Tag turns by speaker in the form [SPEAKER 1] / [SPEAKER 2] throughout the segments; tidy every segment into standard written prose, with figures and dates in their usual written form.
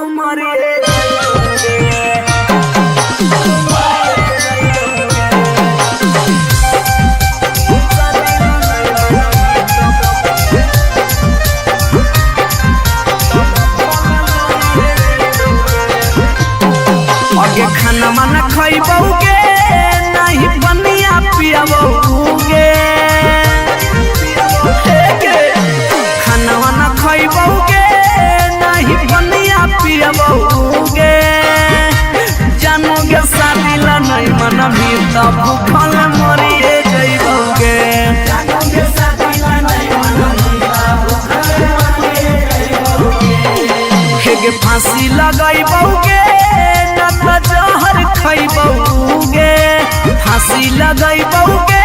[SPEAKER 1] मरिए आगे खाना माना खइबोगे नहीं बनिया पियाबोगे खाना माना खइबोगे नहीं बनिया पियाबोगे जानोगे शादी ला नहीं मना भी तब भूखल मरिए जइबोगे जानोगे शादी ला नहीं मना भी तब भूखल मरिए जइबोगे फांसी लगाइबोगे जहर खइबोगे फांसी लगाइबोगे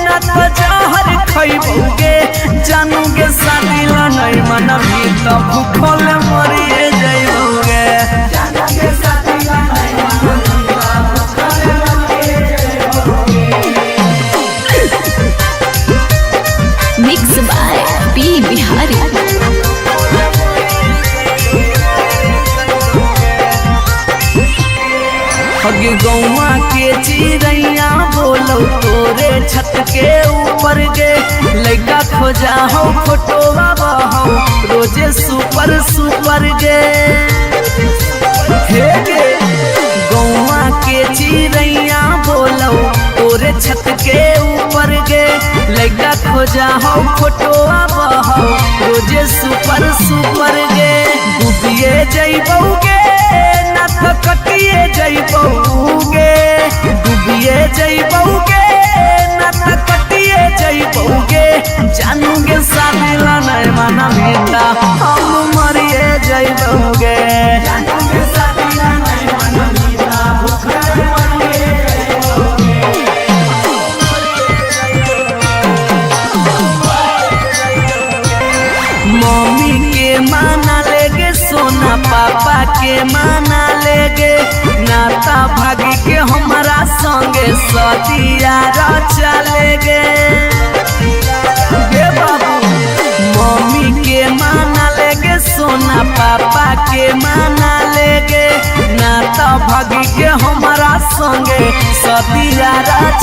[SPEAKER 1] न तो जहर खइबोगे जानोगे शादी ला नहीं मना भी तब भूखल मरिए जइबोगे जानोगे शादी ला नहीं मना भी तब भूखल मरिए जइबोगे।
[SPEAKER 2] Mix by P Bihari.
[SPEAKER 1] अगे गौवा के चिड़ैया बोलो तोरे छत के ऊपर गे लड़का खोजा हो फोटो हो रोजे सुपर सुपर गे हे गे गौवा के चिड़ैया बोलो तोरे छत के ऊपर गे लड़का खोजा हो फोटो हो रोजे सुपर सुपर गे डूबिए जइबोगे कटिए जइबोगे डूबिए जइबोगे न त कटिए जइबोगे जानोगे शादी ला नहीं मना बेटा हम मरिए जइबोगे जानोगे शादी ला नहीं मना बेटा भूखल मरिए जइबोगे। मम्मी के माना लेगे सोना पापा के माना लेगे नाता भागी के हमारा संगे सदिया चलेगे बाबू मम्मी के माना लेगे सोना पापा के माना लेगे नाता भागी के हमारा संगे सदिया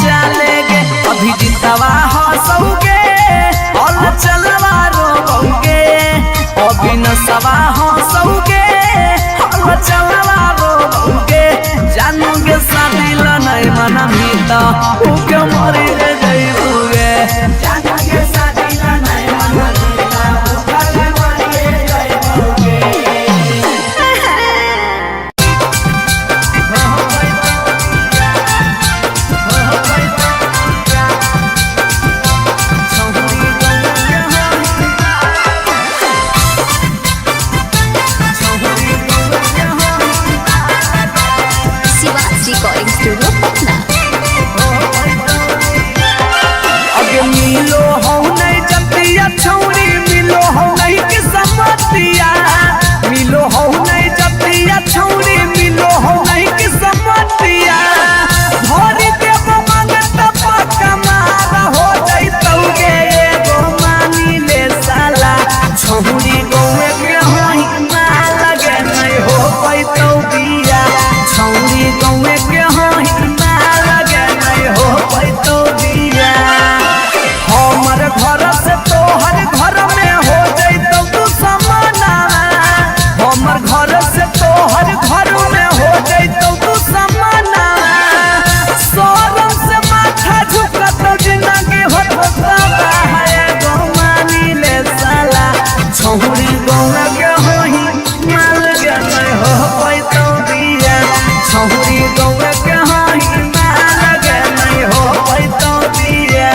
[SPEAKER 1] चलेगे अभी जितवा हंसोगे और चलवा रोगे अभी नसवा हंसोगे और चलवा रोगे जानोगे शादी ला नहीं मना भी तो भूखे मरिए जइबोगे जानोगे शादी ला नहीं मना भी तो भूखल मरिए जइबोगे।
[SPEAKER 2] Recording studio Patna.
[SPEAKER 1] अगे मिलो हो नहीं जतिया छौरी मिलो हो नहीं कि समतिया मिलो हो नहीं जतिया छौरी मिलो हो नहीं कि समतिया भरी देव मांगत पक्का मारा हो जइतौगे एगो मानी ले साला छौरी गौवे के होई मार लगे नहीं हो पैतौ बिया छौरी गौवे के होई मार लगे नहीं हो पैतौ बिया हमर घर से तोहर घर में हो जइतौ तू समाना हमर घर से तोहर घर में हो जइतौ तू समाना सोरम से माथा झुकत जिंदगी होता है गो मानी ले साला छौरी गौवा के होई माल के नहीं हो पैतौ बिया छौरी गौवा के होई माल के नहीं हो पैतौ बिया।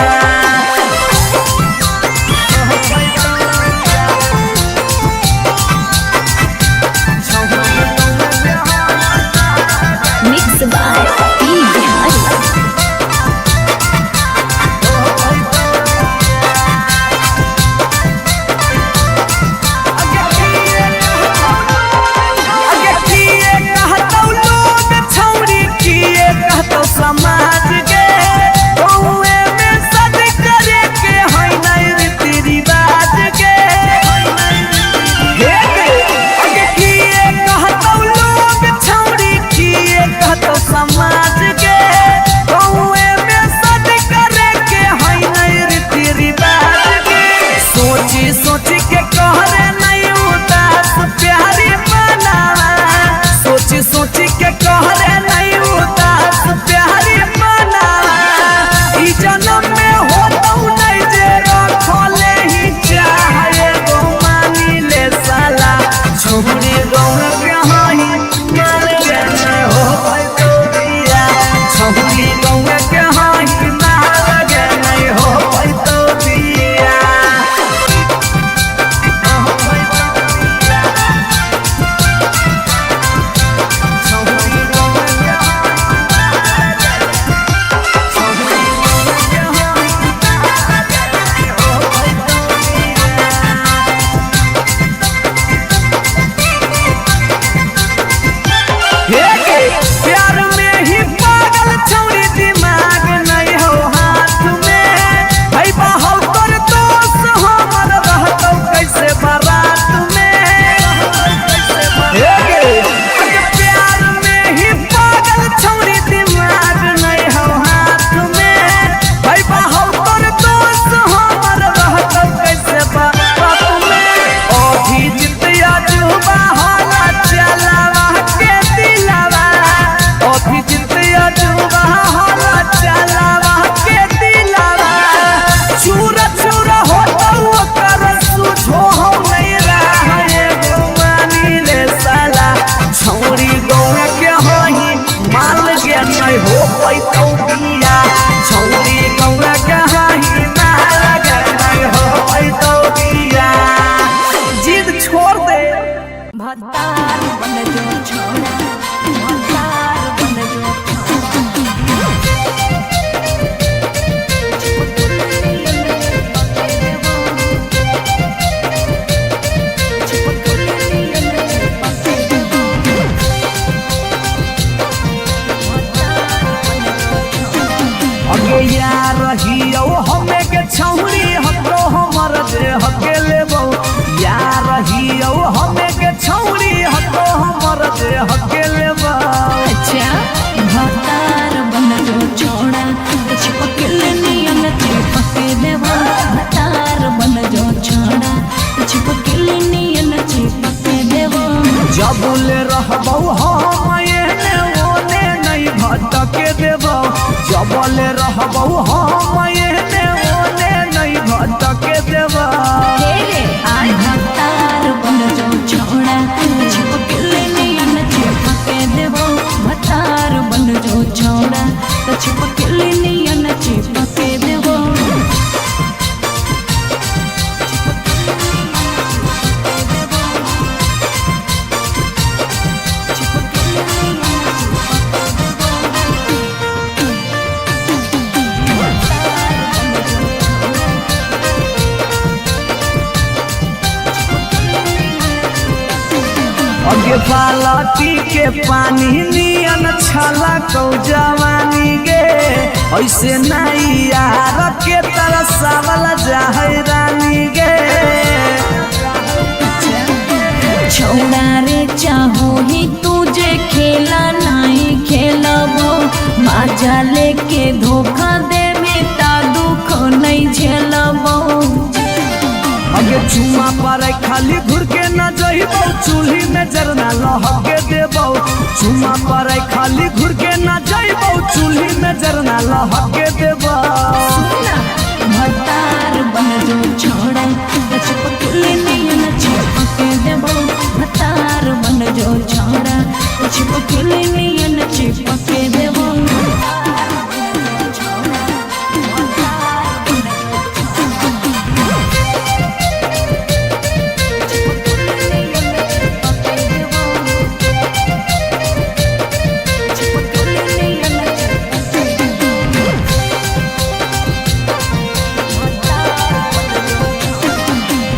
[SPEAKER 1] छौरी गौवा के गौरा के हाई माल गए हो पैतो दिया छौरी गौरा के हाई माल गए हो पैतो दिया प्यार में ही पागल छौरी दिमाग नहीं हो हाथ में भाई बहु कर दोस्त हमर रहतौ कैसे बारात में प्यार में ही पागल छौरी दिमाग नहीं हो हाथ में भाई बहु कर दोस्त हमर रहतौ कैसे बारात में अभी जितिया जुबा होला चलावा के दिलावा अभी जितिया जुबा होला चलावा के दिलावा चूरा चूरा होता ओकर सुझो हो नहीं रहा है गुमानी ले साला छौरी गौरा के होई माल के नहीं हो पैतो दिया छौरी गौरा के होई माल के नहीं हो पैतो दिया जिद छोड़ दे
[SPEAKER 2] भतार बन जो छोड़ा भतार बन जो
[SPEAKER 1] अगे यार रहियो हमें के छौरी हतो हमर दे हके लेबो यार रहियो हमें के छौरी हतो हमर दे हके लेबो
[SPEAKER 2] अच्छा भतार बन जो छोड़ा चिपकल नियन चिपके देवा भतार बन जो छोड़ा चिपकल नियन चिपके देवा
[SPEAKER 1] जबुले रहबो हम एने ओने नहीं भटके देबो जबले रहबो हम एने ओने नहीं भटके देबो
[SPEAKER 2] भतार बन जो छोड़ा चिपकल नियन चिपके देवा भतार बन जो छोड़ा चिपकल नियन चिपके देवा
[SPEAKER 1] अगे बालटी के पानी नियन छला कौ जवानी गे ऐसे नहीं यार के तरसावल जाहै रानी गे
[SPEAKER 2] छौड़ा रे चाहो ही तुझे खेला नहीं खेलबो माजा लेके धोखा दे में ता दुख नहीं झेलबो
[SPEAKER 1] अगे चुमा पर खाली घुर के न जइबो चूल्ही में जरना लहके देबो चुमा पर खाली घुर के न जइबो चूल्ही में जरना लहके देबो
[SPEAKER 2] भतार बन जो छोड़ा चिपकल नियन चिपके देबो भतार बन जो छोड़ा चिपकल नियन चिपके देबो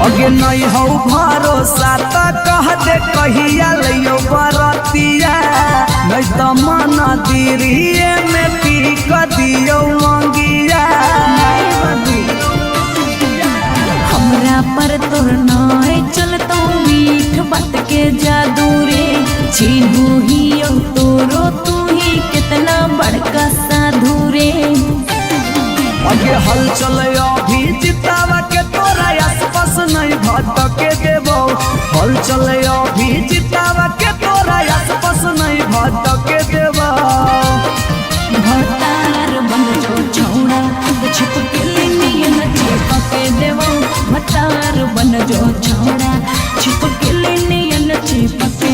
[SPEAKER 1] अगे नहीं हो भरोसा त कह दे कहिया लियो बरतिया नहीं तो मन दिरिए में पी क दियो मंगिया
[SPEAKER 2] हमरा पर तोर नाय चलतो मीठ बात के जादू रे छीनू ही तोरो तू ही कितना बड़का साधु रे
[SPEAKER 1] अगे हल चले अभी जितावा के तोरा आसपास नहीं भटके देबो हल चले अभी जितावा के तोरा आसपास नहीं भटके देबो
[SPEAKER 2] भतार बन जो छौड़ा चिपकल नियन चिपके देबो भतार बन जो छौड़ा चिपकल नियन चिपके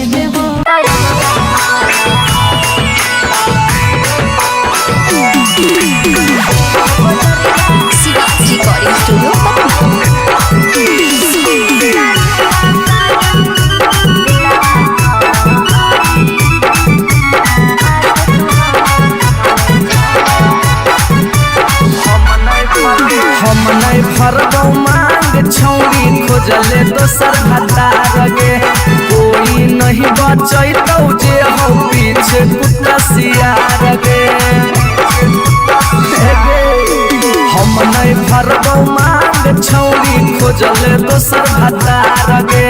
[SPEAKER 1] बचैतौ जे हो पीछे कुत्ता सियार गे हम नहीं भरबौ मांग छौरी खोजल दोसर भतार गे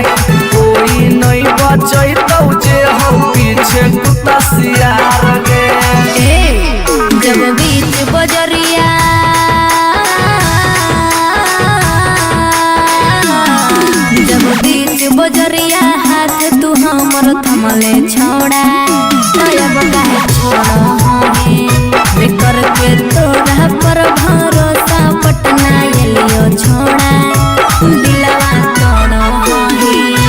[SPEAKER 1] कोई नहीं बचैतौ जे हो पीछे कुत्ता सियार गे
[SPEAKER 2] जब बीच बजरिया बजरिया हाथ तू हमर थमले छोड़ा अब काहे छोड़ बेकर के तोरा पर भरोसा पटना एलियो छोड़ा दिलवा तोड़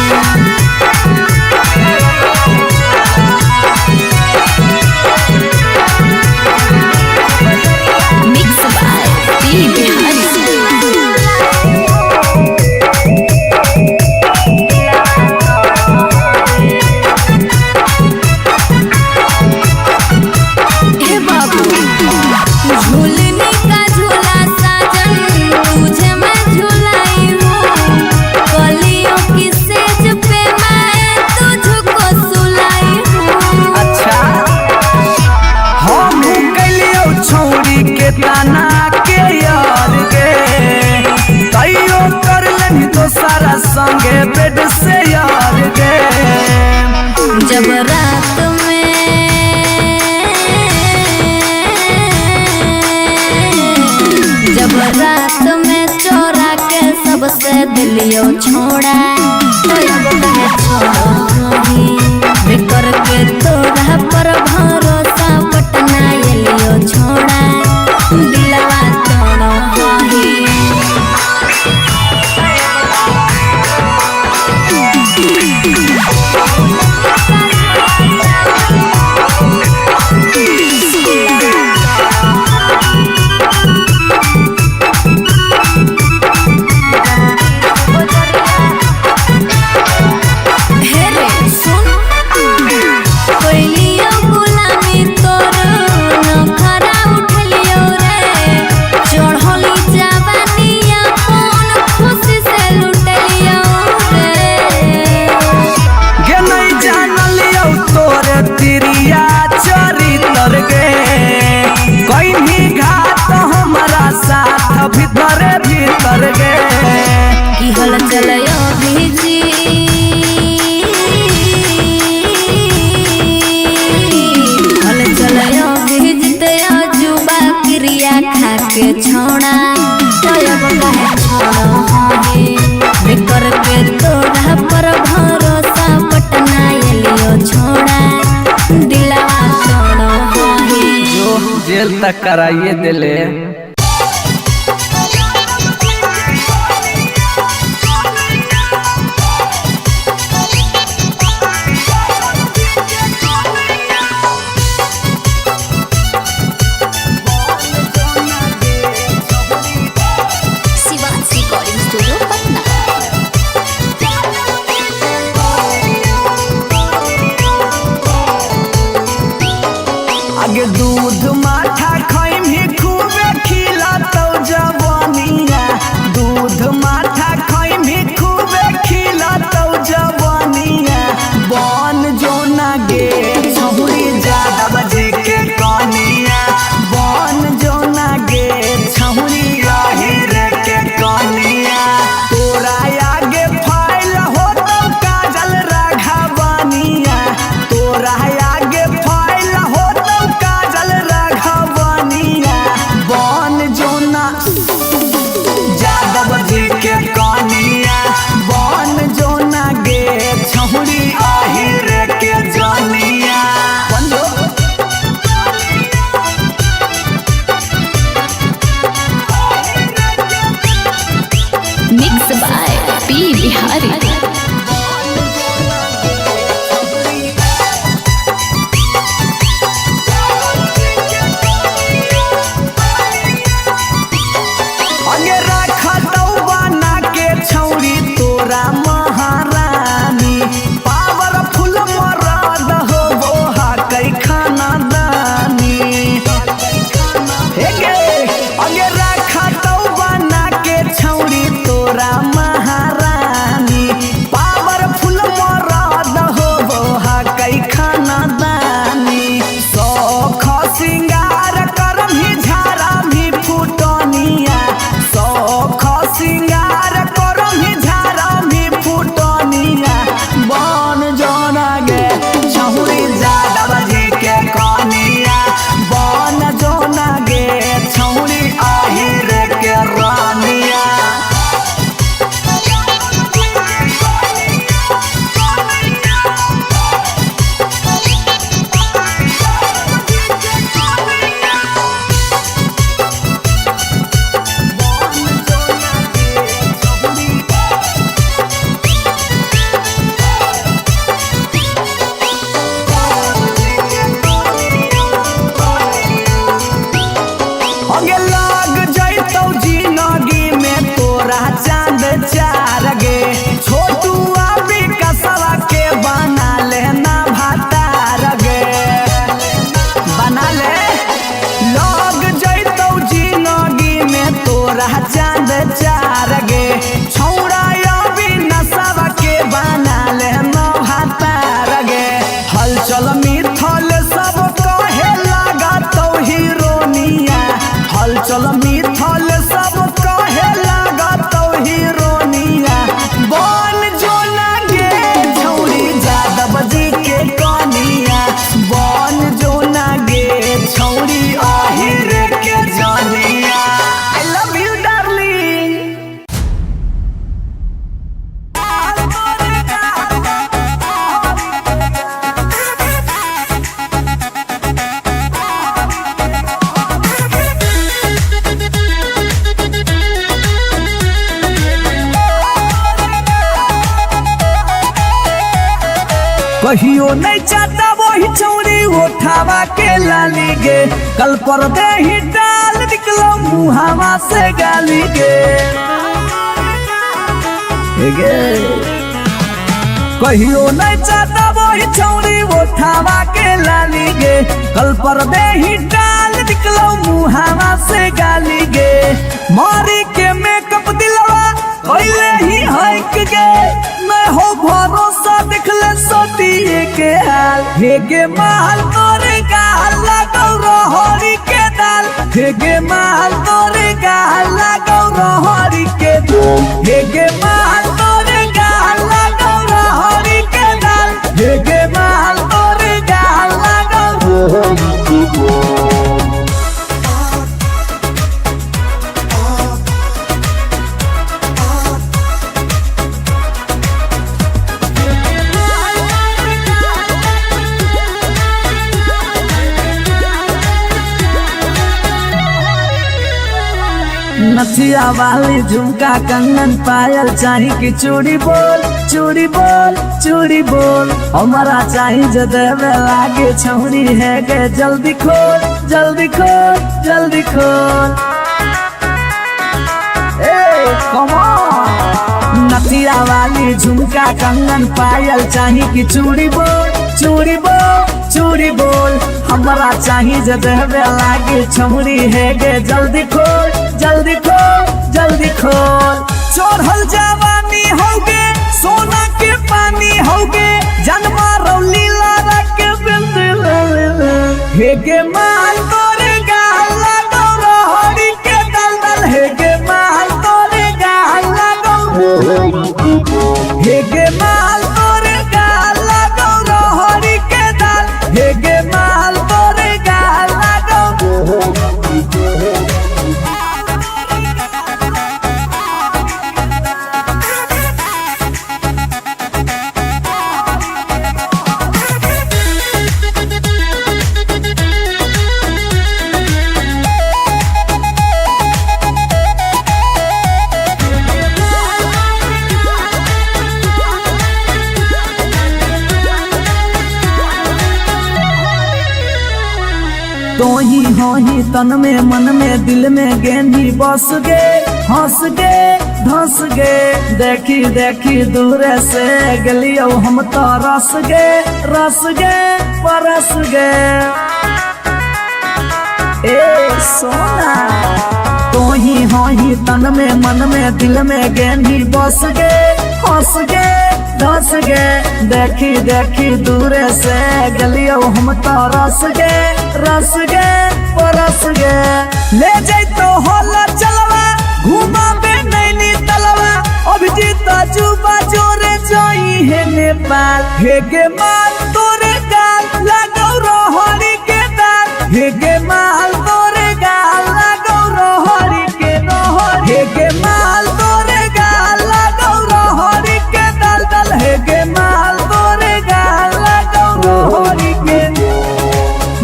[SPEAKER 2] मिक्स बाय पी बिहारी
[SPEAKER 1] ताना के यार गे तैयो कर लेनी तो सारा संगे बेड से यार गे
[SPEAKER 2] जब रात में चोरा के सबसे दिलियो छोड़ा बेकर के तोरा पर भरोसा पटना एलियो छोड़ा दिलवा तोड़ भीतर भीतर गे की हल चलयो भीजी हल चलयो भीजते जुबा क्रिया खा के छोड़ा अब काहे छोड़ बेकर के तोरा पर भरोसा पटना एलियो छोड़ा दिलवा तोड़
[SPEAKER 1] जो जेल तक कराइए दिले आगे दूध माठा खैम ही खूबे खिलातौ जवानिया दूध माठा खैम ही खूबे खिलातौ जवानिया बन जो ना गे छहुरी ज्यादा बजे के कनिया बन जो ना गे छहुरी आहिर के कनिया तोरा आगे फाइल होतौ काजल राघवानिया तोरा आगे फाइल होतौ काजल राघवानिया बन जोना यादव जी के कनिया बन जोना गे छहुरी आहिर के जानिया कहियो नहीं चाहता वही छौरी उठावा के लाली गे कल पर दे ही डाल निकलो मुहावा से गाली गे कहियो नहीं चाहता वही छौरी उठावा के लाली गे कल पर दे ही डाल निकलो मुहावा से गाली गे मारी के मेकअप दिलवा पहले ही हक गे मैं हो भरोसा दिखले सोटिए के हाल हे गे माल तोरे गाल लगौ रहरी के दाल हे गे माल तोरे गाल लगौ रहरी के दाल हे गे माल तोरे गाल लगौ रहरी के दाल हे गे माल तोरे गाल लगौ रहरी के दाल नथिया वाली झुमका कंगन पायल चाही कि चूड़ी बोल चूड़ी बोल चूड़ी बोल हमारा चाही जो देवे लागे छौरी है गे जल्दी खोल जल्दी खोल जल्दी खोल कम ऑन नथिया वाली झुमका कंगन पायल चाही कि चूड़ी बोल चूड़ी बोल चूड़ी बोल हमारा चाही जो देवे लागे छौरी है गे जल्दी खोल जल्दी खोल जल्दी खोल चढ़ल जवानी होगे सोना के पानी होगे जन्मा रौली लारा के बिंद हे गे माल तोरे गाल लगौ रहरी के दलदल हे गे माल तोरे गाल लगौ हे गे माल तोरे गाल लगौ रहरी के दल हे गे माल तोरे गाल लगौ तो ही तन में मन में दिल में गेंदी बस गे हंस गे धंस गे देखी देखी दूर से गलियो हम तो रस गे परस गे ए सोना तो ही तन में मन में दिल में गेंदी बस गे हंस गे धंस गे देखी देखी दूर से गलियो हम तो रस गे परस गे ले जाई तो होला चलवा घुमा बे नैनी तलवा अभिजीत जुबा जोरे जोई है नेपाल हे गे माल तोरे गाल लगौ रहरी के दाल हे गे माल तोरे गाल लगौ रहरी के रहर हे गे माल तोरे गाल लगौ रहरी के दल हे गे माल तोरे गाल लगौ रहरी के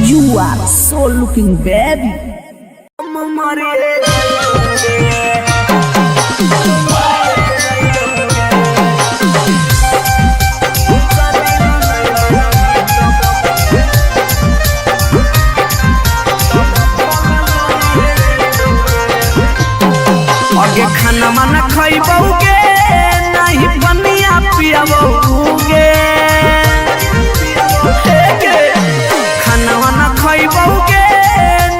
[SPEAKER 1] You are so looking baby. आगे खाना माना खइबौगे नहीं बनिया पियबौगे खाना वाना खइबौगे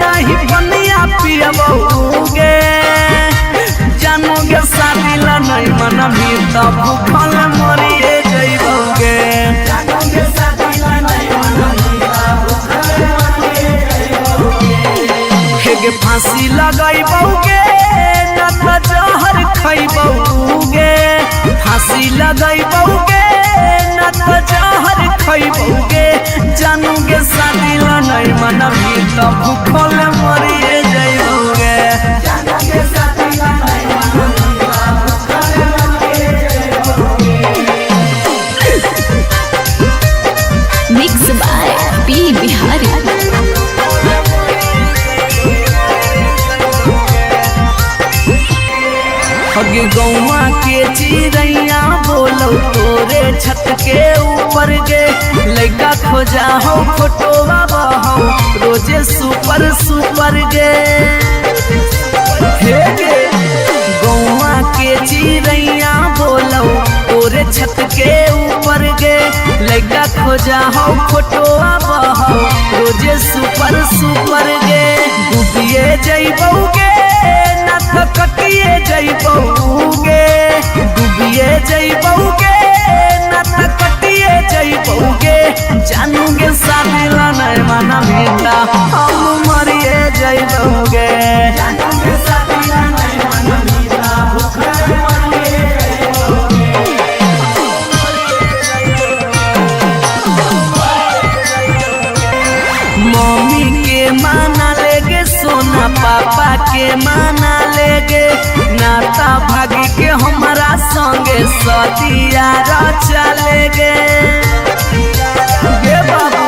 [SPEAKER 1] नहीं बनिया पियबौगे जानोगे शादी ला नहीं मनबी तो भूखल मरिए जइबौगे जानोगे शादी ला नहीं मनबी तो भूखल मरिए जइबौगे हे फांसी लगइबौगे न तो जहर खइबौगे फांसी लगइबौगे न तो जहर खइबौगे जानोगे शादी ला नहीं मनबी तो भूखल मरिए जइबौगे जानोगे शादी ला नहीं मनबी तो भूखल मरिए जइबौगे
[SPEAKER 2] मिक्स बाय पी बिहारी
[SPEAKER 1] हगे गौवा के चिड़ैया बोल बोलो तोरे छत के ऊपर गे लड़का खोजा हो फोटो बाबा हो रोजे सुपर सुपर गे हे गे गौवा के चिड़ैया बोलो तोरे छत के ऊपर गे लड़का खोजा हो फोटो बाबा हो रोजे सुपर सुपर गे डूबिए जइबोगे ना तो कटिए जइबोगे डूबिए जइबोगे ना तो कटिए जइबोगे जानूगे शादी ला नहीं माना बेटा हम मरिए जइबोगे जानूगे शादी ला नहीं माना बेटा भूखे मरिए मम्मी के माना लेगे सोना पापा के माना लेगे नाता भागी के हमारा संगे सदिया चलेगे बाबू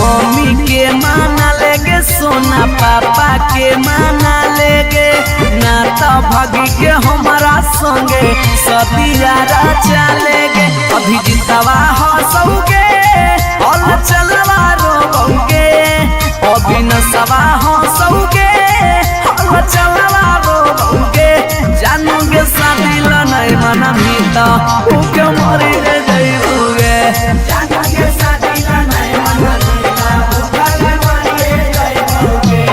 [SPEAKER 1] मम्मी के माना लेगे सोना पापा के माना लेगे नाता भागी के हमारा संगे सदिया चलेगे अभी जितवा हंसोगे और चलवा रोगे अभी नसवा हंसोगे और चलवा रोगे जानोगे शादी ला नहीं मना मीता भूखे मरी जइबोगे जानोगे शादी ला नहीं मना मीता भूखे मरी जइबोगे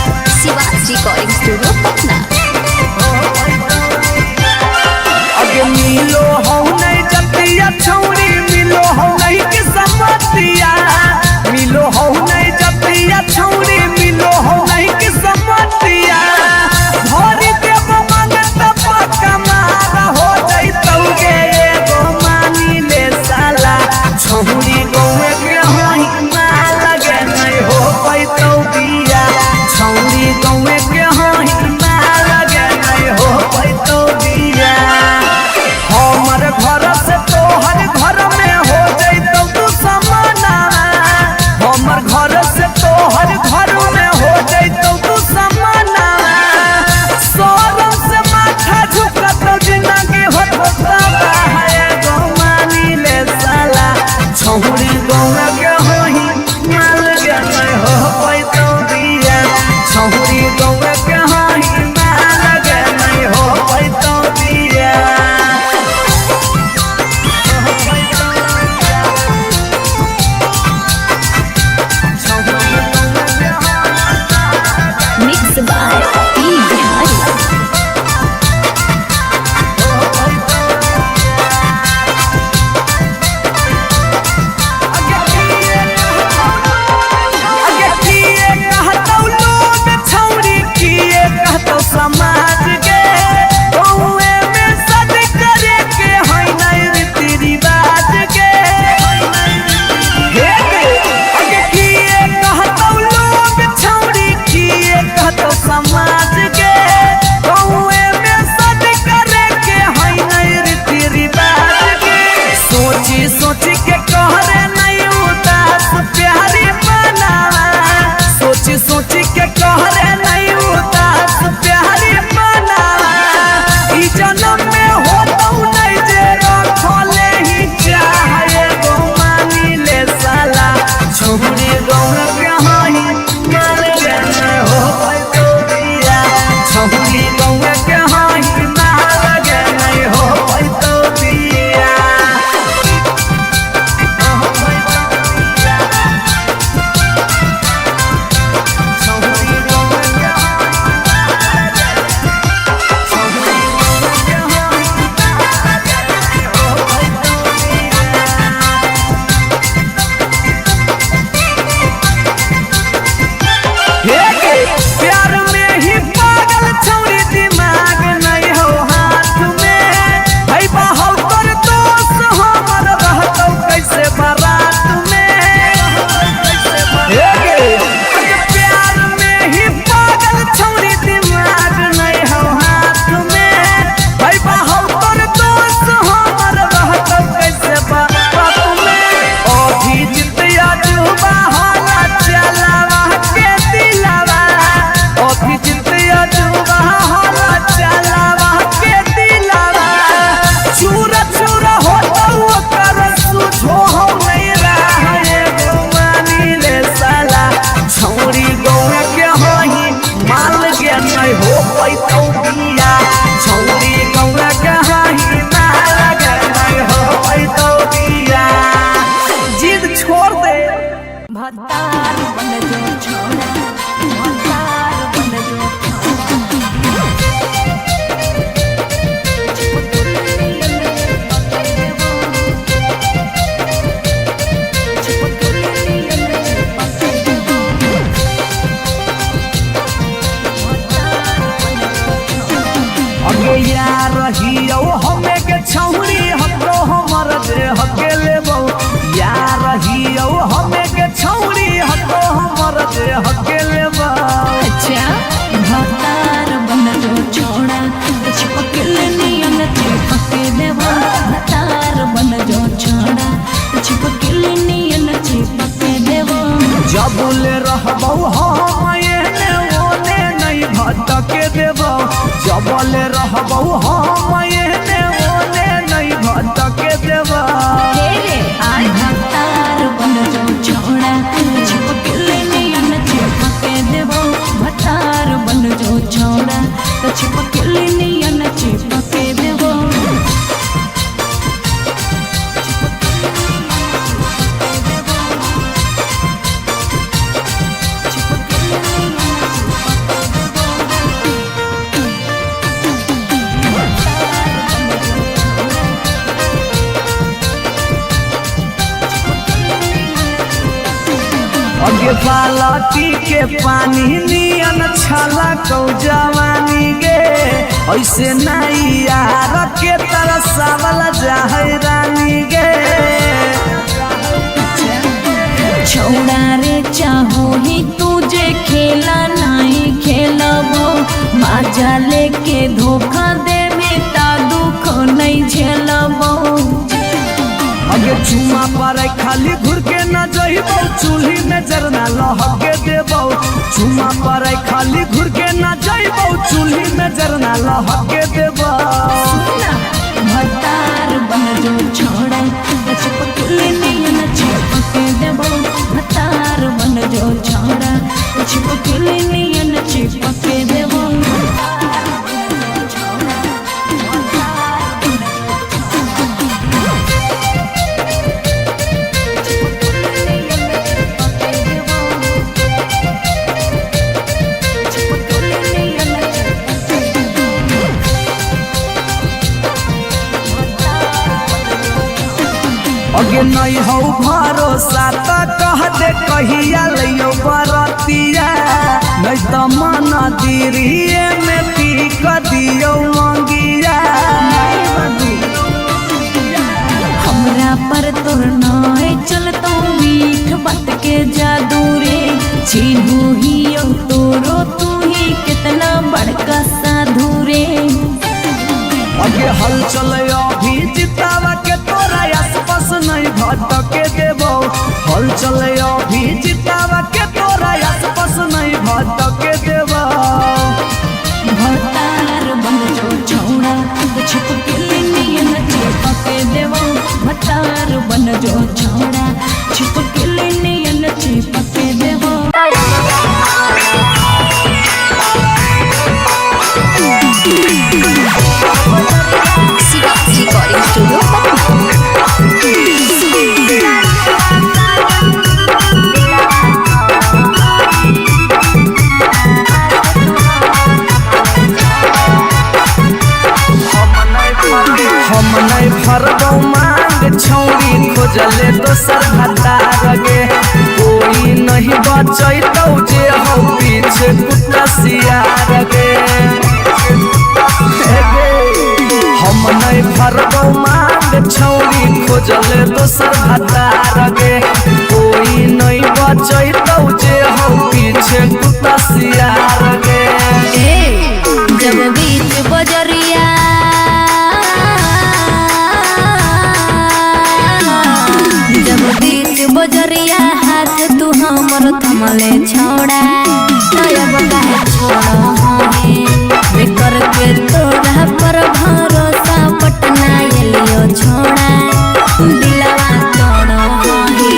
[SPEAKER 2] रिकॉर्डिंग स्टूडियो पटना।
[SPEAKER 1] अगे मिलो हो नहीं जतिया छौरी मिलो हो नहीं के समतिया मिलो हो नहीं जतिया छौरी मिलो हो नहीं के समतिया भरी देव मांगत पक्का मारा हो जइतौगे एगो मानी ले साला छौरी गौवे के होई ना लगे नहीं हो पैतौ बिया छौरी गौवे के होई ना लगे नहीं हो पैतौ बिया हमर घर से तोहर घर में हो जइतौ तू समाना हमर घर से तोहर घर में हो जइतौ तू समाना सोरम से माथा झुकतौ जिंदगी होता है गो मानी ले साला छौरी गौवा के होई ना लगे नहीं हो पैतौ बिया छौरी गौवा के होई ना लगे नहीं हो पैतौ बिया
[SPEAKER 2] मिक्स बाय पी बिहारी।
[SPEAKER 1] अगे किए कहतौ लोग छौरी किए कहतौ समाज के गौवे में सद करे के है नहीं रीति रिवाज के अगे किए कहतौ लोग छौरी किए कहतौ समाज के गौवे में सद करे के है नहीं रीति रिवाज के सोची सोची के कहरे नहीं उदास प्यारी बनावा सोची सोची के कहरे नहीं उदास प्यारी बनावा ई जन्म में होतौ नहीं जे रखले ही चाहे गो मानी ले साला छौरी गौवा के होई मार के नहीं हो पैतौ बिया छौरी गौवा के होई मार के नहीं हो पैतौ बिया जबले रहबौ हम एने ओने नहीं भटके देबौ जबले रहबौ हम एने ओने नहीं भटके देबौ
[SPEAKER 2] भतार बन जो छोड़ा छिपकली नियन चिपके देबो भतार बन जो छोड़ा तो छिपकली नियन चिपके देबो
[SPEAKER 1] अगे बालटी के पानी नियन छला कौ जवानी गे ऐसे नहीं यार के तरसावल जाहै रानी गे
[SPEAKER 2] छोड़ा रे चाहो ही तुझे खेला नहीं खेलबो मजा लेके धोखा देबे ता दुख नहीं झेलबो
[SPEAKER 1] अगे चुमा पर खाली घुर के न जइबौ चूल्ही में जरना लहके देबौ चुमा पर खाली घुर के न जइबौ चूल्ही में जरना लहके देबौ
[SPEAKER 2] भतार बन जो छोड़ा छिपकली नियन चिपके देबो भतार बन जो छोड़ा छिपकली नियन चिपके देबो
[SPEAKER 1] अगे नहीं हो भरोसा तो कह दे कहिया लियो बरतिया नहीं तो मन दिरिए में पीक दियो मंगिया
[SPEAKER 2] हमरा पर तोर नाय चलतो मीठ बात के जादू रे चिन्हू ही तोरो तू ही कितना बड़का साधु रे
[SPEAKER 1] अगे हल चले अभी जितावा के तोरा आसपास नहीं भटके देबो हल चले अभी जितावा के तोरा आसपास नहीं भटके देबो
[SPEAKER 2] भतार बन जो छोड़ा छिपकली नियन चिपके देबो भतार बन जो छोड़ा छिपकली नियन चिपके देबो
[SPEAKER 3] रिकॉर्डिंग स्टूडियो
[SPEAKER 1] हम नहीं भरबौ मांग छौरी खोजले दोसर भतार गे कोई नहीं बचैतौ जे हो पीछे कुत्ता सियार गे हम नहीं भरबौ मांग छौरी खोजले दोसर भतार गे कोई नहीं बचैतौ जे हो पीछे कुत्ता सियार गे
[SPEAKER 2] जब बीच बजरिया जब बीच बजरिया हाथ तू हमर थमले छोड़ा तब काहे छोड़ो हे बेकर के तोरा पर भरोसा पटना एलियो छोड़ा दिलवा तोड़ो हे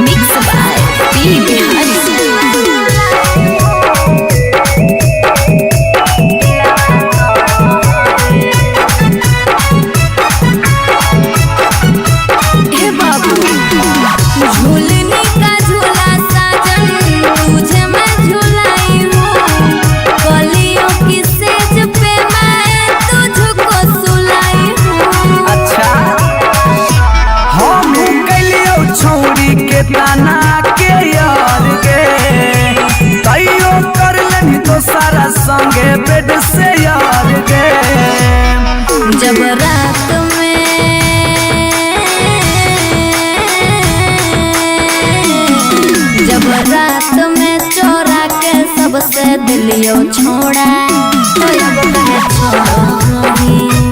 [SPEAKER 2] मिक्स बाय पी बिहारी
[SPEAKER 1] ताना के यार गे तैयो कर लेनी तो सारा संगे बेड से यार गे
[SPEAKER 2] जब रात में जब रात में चोरा के सबसे दिलियो छोड़ा तो अब कहे छोड़ो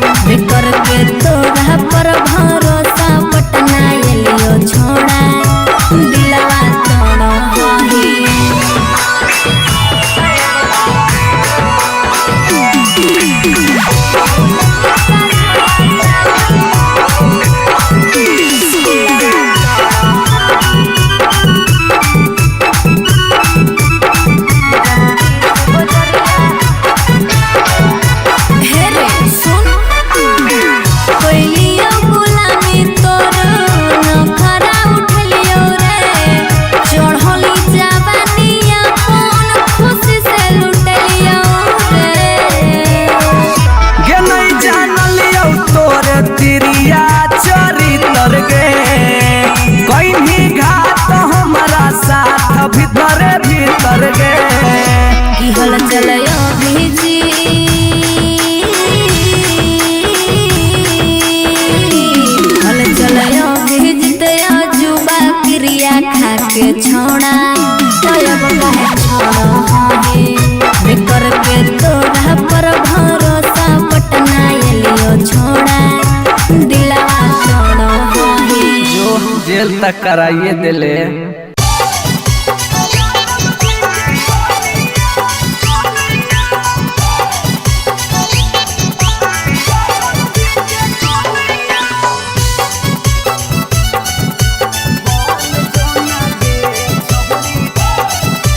[SPEAKER 1] रिश्ता कराइए दिले।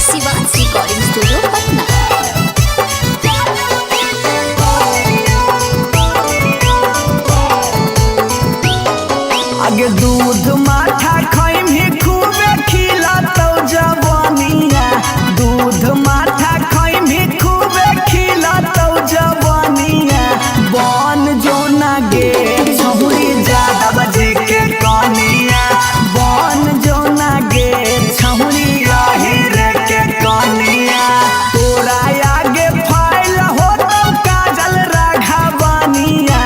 [SPEAKER 3] Shivansh recording studio Patna.
[SPEAKER 1] आगे दूध माठा खाइम ही खूबे खिला तो जवानिया, दूध माठा खाइम ही खूबे खिला तो जवानिया। बन जो ना गे छहुरी ज्यादा बजे के कनिया, बन जो ना गे छहुरी रे के कनिया। तोरा आगे फाइल हो तो काजल राघवनिया,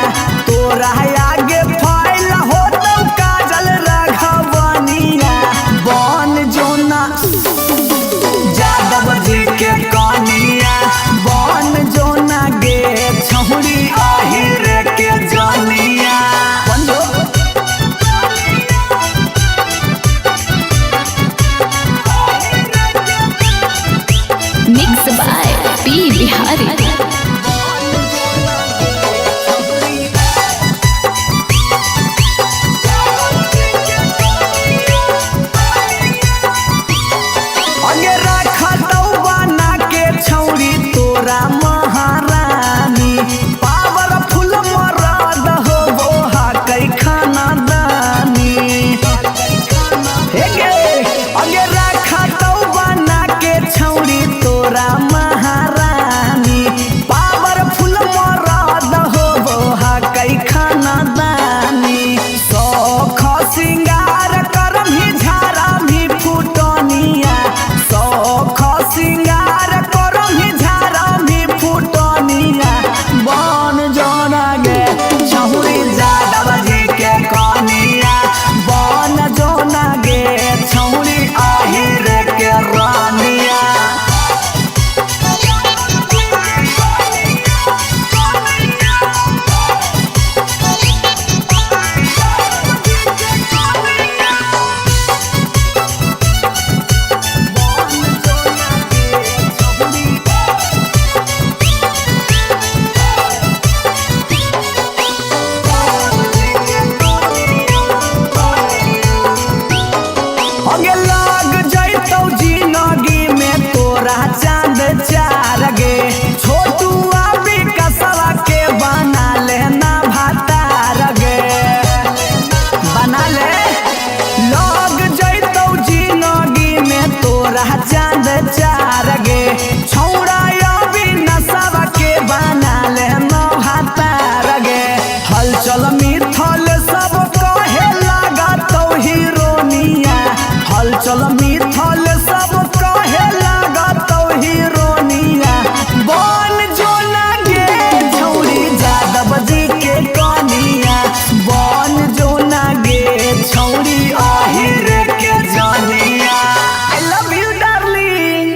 [SPEAKER 1] तोरा आगे फाइल हो तो काजल राघवनिया। बन जो ना यादव जी के कनिया, बन जो ना गे छहुरी रे के जनिया।
[SPEAKER 3] Mix by P Bihari.
[SPEAKER 1] आगे रखा तो बना के छौरी तोरा महारानी, पावरफुल मरद हो वो हा कई खाना दानी। हे गे आगे रखा तो बना के छौरी तोरा महारानी, पावरफुल मरद हो वो हा कई खाना दानी। सौख सिंगार करम ही झारा भी फुटनिया, सौख सिंगार करम ही झारा भी फुटनिया। बन जोना गे छहुरी यादव जी के कनिया, बन जोना गे छहुरी रे के रानिया। आगे लग जैतौ जिंदगी में तोरा चांद चार गे, छोटू अभी कसवा के बना लेना भातार गे, बना ले। लग जैतौ जिंदगी में तोरा चांद चार गे, छौड़ा अभी नसवा के बना लेना भातार गे। हलचल मिथल सब कहे लगा तो हीरोनिया, हलचल मिथल सब कहे लगा तो हीरोनिया। बन जो ना गे छौरी यादव जी के कनिया, बन जो ना गे छौरी रे के जनिया। I love you darling.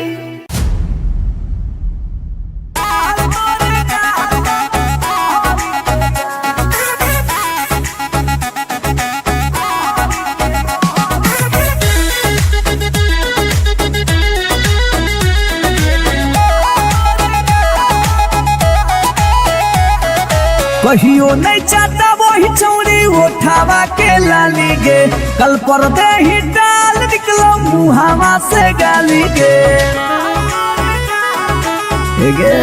[SPEAKER 1] कहियो नहीं चाहता वही छौरी उठावा के लाली गे, कल पर दे ही डाल निकलो मुहावा से गाली गे। हे गे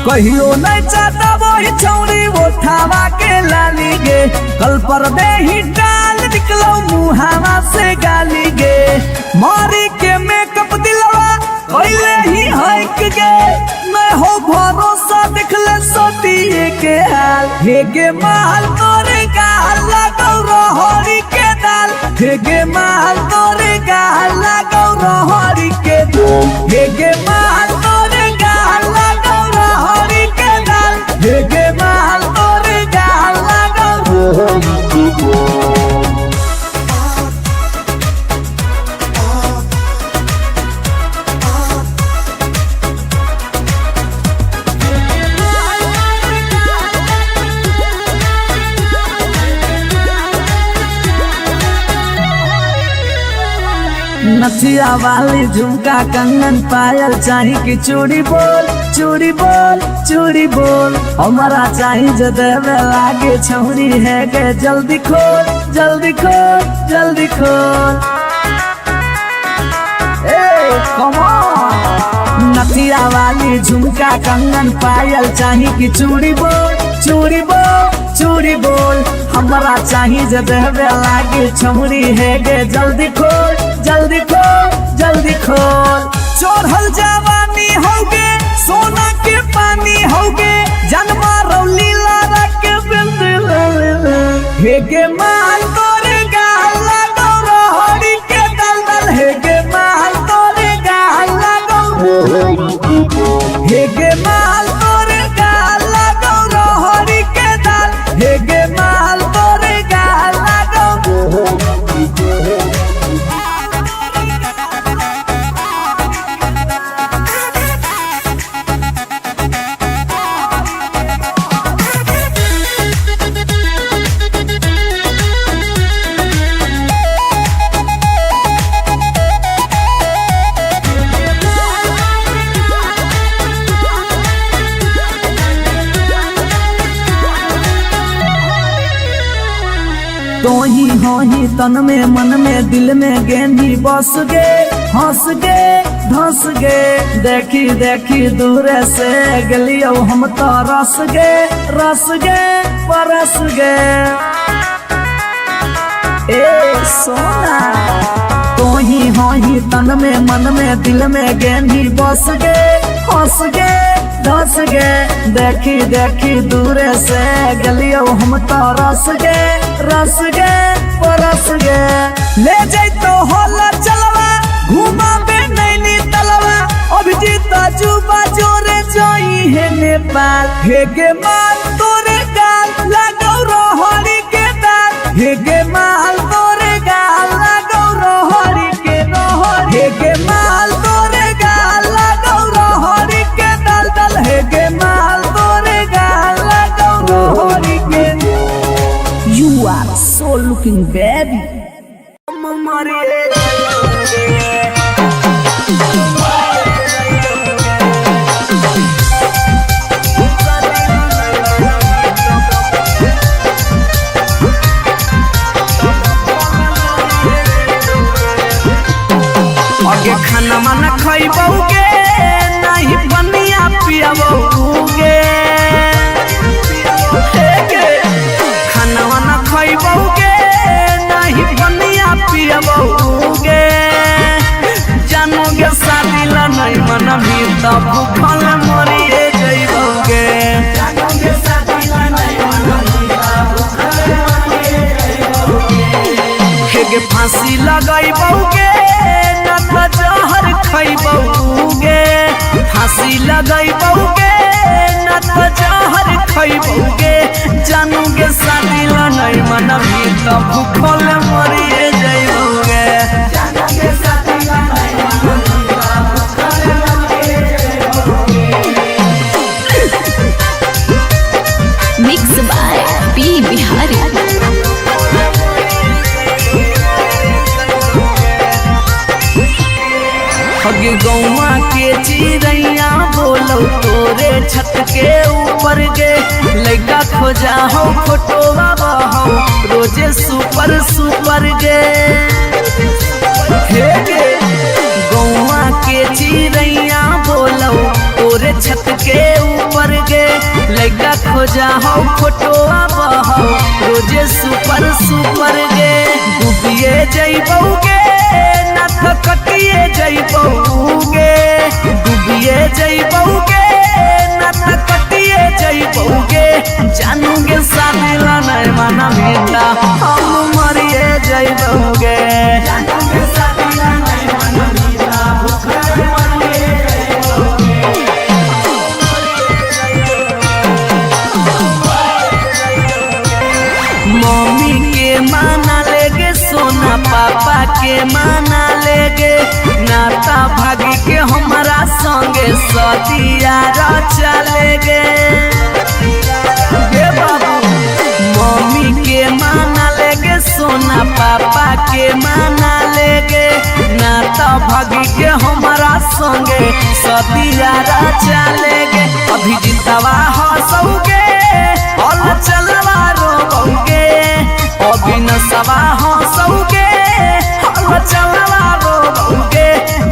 [SPEAKER 1] कहियो नहीं चाहता वही छौरी उठावा के लाली गे, कल पर दे ही डाल निकलो मुहावा से गाली गे। मारी के मेकअप दिलवा कोइले ही हक गे, मैं हो भरोसा दिखले सोतिए के हाल। हे गे माल तोरे गाल लगौ रहरी के दाल, हे गे माल तोरे गाल लगौ रहरी के दाल, हे गे माल तोरे गाल लगौ रहरी के दाल, हे गे माल तोरे गाल लगौ रहरी के दाल। नथिया वाली झुमका कंगन पायल चाही कि चूड़ी बोल चूड़ी बोल चूड़ी बोल हमारा चाही जो देवे लागे छौरी है गे जल्दी खोल जल्दी खोल जल्दी खोल। कम ऑन नथिया वाली झुमका कंगन पायल चाही कि चूड़ी बोल चूड़ी बोल चूड़ी बोल हमारा चाही जो देवे लागे छौरी है गे जल्दी खोल जल्दी खोल जल्दी खोल। चोरहल जवानी होगे सोना के पानी होगे जन्मा रौली लारा के बिंद हेगे माल तोरे गाला गौरहरी के दलदल हेगे माल तोरे गाला गौरहरी हेगे माल तोरे गाला गौरहरी के दल हेगे माल तोरे गाला गौरहरी। तो ही हो ही तन में मन में दिल में गेंदी बस गे हंस गे धस गे देखी देखी दूर से गलियो हम तो रस गे परस गे। ए सोना तो ही हो ही तन में मन में दिल में गेंदी बस गे हंस गे धस गे देखी देखी दूर से गलियो हम तो रस गे परस गे। ले जैतो होला चलवा घुमा बे नैनी तलवा अभिजीत जुबा जोरे जोई है नेपाल हेगे माल तोरे गाल लागौ रहरी के दाल हेगे माल तोरे गाल लागौ रहरी के रहरी हेगे माल तोरे गाल लागौ रहरी के दल दल हेगे माल तोरे गाल लागौ रहरी के। You are so looking baby. आगे खाना माना खइबौगे नहीं बनिया पियबौगे खाना वाना खइबौगे नहीं बनिया पियबौगे जानोगे शादी ला नहीं मना भी तब भूखल मरिए जइबौगे जानोगे शादी ला नहीं मना भी तब भूखल मरिए जइबौगे हेगे फांसी लगाइबौगे ना तो जहर खइबौगे फांसी लगाइबौगे ना तो जहर खइबौगे जानोगे शादी ला नहीं मना भी तब भूखल मरिए जइबौगे जानोगे शादी ला नहीं मना भी तब भूखल मरिए जइबौगे।
[SPEAKER 3] Mix by P Bihari.
[SPEAKER 1] हगे गौवा के चिड़ैया बोलो तोरे छत के ऊपर गे लड़का खोजा हो फोटोवा बहो रोजे सुपर सुपर गे हे गे गौवा के चिड़ैया बोलो तोरे छत के ऊपर गे लड़का खोजा हो फोटोवा बहो रोजे सुपर सुपर गे डूबिए जइबौगे ना तो कटिए जइबौगे डूबिए जइबौगे ना तो कटिए जइबौगे जानोगे शादी ला नहीं मना मीठा हम मरिए जइबौगे जानोगे शादी ला नहीं मना मीठा भूखल मरिए जइबौगे। मम्मी के माना लेगे सोना पापा के माना लेगे नाता भागी के हमारा संगे सदिया चलेगे बाबू मम्मी के माना लेगे सोना पापा के माना लेगे ना तो भागी के हमारा संगे सदियारा चलेगे। अभी जितवा हंसोगे और चलवा रोगे, अभी नसवा हंसोगे और चलवा रोगे।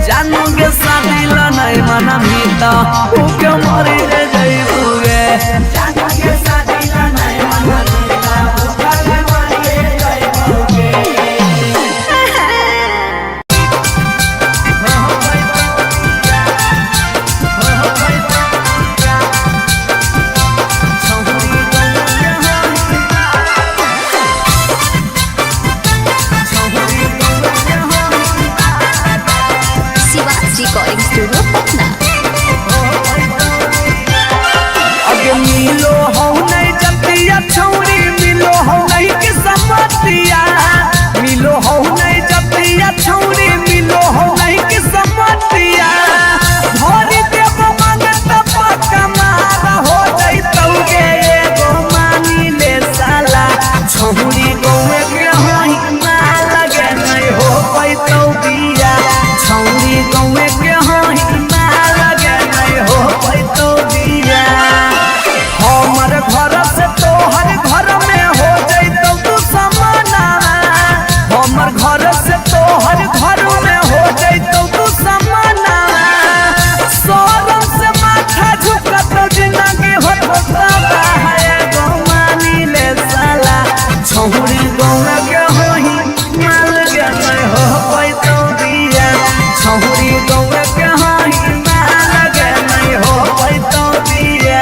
[SPEAKER 1] जानोगे शादी नहीं मना मीता उके मरी रे जइबुगे। जानोगे शादी नहीं मना मीता उके मरी रे जइबुगे।
[SPEAKER 3] Recording studio Patna.
[SPEAKER 1] अगे मिलो हो नहीं जतिया छौरी, मिलो हो नहीं के समतिया, मिलो हो नहीं जतिया छौरी, मिलो हो नहीं के समतिया। भरी देव मांगत पक्का मार हो जइतौगे एगो मानी ले साला। छौरी गौवे के हई ना लगे नहीं हो पैतौ बिया, छौरी गौवे के हई ना लगे नहीं हो पैतौ बिया। हमर घर से तोहर घर में हो जइतौ तू समाना, हमर घर से तोहर घर में हो जइतौ तू समाना। शरम से माथा झुकत जिंदगी होता है गो मानी ले साला। छौरी गौवे के हई ना लगे नहीं हो पैतौ बिया, छौरी गौवे के हई ना लगे नहीं हो पैतौ बिया।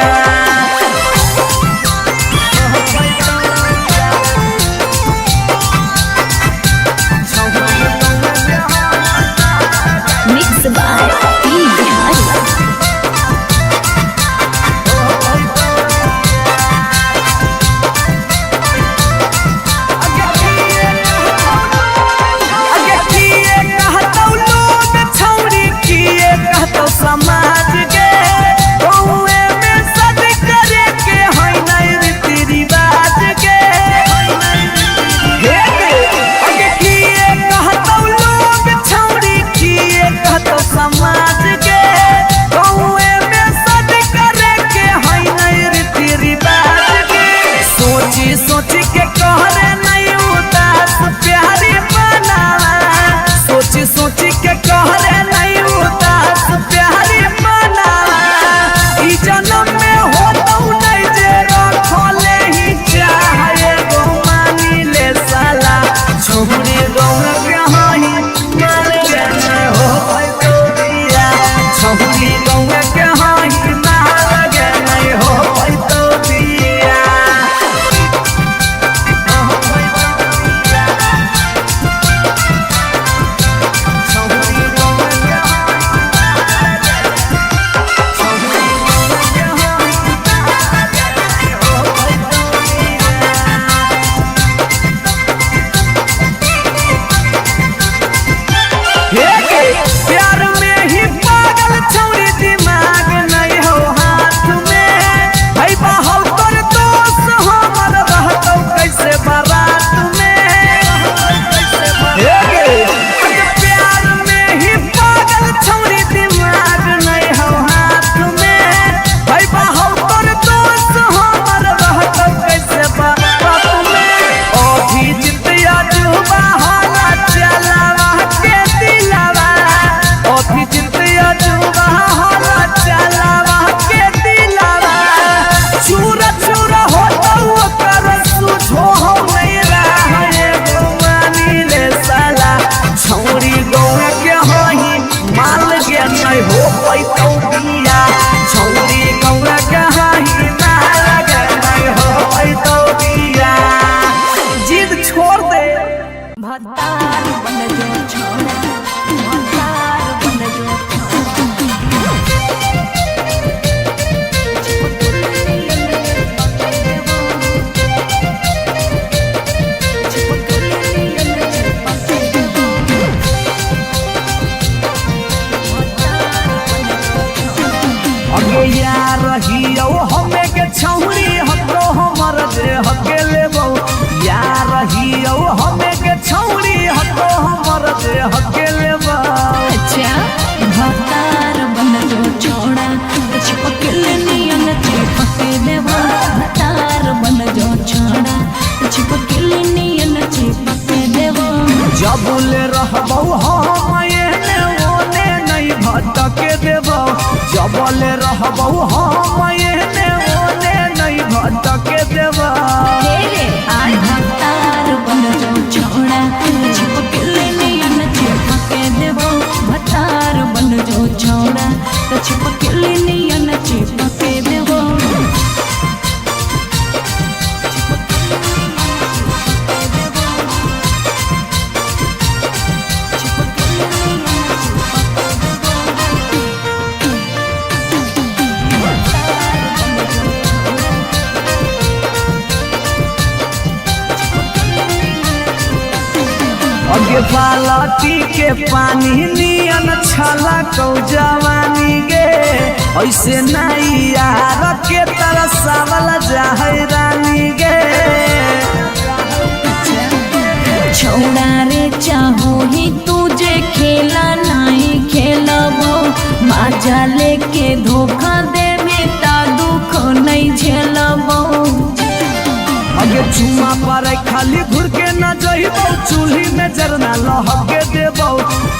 [SPEAKER 3] Mix by P Bihari.
[SPEAKER 1] समाज के गौए में सद करे के हई नहीं रीति रिवाज के। अगे किए कहतौ लोग छौरी, किए कहतौ समाज के गौए में सद करे के हई नहीं रीति रिवाज के। सोची सोची के कहरे नहीं उदास प्यारी बनावा, सोची सोची के कहरे नहीं उदास प्यारी बनावा। ई जन्म में होतौ नहीं जे रखले ही चाहे गो मानी ले साला। छौरी गौवे के हई मार के नहीं हो पैतौ बिया, छौरी गौवे के हई मार के नहीं हो पैतौ बिया। प्यार में ही पागल छौरी, दिमाग नहीं हो हाथ में। भाई बाहर तोर दोस्त हमर रहतौ कैसे बारात में। प्यार में ही पागल छौरी, दिमाग नहीं हो हाथ में। भाई बाहर तोर दोस्त हमर रहतौ कैसे बारात में। अभी जितिया जुबा हाला चलावा के दिलावा, अभी जितिया जुबा हाला चलावा के दिलावा। चूर चूर होतौ ओकर सुझो हो नहीं रहे गो मानी ले साला। छौरी गौवे के हई माल के नहीं हो पैतौ बिया, छौरी गौवे के हई माल के नहीं हो पैतौ बिया। जिद छोड़ दे
[SPEAKER 2] भतार बन जो छोड़ा, भतार बन जो
[SPEAKER 1] अगे यार रहियो हमें के छौरी हतो हमर जे हके लेबौ। यार रहियो हमें के छौरी हतो हमर जे हके लेबौ। कबले रहबौ हम एने ओने नहीं भटके देबा
[SPEAKER 2] भतार बन जो छोड़ा चिपके नियन चिपके देबो भतार बन जो छोड़ा तो चिपके नियन चिपके देबो
[SPEAKER 1] अगे बालटी के पानी नियन छला कौ जवानी गे ऐसे नहीं यार के तरसावल जाहै रानी गे
[SPEAKER 2] छोड़ा रे चाहो ही तुझे खेला नहीं खेलबो मजा लेके धोखा देवे ता दुख नहीं झेलबो
[SPEAKER 1] अगे चुमा पर खाली घुर के न जइबौ चूल्ही में जरना लहके देबौ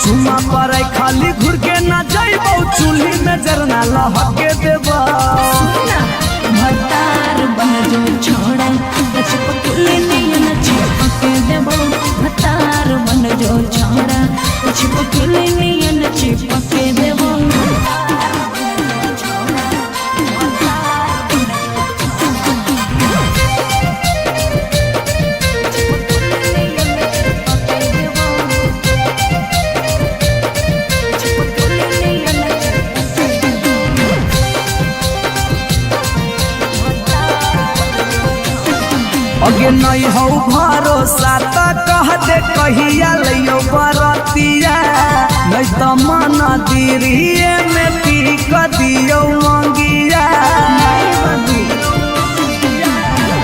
[SPEAKER 1] चुमा पर खाली घुर के न जइबौ चूल्ही में जरना लहके देबौ
[SPEAKER 2] भतार बन जो छोड़ा चिपके नियन चिपके देबो भतार बन जो छोड़ा चिपके नियन चिपके देबो
[SPEAKER 1] अगे नहीं हो भरोसा त कह दे कहिया लियो बरतिया नहीं तो मन दिरिए में पीक दियो मंगिया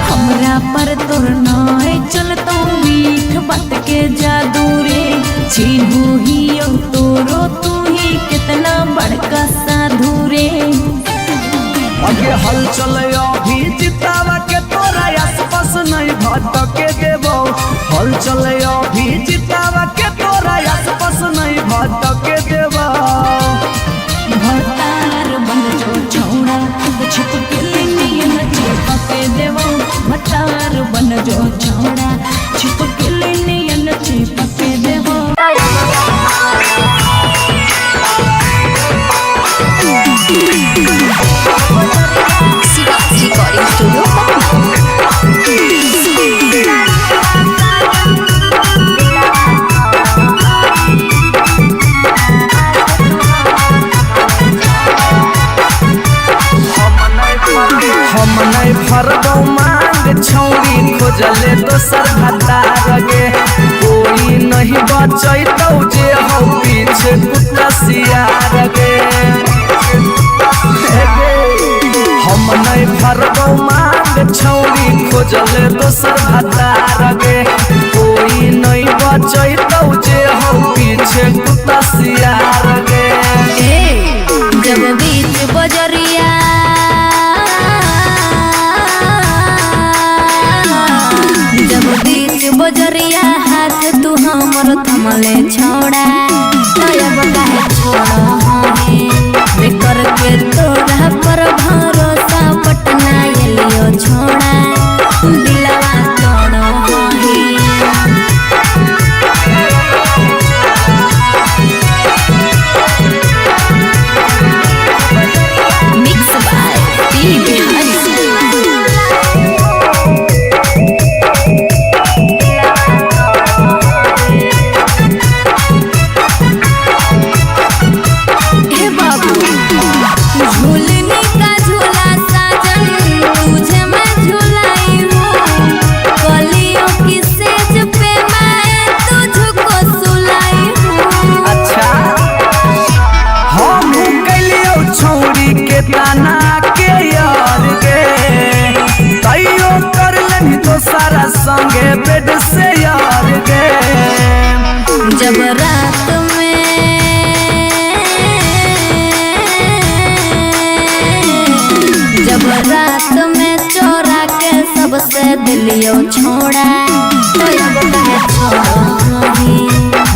[SPEAKER 2] हमरा पर तोर नाय चलतो मीठ बात के जादू रे चिन्हू ही तोरो तू ही कितना बड़का साधु रे
[SPEAKER 1] अगे हल चले अभी जितावा के तोरा आसपास नहीं भटके देबो हल चले अभी जितावा के तोरा आसपास नहीं भटके देबो
[SPEAKER 2] भतार बन जो छोड़ा चिपके नियन चिपके देबो भतार बन जो छोड़ा चिपके नियन चिपके देबो
[SPEAKER 3] रिकॉर्डिंग स्टूडियो
[SPEAKER 1] हम नहीं भरबौ मांग छौरी खोजले दोसर भतार गे कोई नहीं बचैतौ जे हौ पीछे कुत्ता सियार गे हम नहीं भरबौ मांग छौरी खोजले दोसर भतार गे कोई नहीं बचैतौ जे हौ पीछे कुत्ता सियार गे
[SPEAKER 2] जब बीच बजरिया जब बीच बजरिया हाथ तू हमर थमले छोड़ा तब काहे छोड़ा बेकर के तोरा पर भरोसा पटना एलियो छोड़ा दिलवा तोड़ो मिक्स बाय पी बिहारी
[SPEAKER 1] ताना के यार गे तैयो कर लेनी तो सारा संगे बेड से यार गे
[SPEAKER 2] जब रात में चोरा के सबसे दिलियो छोड़ा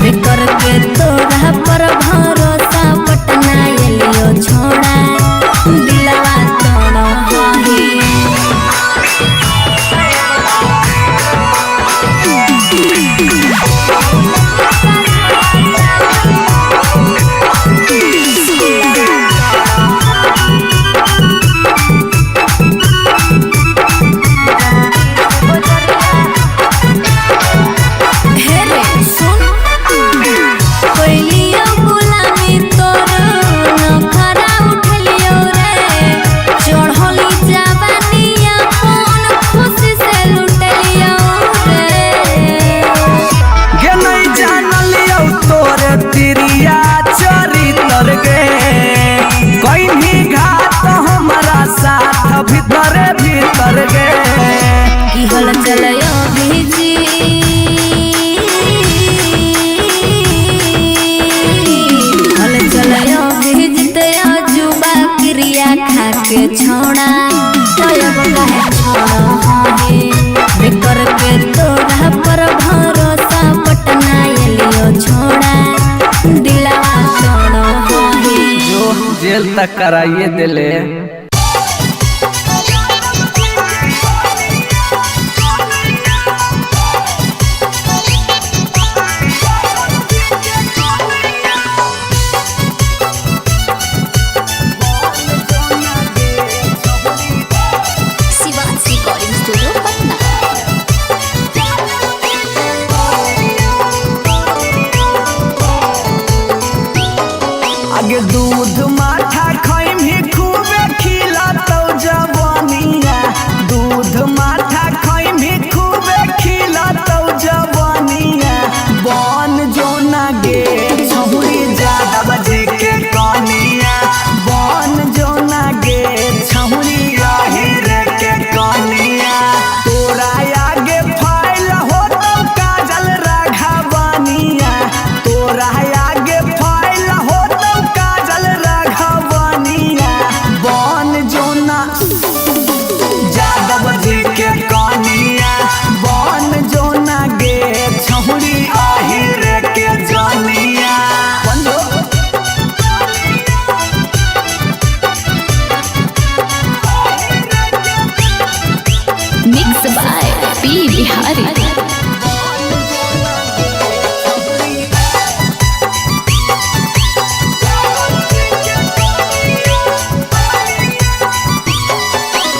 [SPEAKER 2] बेकर के तोरा पर भरोसा पटना एलियो छोड़ा
[SPEAKER 1] भीतरे भीतर गे
[SPEAKER 2] की हल चलयो भेजी हल चलयो भेजते जुबा क्रिया खाके छोड़ा तब कहे छोड़ा हे बेकर के तोरा पर भरोसा पटना एलियो छोड़ा दिलवा तोड़ो हे
[SPEAKER 1] जो जेल तक कराइए दिले।
[SPEAKER 3] Shivansh recording studio Patna.
[SPEAKER 1] आगे दूध माठा खाइम ही खूबे खिला तो जवानिया दूध माठा खाइम ही खूबे खिला तो जवानिया बन जो ना गे छहुरी ज्यादा बजे के कनिया बन जो ना गे छहुरी रे के कनिया तोरा आगे फाइल हो तो काजल राघवानिया तोरा आगे फाइल हो तो काजल राघवानिया बन जो ना यादव जी के कनिया बन जो ना गे छहुरी रे के जनिया
[SPEAKER 3] मिक्स बाय पी बिहारी।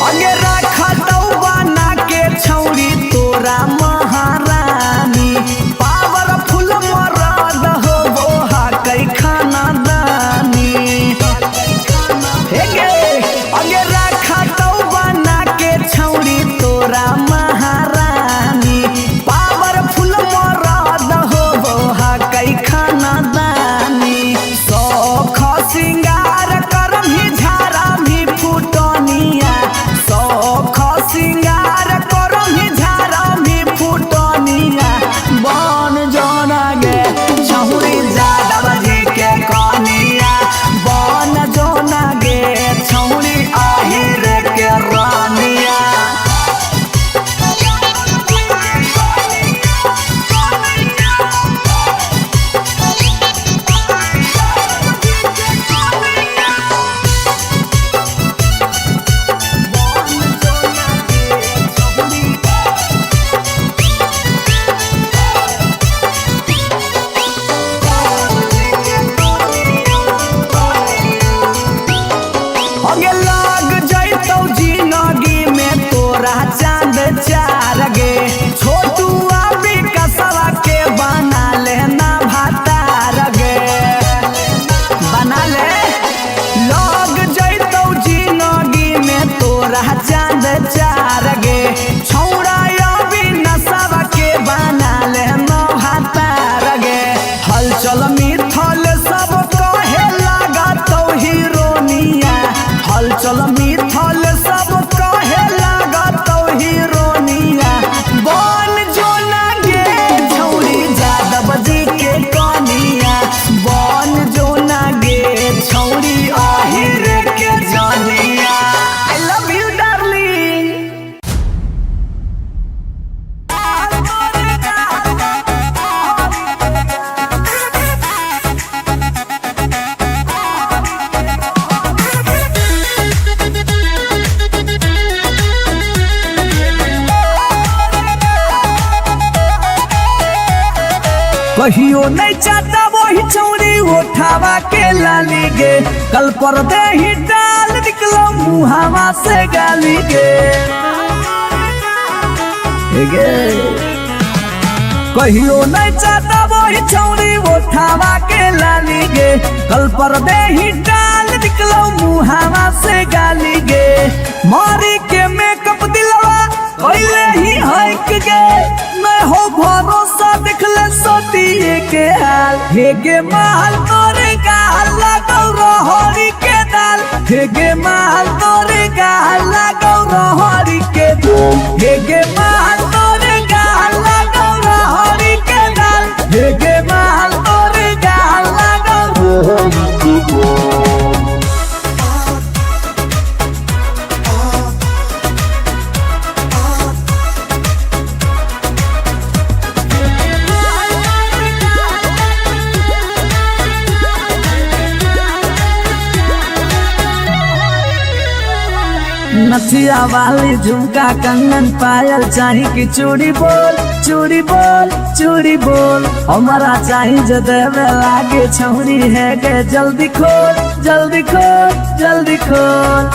[SPEAKER 1] अगे रखा तो बना के छौरी तोरा महारानी पावरफुल मरद हो वो कई खाना दानी हे गे अगे रखा तो बना के छौरी तोरा महारानी पावरफुल मरद हो वो कई खाना दानी सौख सिंगार करम ही झारा भी फुटनिया सौख सिंगार करम ही झारा भी फुटनिया बन जोना गे छहुरी ज्यादा बजे के कनिया बन जोना गे छहुरी रे के रानिया अगे लाग जैतौ जिंदगी में तोरा चांद चार गे छोटू अभी कसवा के बना लेना भातार गे बना ले लाग जैतौ जिंदगी में तोरा चांद चार गे छौड़ा अभी नसवा के बना लेना भातार गे हलचल मिथल सब कहे लागतौ हीरोनिया हलचल मिथल सब कहे लागतौ हीरोनिया बन जो ना गे छौरी यादव जी के कनिया बन जो ना गे छौरी रे के जनिया आई लव यू डार्लिंग। कहियो नहीं चाहता वही छौरी उठावा के लाली गे कल पर दे ही डाल निकलो मुहावा से गाली गे हे गे कहियो नहीं चाहता वही छौरी उठावा के लाली गे कल पर दे ही डाल निकलो मुहावा से गाली गे मारी के मेकअप दिलवा कोइले ही हक गे मैं हो भरोसा दिखले सोतिए के हाल हे गे माल तोरे गाल लगौ रहरी के दाल हे गे माल तोरे गाल गौरहरी के हेगे माल तोरे गाल गौरहरी के दाल हेगे माल तोरे गाल गौरहरी के नथिया वाली झुमका कंगन पायल चाही कि चूड़ी बोल चूड़ी बोल चूड़ी बोल हमारा चाही जो देवे लागे छौरी है के जल्दी खोल जल्दी खोल जल्दी खोल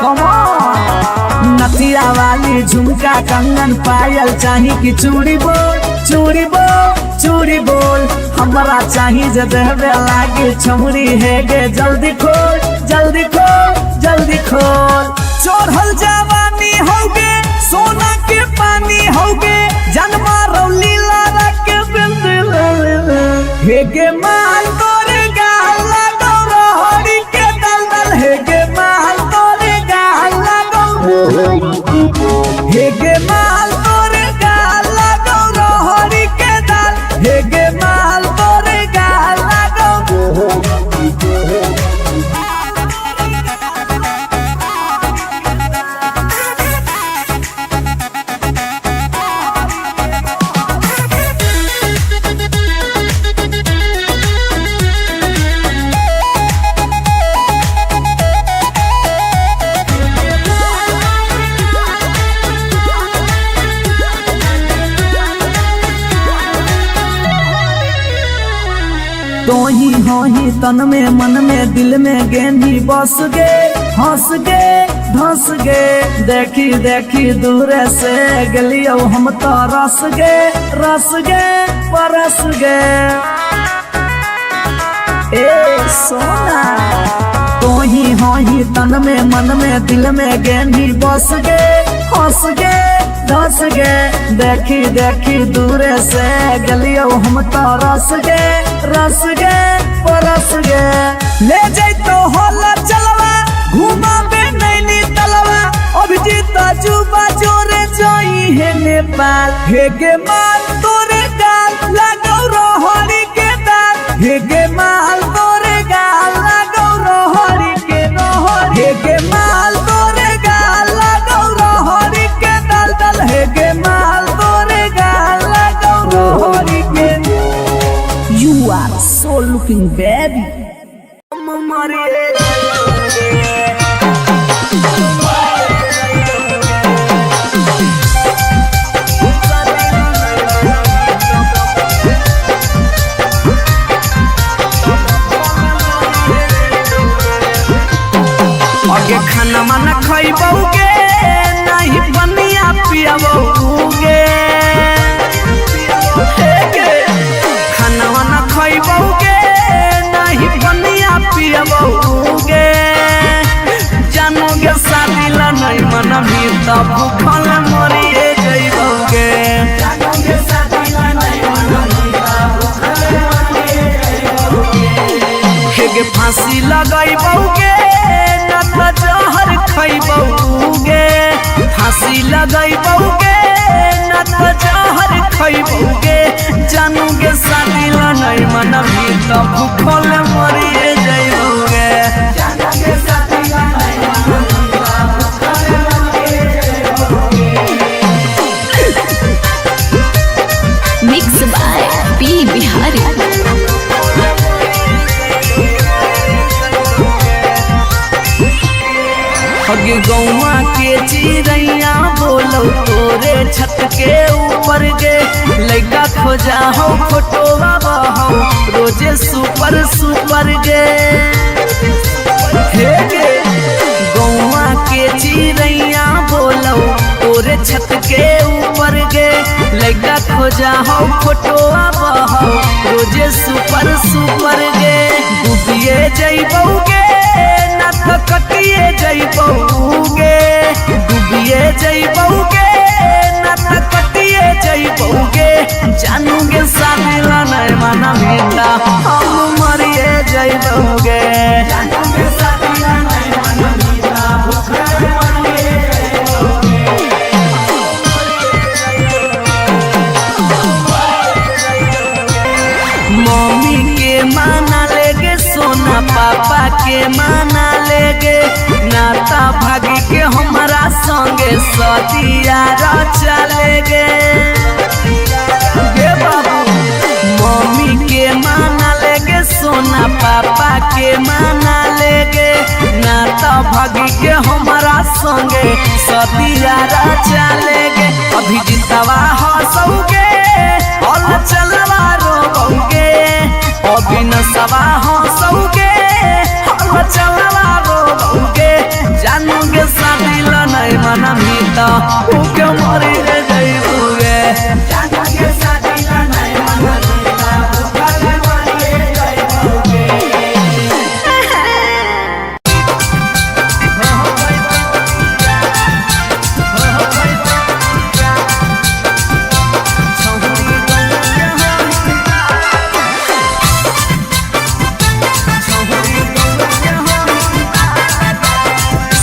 [SPEAKER 1] कम ऑन नथिया वाली झुमका कंगन पायल चाही कि चूड़ी बोल चूड़ी बोल चूड़ी बोल हमारा चाही जो देवे लागे छौरी है के जल्दी खोल जल्दी खोल जल्दी खोल चढ़ल जवानी होगे सोना के पानी होगे जन्मा रौली लारा के बिंद हेगे माल तोरे गाल गौरहरी के दलदल हेगे माल तोरे गाल गौरहरी हेगे माल तोरे गाल गौरहरी के दल हेगे माल तोरे गाल गौरहरी तो ही हो ही तन में मन में दिल में गेंदी बस गे हंस गे धंस गे देखी देखी दूर से गलियो हम तो रस गे परस गे ए सोना तो ही हो ही तन में मन में दिल में गेंदी बस गे हंस गे धस गे देखी देखी दूर से गलियो हम तो रस गे परस गे ले जैतो होला चलवा घुमा बे नैनी तलवा अभिजीत जुबा जोरे जोई है नेपाल हेगे माल तोरे गाल गौरहरी के दाल हेगे माल तोरे गाल गौरहरी के हेगे माल तोरे गाल गौरहरी के दल हेगे माल तोरे गाल गौरहरी के You are so looking baby आगे खाना माना खइबौगे नहीं बनिया पियबौगे खाना माना खइबौगे नहीं बनिया पियबौगे जानोगे शादी ला नहीं मन भी तब भूखल मरिए जइबौगे जानोगे शादी ला नहीं मन भी तब भूखल मरिए जइबौगे फांसी लगइबौगे जहर खइबौगे फांसी लगइबौगे न त जहर खइबौगे जानूगे शादी ला नहीं मन भी तब भूखल मरिए जइबौगे जानूगे शादी ला नहीं मन भी तब भूखल मरिए जइबौगे
[SPEAKER 3] मिक्स बाय पी बिहारी
[SPEAKER 1] अगे गौवा के चिड़ैया बोलो तोरे छत के ऊपर गे लइका खोजा हो फोटोवा बहो रोजे सुपर सुपर गे हे गे गौवा के चिड़ैया बोलो तोरे छत के ऊपर गे लइका खोजा हो फोटोवा बहो रोजे सुपर सुपर गे डूबिए जइबौगे न त कटिए जइबौगे डूबिए जइबौगे न त कटिए जइबौगे जानूगे शादी ला नहीं मन भी हम मरिए जइबौगे जानूगे शादी के माना लेगे नाता भागी के हमारा संगे सदिया चलेगे बाबू मम्मी के माना लेगे सोना पापा के माना लेगे नाता भागी के हमारा संगे सदिया चलेगे अभी जितवा हंसोगे और चलवा रोगे अभी नसवा हंसोगे और चलवा रोगे जानोगे शादी नहीं मना मीता उके मरी जाइबोगे जानोगे शादी नहीं मना मीता उके मरी जाइबोगे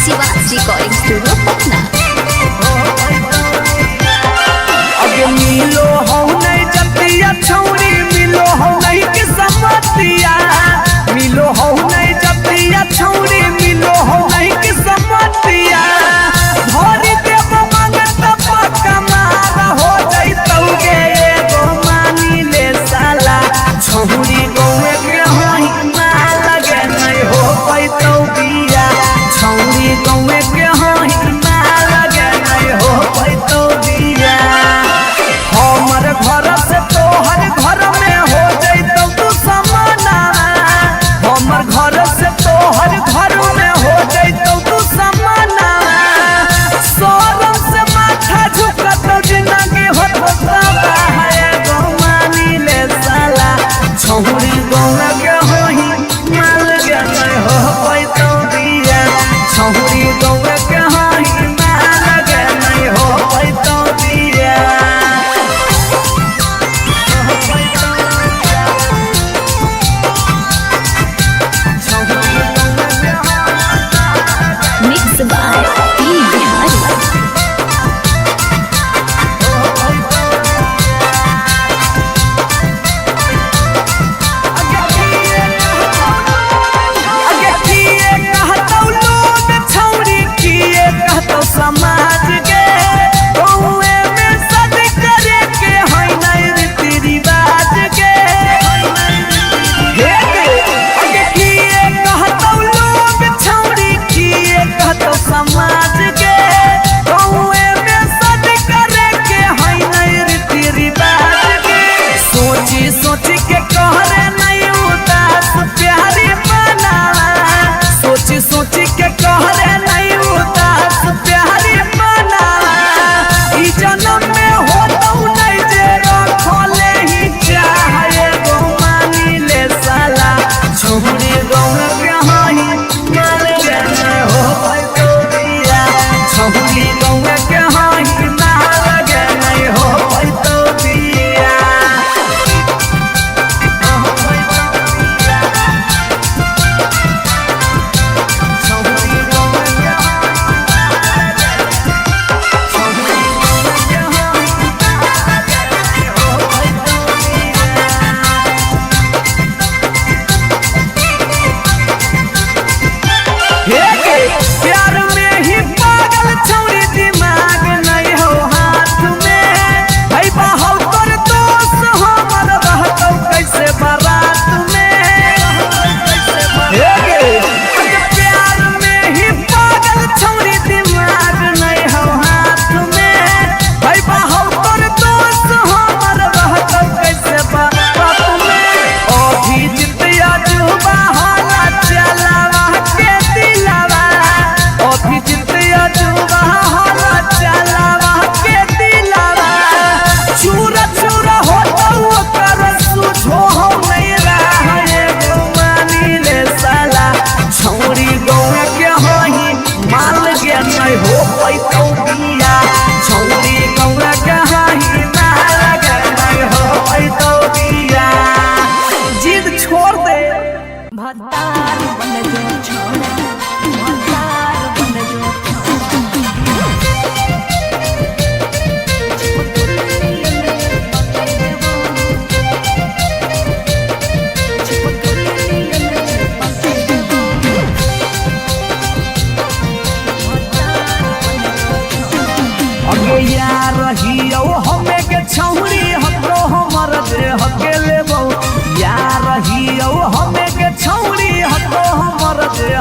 [SPEAKER 3] शिवाजी रिकॉर्डिंग स्टूडियो पटना।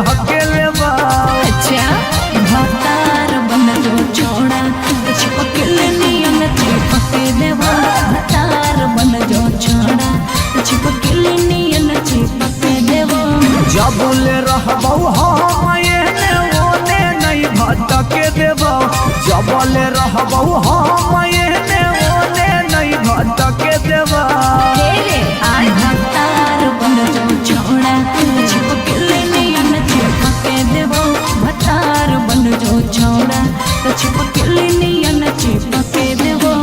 [SPEAKER 1] हकेले बा।
[SPEAKER 2] अच्छा भतार बन जो छोड़ा चिपके नियन चिपके देवा भतार बन जो छोड़ा चिपके नियन चिपके देवा
[SPEAKER 1] जबले रहबौ हम एने ओने नहीं भटके देबौ जबले रहबौ हम एने ओने नहीं भटके देबौ
[SPEAKER 2] भतार बन जो छोड़ा चिपके नियन चिपके देवा भतार बन जो छोड़ा चिपके नियन चिपके देवा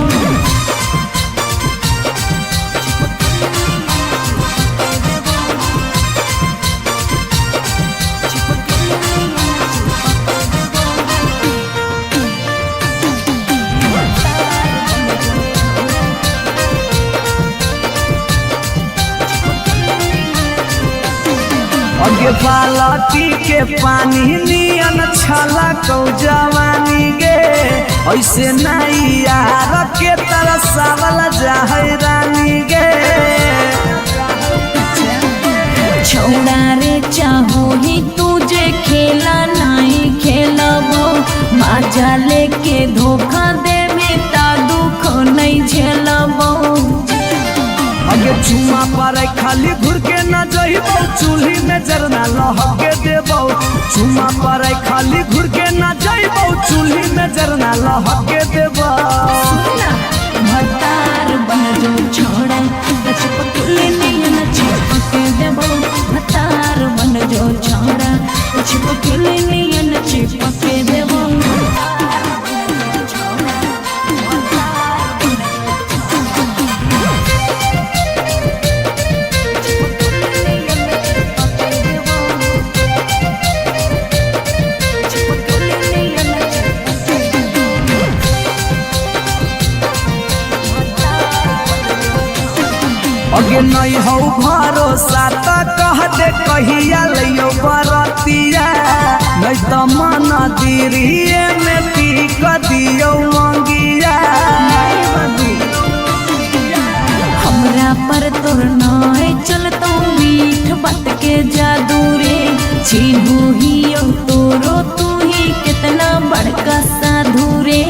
[SPEAKER 1] अगे बालटी के पानी नियन छला कौ जवानी गे ऐसे नहीं यार के तरसावल जाहै रानी गे
[SPEAKER 2] छोड़ा रे चाहो ही तुझे खेला नहीं खेलबो माजा लेके धोखा दे में ता दुख नहीं झेलबो
[SPEAKER 1] अगे चुमा पर खाली घुर के न जइबौ चूल्ही में जरना लहके देबौ चुमा पर खाली घुर के न जइबौ चूल्ही में जरना लहके देबौ
[SPEAKER 2] भतार बन जो छोड़ा चिपके नियन चिपके देबो भतार बन जो छोड़ा चिपके नियन चिपके देबो
[SPEAKER 1] अगे नहीं हो भरोसा त कह दे कहिया लियो बरतिया नहीं तो मन दिरिए में पी क दियो मंगिया
[SPEAKER 2] हमरा पर तोर नाय चलतो मीठ बात के जादू रे छीनू ही तोरो तू ही कितना बड़का साधु रे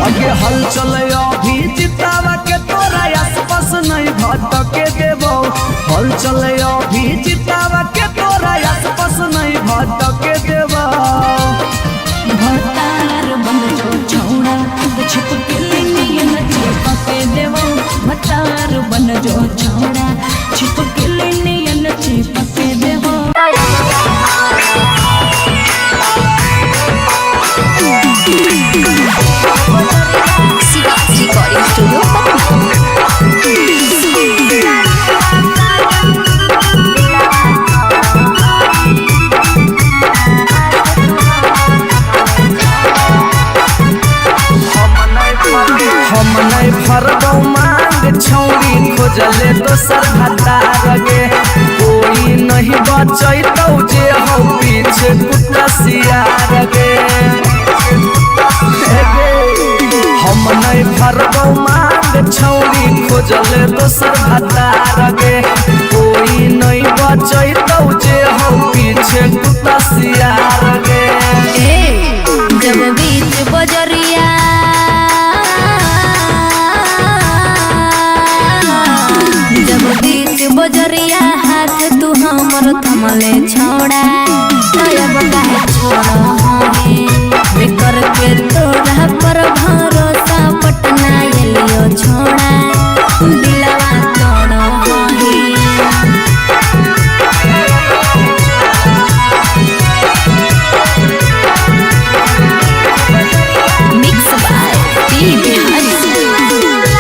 [SPEAKER 1] अगे हल चले अभी जितावा के तोरा आसपास नहीं भटके देबो हल चले अभी जितावा के तोरा आसपास नहीं भटके देबो
[SPEAKER 2] भतार बन जो छोड़ा चिपके नियन चिपके देबो भतार बन जो छोड़ा चिपके नियन चिपके देबो
[SPEAKER 3] रिकॉर्डिंग स्टूडियो
[SPEAKER 1] हम नहीं फरदौ मांग छौरी खोजले दोसर भतार गे कोई नहीं बचैतौ जे हो पीछे कुत्ता सियार गे हम नहीं फरदौ मांग छौरी खोजले दोसर भतार गे कोई नहीं बचैतौ जे हो पीछे कुत्ता सियार गे
[SPEAKER 3] जब बीच बजरिया जब बीच बजरिया हाथ तू हमर थमले छोड़ा तब काहे छोड़ बेकर के तोरा पर भरोसा पटना एलियो छोड़ा दिलवा तोड़ मिक्स बाय पी बिहारी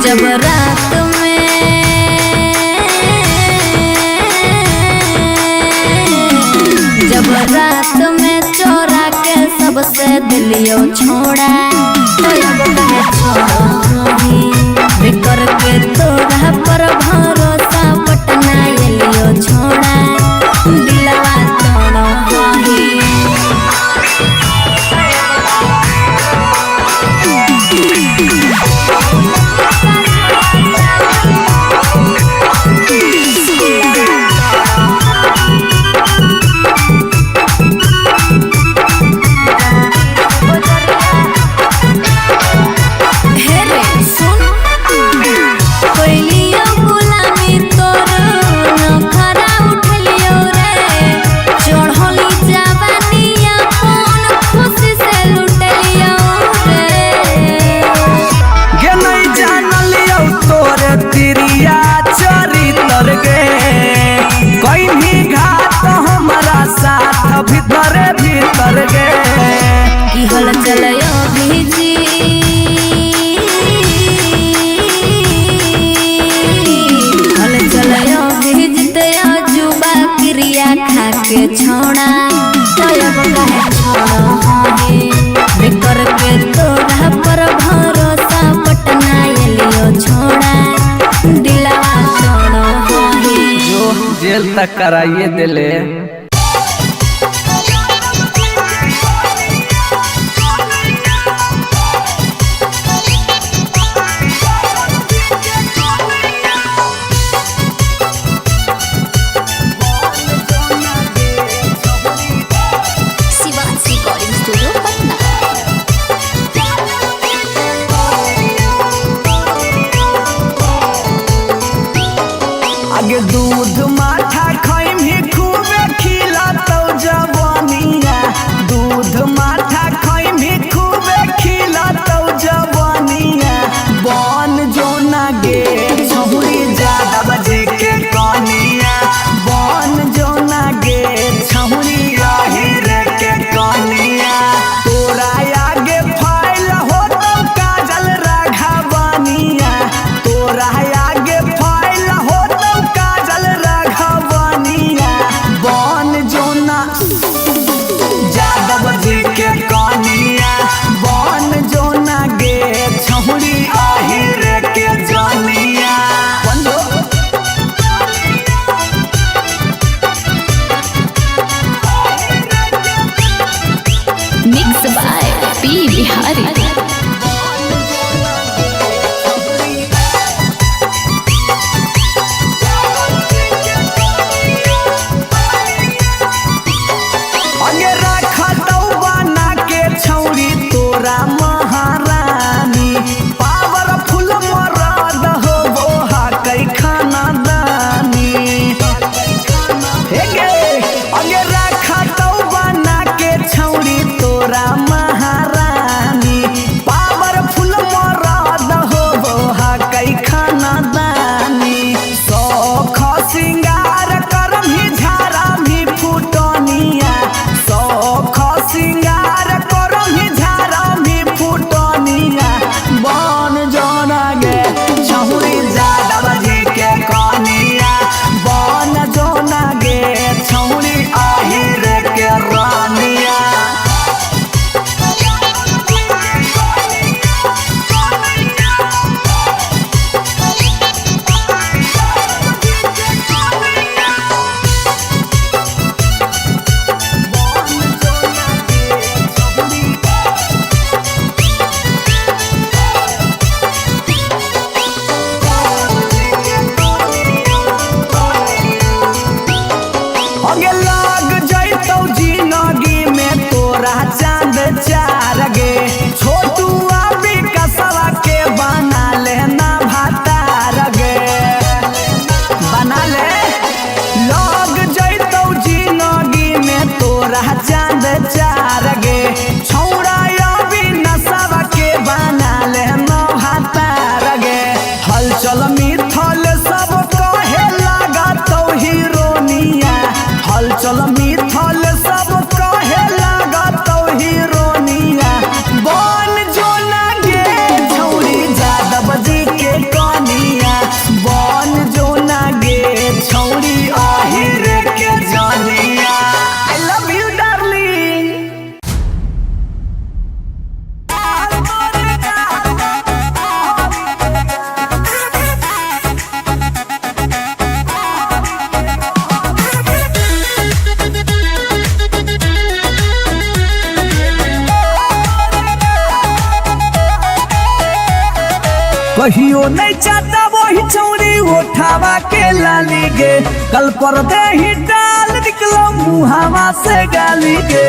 [SPEAKER 3] जब रात में चोरा के सबसे दिलियो छोड़ा तो अब कहे छोड़ी बिकर के तोरा पर भरोसा पटना एलियो छोड़ा दिलवा तोड़ो ही
[SPEAKER 1] भीतर भीतर गे
[SPEAKER 3] की हल चलयो भीजी हल चलयो भीजते जुबा क्रिया खा के छोड़ा तो अब कहे छोड़ो हे बिकर के तोरा पर भरोसा पटना एलियो छोड़ा दिलवा छोड़ो हे
[SPEAKER 1] जो जेल तक कराइए दिले। आगे दूध माठा खाइम ही खूबे खिला तो जवानिया दूध माठा खाइम ही खूबे खिला तो जवानिया बन जो ना गे छहुरी ज्यादा बजे के कनिया बन जो ना गे छहुरी आहिर के कनिया तोरा आगे फाइल हो तो काजल राघवानिया तोरा आगे फाइल हो काजल राघवानिया बन जोना यादव जी के कनिया बन जोना गे छहुरी आहिर के जानिया
[SPEAKER 3] मिक्स बाय पी बिहारी
[SPEAKER 1] तोरा महारानी पावरफुल मरद हो बोहा कई खाना दानी अगे रखा तो बना के छौरी तोरा महारानी पावरफुल मरद हो बोहा कई खाना दानी सौख सिंगार करम ही झारा भी फुटनिया सौख सिंगार करम ही फुटनिया बन जोना गे छहुरी यादव जी के कनिया बन जोना गे छहुरी आहिर के रानिया अगे लाग जैतौ जिंदगी में तोरा चांद चार गे छोटू अभी कसवा के बना लेना भातार गे बना ले लाग जैतौ जिंदगी में तोरा चांद चार गे छौड़ा अभी नसवा के बना लेना भातार गे हलचल मिथल सब कहे लगा तो हीरोनिया हलचल मिथल सब कहे लगा तो हीरोनिया बन जो ना गे छौरी यादव जी के कहियो नहीं चाहता वही चौड़ी उठावा के लाली गे, कल पर दे ही डाल निकलो मुहावा से गाली गे।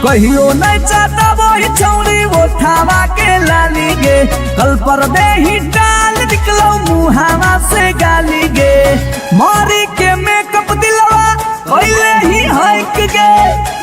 [SPEAKER 1] कहियो नहीं चाहता वही चौड़ी उठावा के लाली गे, कल पर दे ही डाल निकलो मुहावा से गाली गे। मारी के मेकअप दिलवा पहले ही हक गे,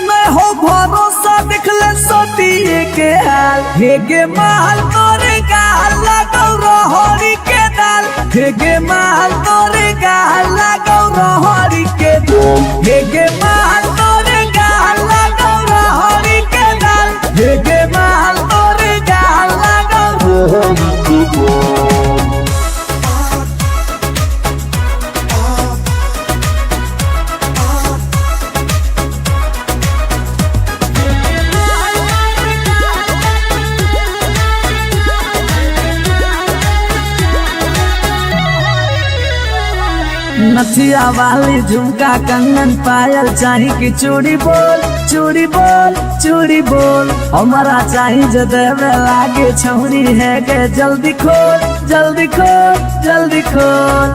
[SPEAKER 1] मैं हो भरोसा दिखले सोतिए के हाल। हे गे माल तोरे गाल लगौ रहरी के दाल, हे गे माल तोरे गाल लगौ रहरी के दाल, हे गे माल तोरे गाल लगौ रहरी के दाल, हे गे माल तोरे गाल लगौ रहरी के दाल। नथिया वाली झुमका कंगन पायल चाही कि चूड़ी बोल चूड़ी बोल चूड़ी बोल, हमारा चाही जो देवे लागे छौरी है के जल्दी खोल जल्दी खोल जल्दी खोल।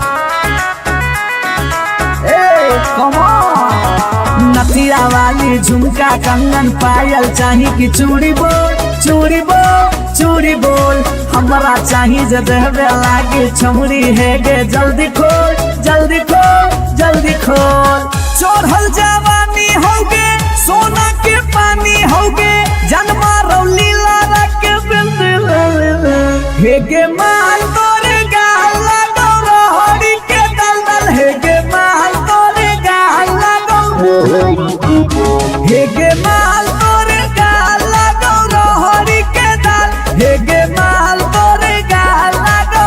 [SPEAKER 1] Come on. नथिया वाली झुमका कंगन पायल चाही कि चूड़ी बोल चूड़ी बोल चूड़ी बोल, हमारा चाही जो देवे लागे छौरी है के जल्दी खोल जल्दी खोल जल्दी खोल। चोरहल जवानी होगे सोना के पानी होगे, जन्मा रौली लारा के बिंद हे गे माल तोरे गाल लगौ रहरी के दलदल, हे गे माल तोरे गाल लगौ हे गे माल तोरे गाल लगौ रहरी के दल, हे गे माल तोरे गाल लगौ।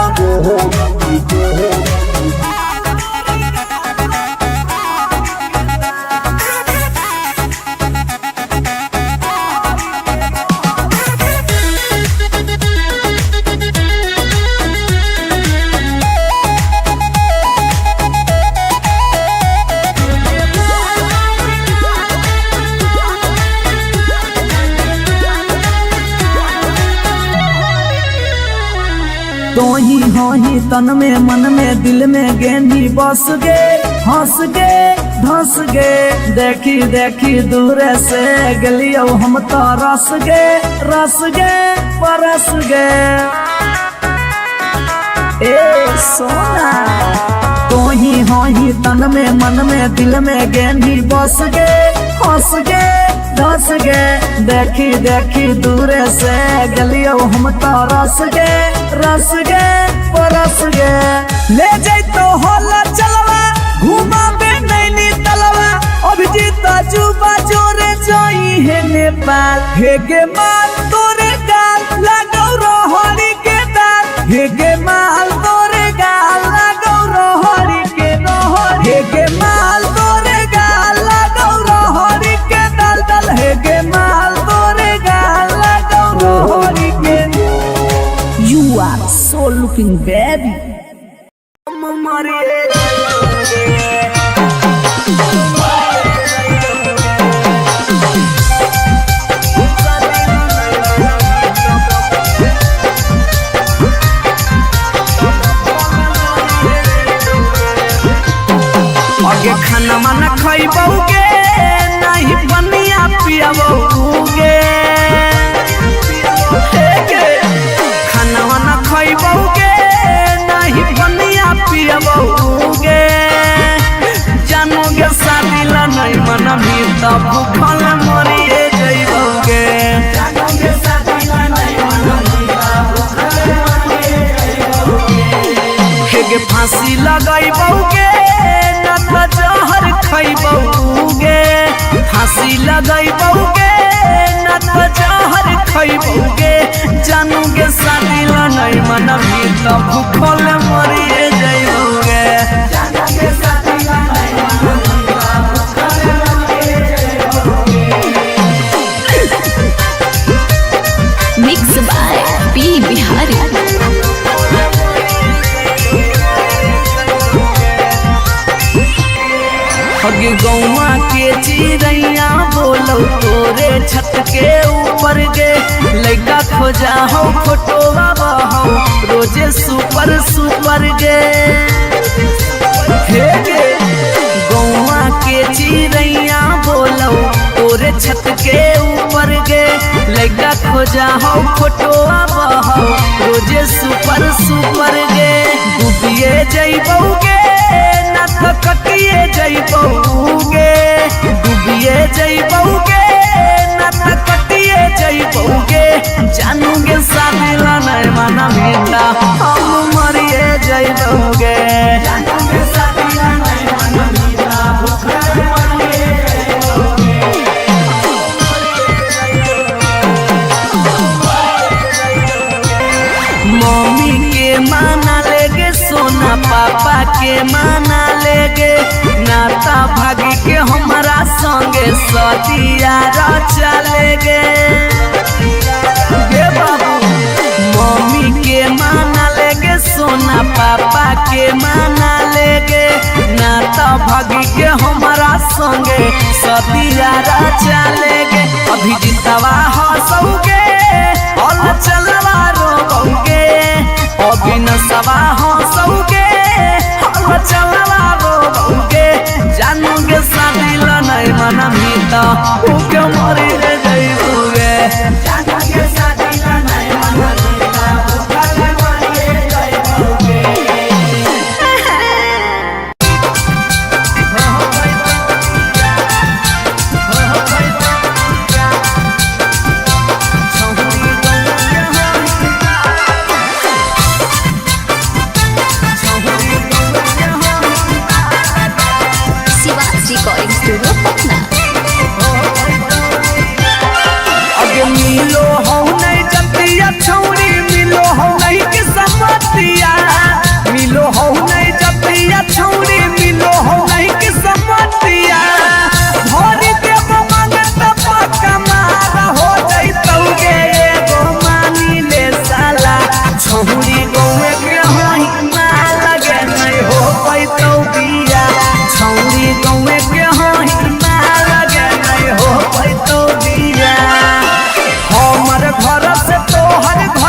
[SPEAKER 1] तो ही हो ही तन में मन में दिल में गेंदी बस गे हंस गे धस गे, देखी देखी दूर से गलियो हम तो रस गे परस गे। ए सोना तो ही हो ही तन में मन में दिल में गेंदी बस गे हंस गे धस गे, देखी देखी दूर से गलियो हम तो रस गे परस गे। ले जाई तो होला चलवा घुमा बे नैनी तलवा, अभिजीत जुबा जोरे जोई है नेपाल, हे गे माल तोरे गाल लगौ रहरी के दाल, हे गे माल तोरे गाल लगौ रहरी के रहरी, हे गे माल तोरे गाल लगौ रहरी के दल दल, हे गे माल तोरे गाल लगौ रहरी के। You are so looking baby. आगे खाना माना खइबोगे नहीं बनिया पियाबोगे, खाना वाना खइबोगे नहीं बनिया पियाबोगे, जानोगे शादी ला नहीं मना भी तब भूखल मरिए जइबोगे, जानोगे शादी ला नहीं मना भी तब भूखल मरिए जइबोगे। हेगे फांसी लगाइबोगे ना तो जहर खइबोगे, फांसी लगाइबोगे ना तो जहर खइबोगे, जानोगे शादी ला नहीं मना भी तब भूखल मरिए जइबोगे, जानोगे शादी ला नहीं मना भी तब भूखल मरिए जइबोगे।
[SPEAKER 3] Mix by P Bihari.
[SPEAKER 1] अगे गौवा के चिड़ैया बोलो तोरे छत के ऊपर गे लड़का खोजा हो फोटो हो रोजे सुपर सुपर गे हे गे गौवा के चिड़ैया बोलो तोरे छत के ऊपर गे लड़का खोजा हो फोटो हो रोजे सुपर सुपर गे डूबिए जइबौगे ना तो कटिए जइबौगे डूबिए जइबौगे ना तो कटिए जइबौगे जानूगे सादिला नहीं मना मीठा हम मरिए जइबौगे जानूगे सादिला नहीं मना मीठा भूखा मरिए मम्मी के माना लेगे सोना पापा के माना लेगे नाता भागी के हमारा संगे सदिया चलेगे बाबू मम्मी के माना लेगे सोना पापा के माना लेगे नाता भागी के हमारा संगे सदिया चलेगे अभी जितवा हंसोगे और चलवा रोगे अभी नसवा हंसोगे और चलवा रोगे जानोगे सादिला नहीं मना मीठा उके मरी जइबोगे जानोगे सादिला नहीं मना मीठा उके मरी जइबोगे
[SPEAKER 3] रिकॉर्डिंग स्टूडियो पटना।
[SPEAKER 1] अगे मिलो हो नहीं जतिया छौरी मिलो हो नहीं के समतिया मिलो हो नहीं जतिया छौरी मिलो हो नहीं के समतिया भोरी देव मांगत पक्का मार हो जइतौगे एगो मानी ले साला छौरी गौवे के होई मार लगे नहीं हो पैतौ बिया छौरी गौवे के होई मार लगे नहीं हो पैतौ बिया हमर घर से तोहर घर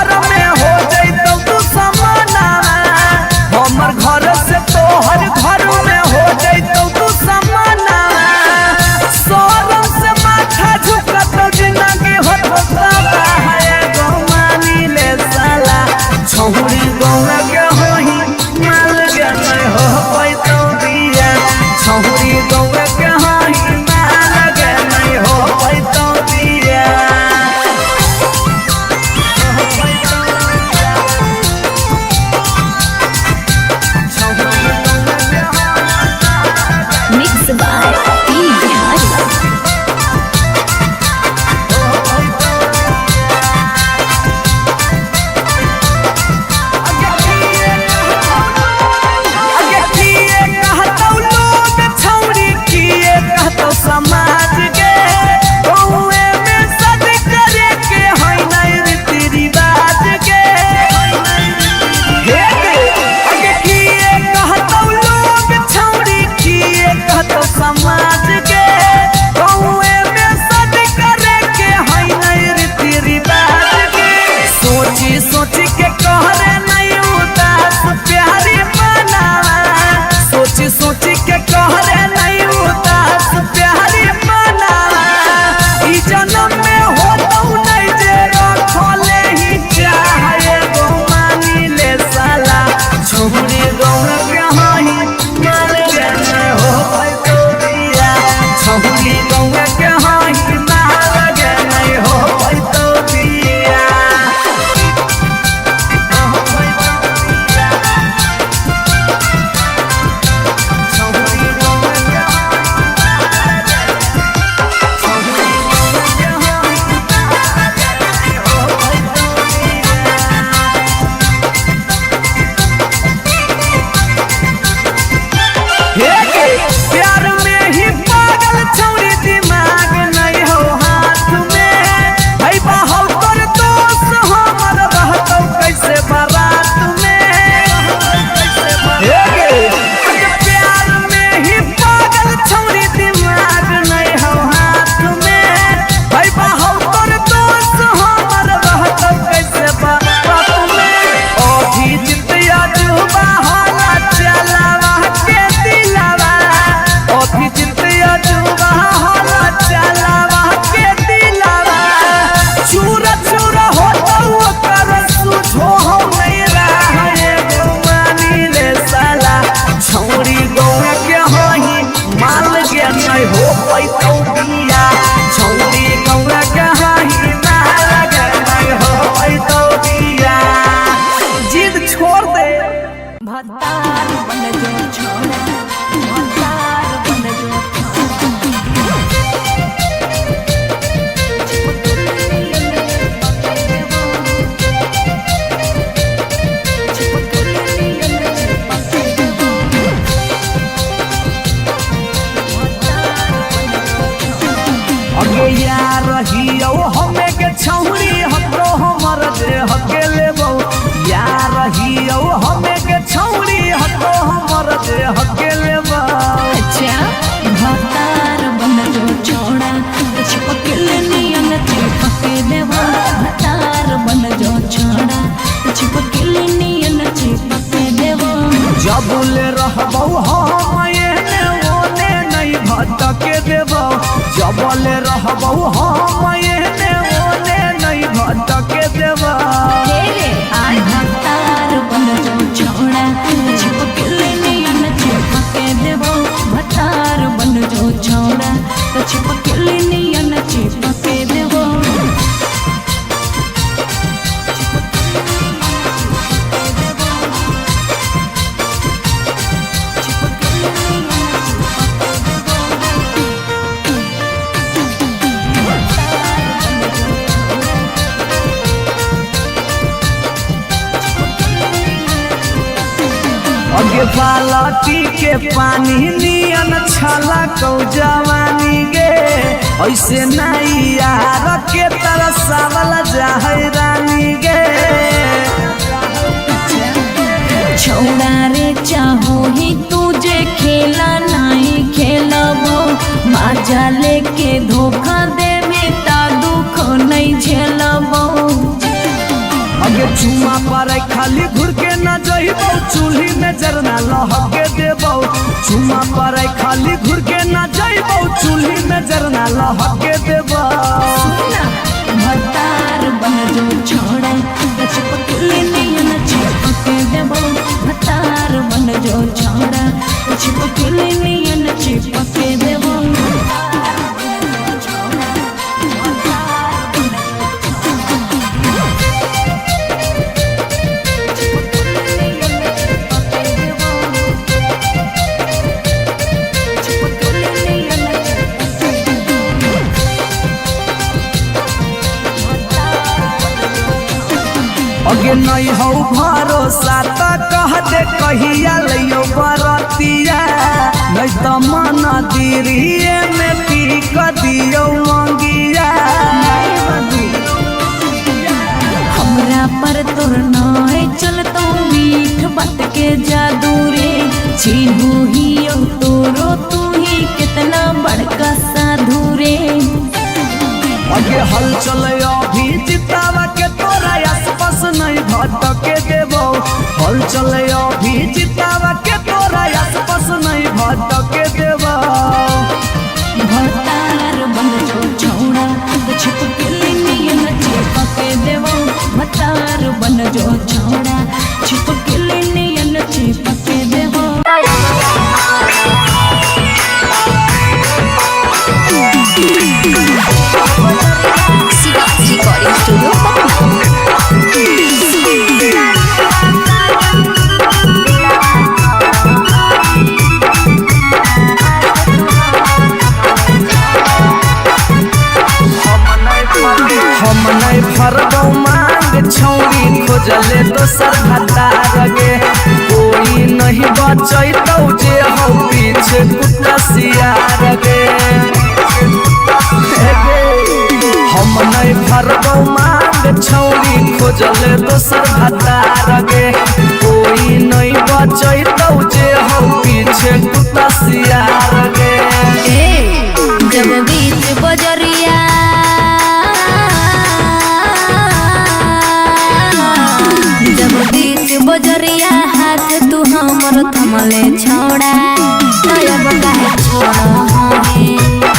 [SPEAKER 1] अगे बालटी के पानी नियन छला कौ जवानी गे ऐसे नहीं यार के तरसावल जाहै रानी गे
[SPEAKER 2] छौड़ा रे चाहो ही तुझे खेला नहीं खेलबो माजा लेके धोखा दे बेटा दुख नहीं झेलबो
[SPEAKER 1] अगे चुमा पर खाली घुर के न जइबो चूल्ही में जरना लहके देबो चुमा पर खाली घुर के न जइबो चूल्ही में जरना लहके देबो
[SPEAKER 2] भतार बन जो छोड़ा चिपकली नहीं चिपके देबो भतार बन जो छोड़ा चिपकली नहीं चिपके देबो
[SPEAKER 1] अगे नहीं हो भरोसा तो कह दे कहिया लियो बरतिया नहीं तो मन दिरिए में पी क दियो मंगिया
[SPEAKER 2] हमरा पर तोर नाय चलतो मीठ बात के जादू रे चिन्हू ही तोरो तू ही कितना बड़का साधु रे
[SPEAKER 1] अगे हल चले अभी जितावा के तोरा आसपास नहीं भटके देबो हल चले अभी जितावा के तोरा आसपास नहीं भटके देबो
[SPEAKER 2] भतार बन जो छोड़ा छिपकली नियन चिपके देबो भतार बन जो छोड़ा छिपकली नियन चिपके देबो
[SPEAKER 3] रिकॉर्डिंग स्टूडियो
[SPEAKER 1] हम नहीं फरबो मांग छौरी खोजले दोसर भतार गे कोई नहीं बचैतौ जे हो पीछे कुत्ता सियार गे हम नहीं फरबो मांग छौरी खोजले दोसर भतार गे कोई नहीं बचैतौ जे हो पीछे कुत्ता सियार गे
[SPEAKER 2] जब बीच बजरिया जब बीच बजरिया हाथ तू हमर थमले छोड़ा तब काहे छोड़ा है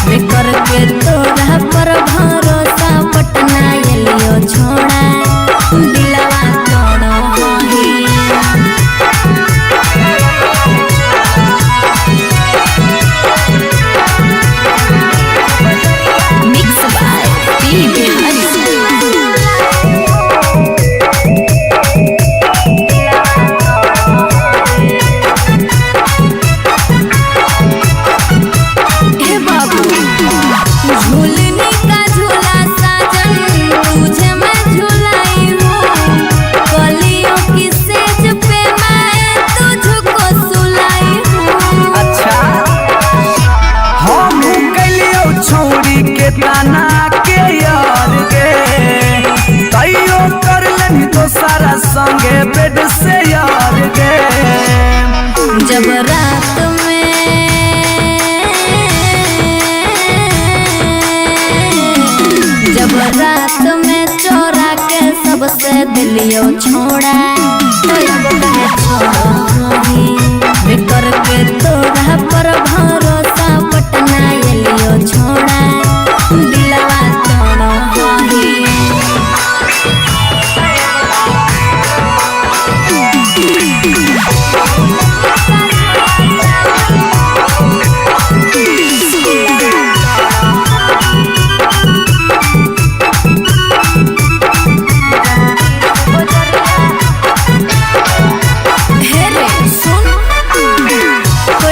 [SPEAKER 2] बेकर के तोरा पर भरोसा पटना एलियो छोड़ा दिलवा तोड़ो
[SPEAKER 3] मिक्स बाय पी बिहारी
[SPEAKER 2] झूलने का झूला साजन तुझे मैं झूलाई हूँ कलियों की सेज पे मैं तुझको सुलाई हूँ
[SPEAKER 1] अच्छा हम कलियो छौरी के ताना के यार गे तैयो कर लेनी तो सारा संगे बेड से यार गे
[SPEAKER 2] जब रात में चोरा के सबसे दिलियो छोड़ा बेकर के तोरा पर भरोसा पटना एलियो छोड़ा दिलवा तोड़ो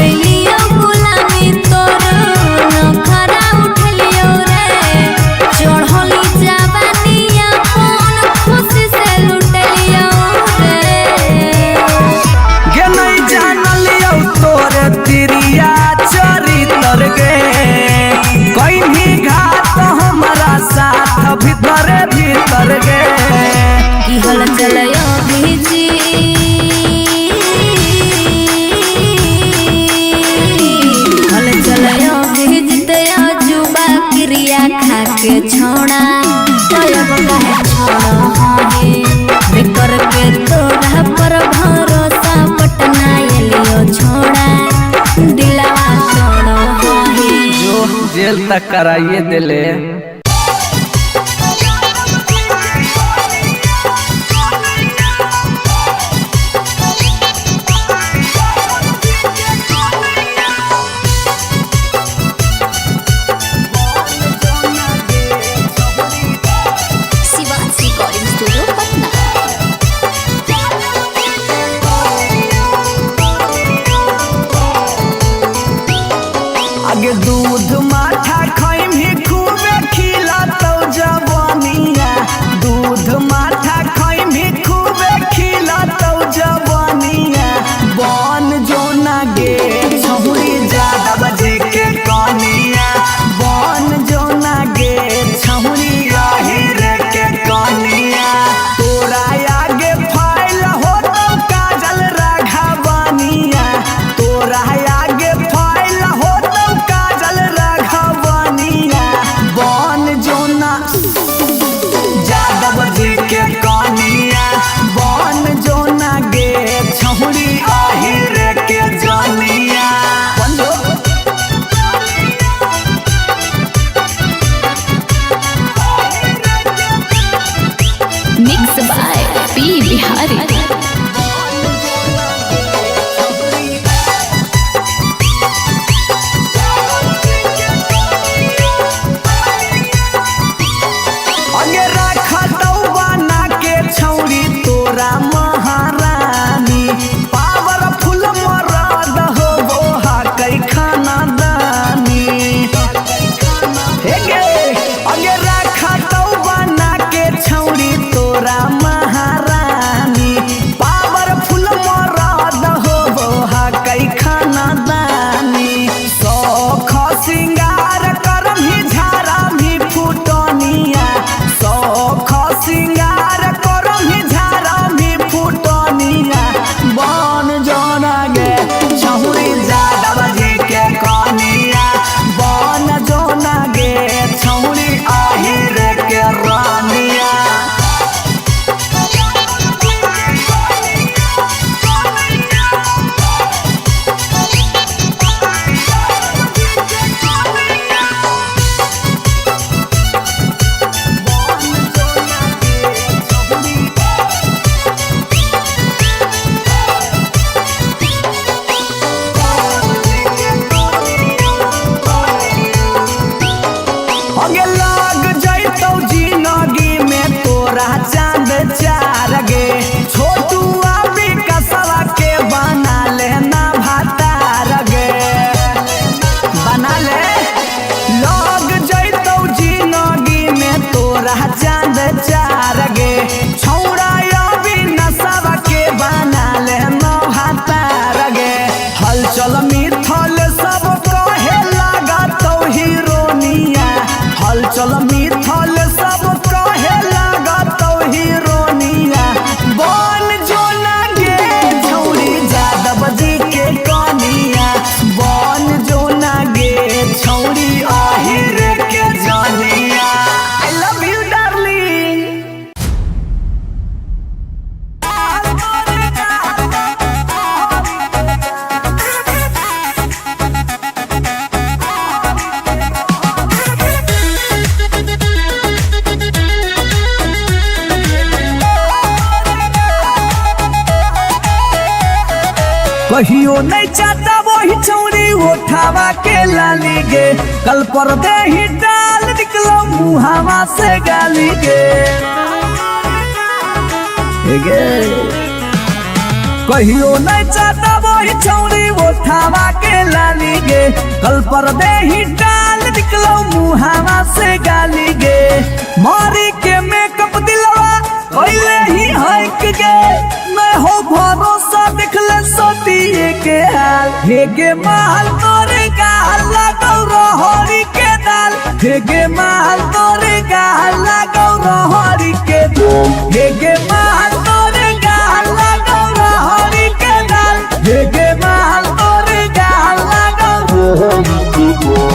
[SPEAKER 2] गुलामी
[SPEAKER 1] रिश्ता कराइए दिले।
[SPEAKER 3] Shivansh recording studio Patna.
[SPEAKER 1] आगे दूध माठा खाइम ही खूबे खिला तो जवानिया, दूध माठा खाइम ही खूबे खिला तो जवानिया। बन जो ना गे छहुरी ज्यादा बजे के कनिया, बन जो ना गे छहुरी आहिर के कनिया। तोरा आगे फाइल हो तो काजल राघवानिया, तोरा आगे फाइल हो तो काजल राघवानिया। बन जो ना यादव जी के कनिया, बन जो ना गे छहुरी आहिर के जनिया।
[SPEAKER 3] Mix by P Bihari.
[SPEAKER 1] आगे रखा तो बना के छौरी तोरा महारानी, पावरफुल मरद हो बोहा कई खाना दानी। आगे रखा तो बना के छौरी तोरा महारानी, पावरफुल मरद हो बोहा कई खाना दानी। सौख सिंगार करम ही झारा भी फुटनिया, सौख सिंगार करम ही झारा भी फुटनिया। बन जोना गे छहुरी यादव जी के कनिया, बन जोना गे छहुरी आहिर के रानिया। आगे लग जैतौ जिंदगी में तोरा चांद चार गे, छोटू अभी कसवा के बना लेना भातार गे, बना ले। लग जैतौ जिंदगी में तोरा चांद चार गे, छौड़ा अभी नसवा के बना लेना भातार गे। हलचल मिथल सब कहे लगा तो हीरोनिया, हलचल मिथल सब कहे लगा तो हीरोनिया। बन जो ना गे छौरी यादव जी के कनिया, बन जो ना गे छौरी आहिर के जनिया। I love you darling. कहियो नहीं चाहता वही छौरी उठावा के लाली गे, कल पर दे ही डाल निकलो मुहावा से गाली गे। कहियो नहीं चाहता वही छौरी उठावा के लाली गे, कल पर दे ही डाल निकलो मुहावा से गाली गे। मारी के मेकअप दिलवा पहले ही हक गे, मैं हो भरोसा दिखले सोतिए के हाल। हेगे महल तोरे गाल लगौ रहरी के दाल, हेगे महल तोरे गाल लगौ रहरी के दाल, हेगे महल तोरे गाल लगौ रहरी के दाल, हेगे महल तोरे गाल लगौ रहरी के दाल।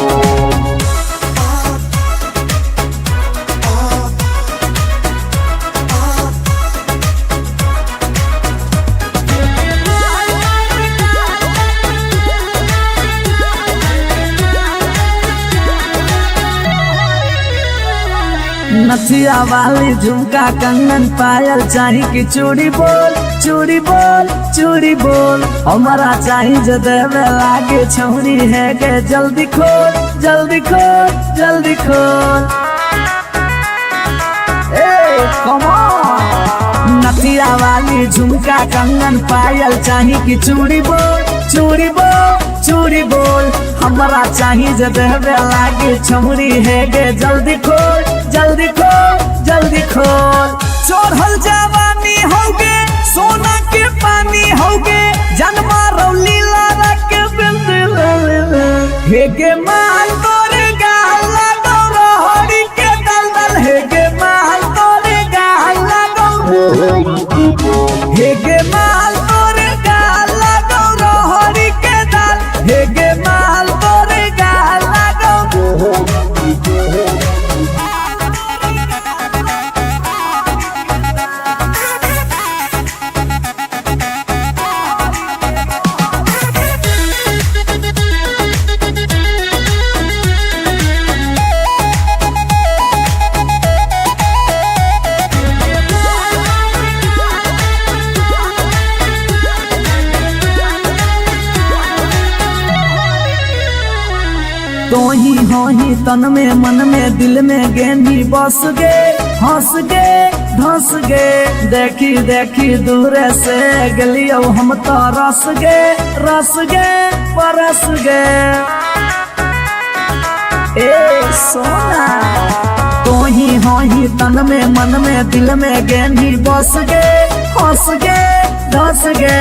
[SPEAKER 1] नथिया वाली झुमका कंगन पायल चाही कि चूड़ी बोल चूड़ी बोल चूड़ी बोल हमारा चाही जो देवे लागे छौरी है के जल्दी खोल जल्दी खोल जल्दी खोल। कम ऑन नथिया वाली झुमका कंगन पायल चाही कि चूड़ी बोल चूड़ी बोल चूड़ी बोल हमारा चाही जो देवे लागे छौरी है गे जल्दी खोल जल्दी खोल जल्दी खोल। चढ़ल जवानी होगे सोना के पानी होगे जन्मा रौली लारा के बिल हे गे माल तोरे गाला गौरा हरी के दल हे गे माल तोरे गाला गौरा हे गे माल तोरे गाला गौरा हरी के दल हे गे माल तोरे गाला गौरा। तोही होही तन में मन में दिल में गेंदी बस गे हंस गे धंस गे देखी देखी दूर से गलियो हम तो रस गे परस गे। ए सोना तोही होही तन में मन में दिल में गेंदी बस गे हंस गे धंस गे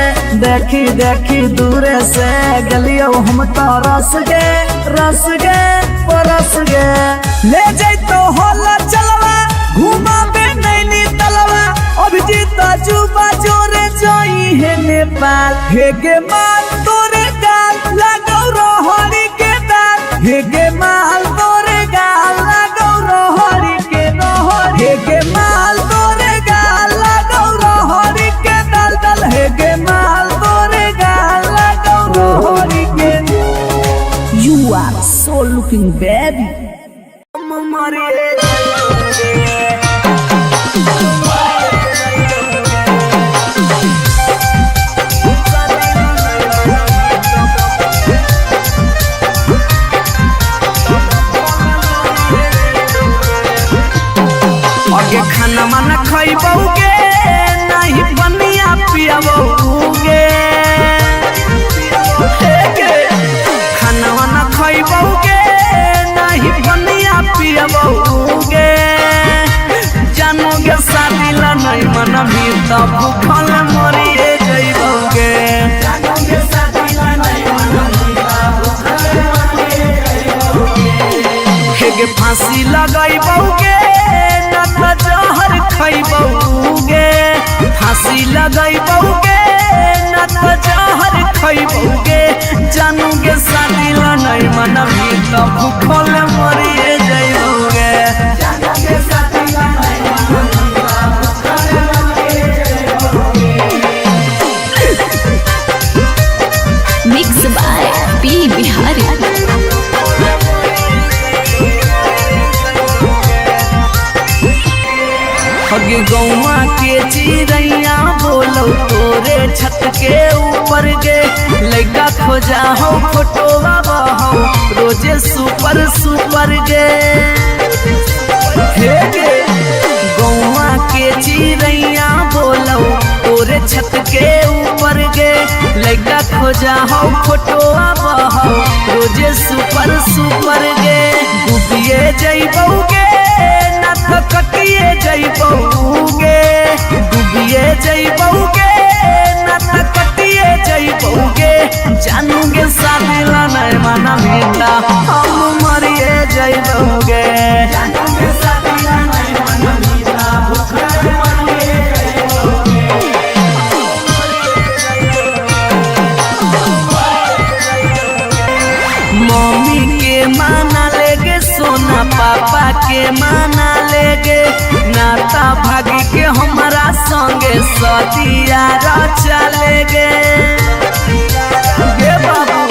[SPEAKER 1] देखी देखी दूर से गलियो हम तो रस गे परस गे। ले जैतो होला चलवा घुमा बे नैनी तलवा अभिजीत जुबा जोरे जोई है नेपाल हे गे माल तोरे गाल लगौ रोहरी के दाल हे गे माल तोरे गाल लगौ रोहरी के रोहरी हे गे माल तोरे गाल लगौ रोहरी के दाल दल हे गे माल तोरे गाल लगौ रोहरी के। You are so looking baby. आगे खाना माना खइबोगे नहीं बनिया पियाबोगे खाना वाना खइबोगे नहीं बनिया पियाबोगे जानोगे शादी ला नहीं मना भी तो भूखल मरिए जइबोगे हेगे फांसी लगाइबोगे ना तो जहर खइबोगे फांसी लगाइबोगे ना तो जहर खइबोगे जानोगे शादी ला नहीं मना भी तो भूखल मरिए जइबोगे।
[SPEAKER 3] Mix by P Bihari.
[SPEAKER 1] हगे गौवा के चिड़ैया बोलो तोरे छत के ऊपर गे लड़का खोजा हो फोटोवा बहो रोजे सुपर गे हे गे गौवा के चिड़ैया बोलो तोरे छत के ऊपर गे लड़का खोजा हो फोटोवा बहो रोजे सुपर गे डूबिए जइबोगे ना तो कटिए जइबोगे डूबिए जइबोगे ना तो कटिए जइबोगे जानोगे शादी ला नहीं मना बेटा हम मरिए जइबोगे मम्मी के माना लेगे सोना पापा के माना लेगे नाता भागी के हमारा संगे सदिया चलेगे गे बाबू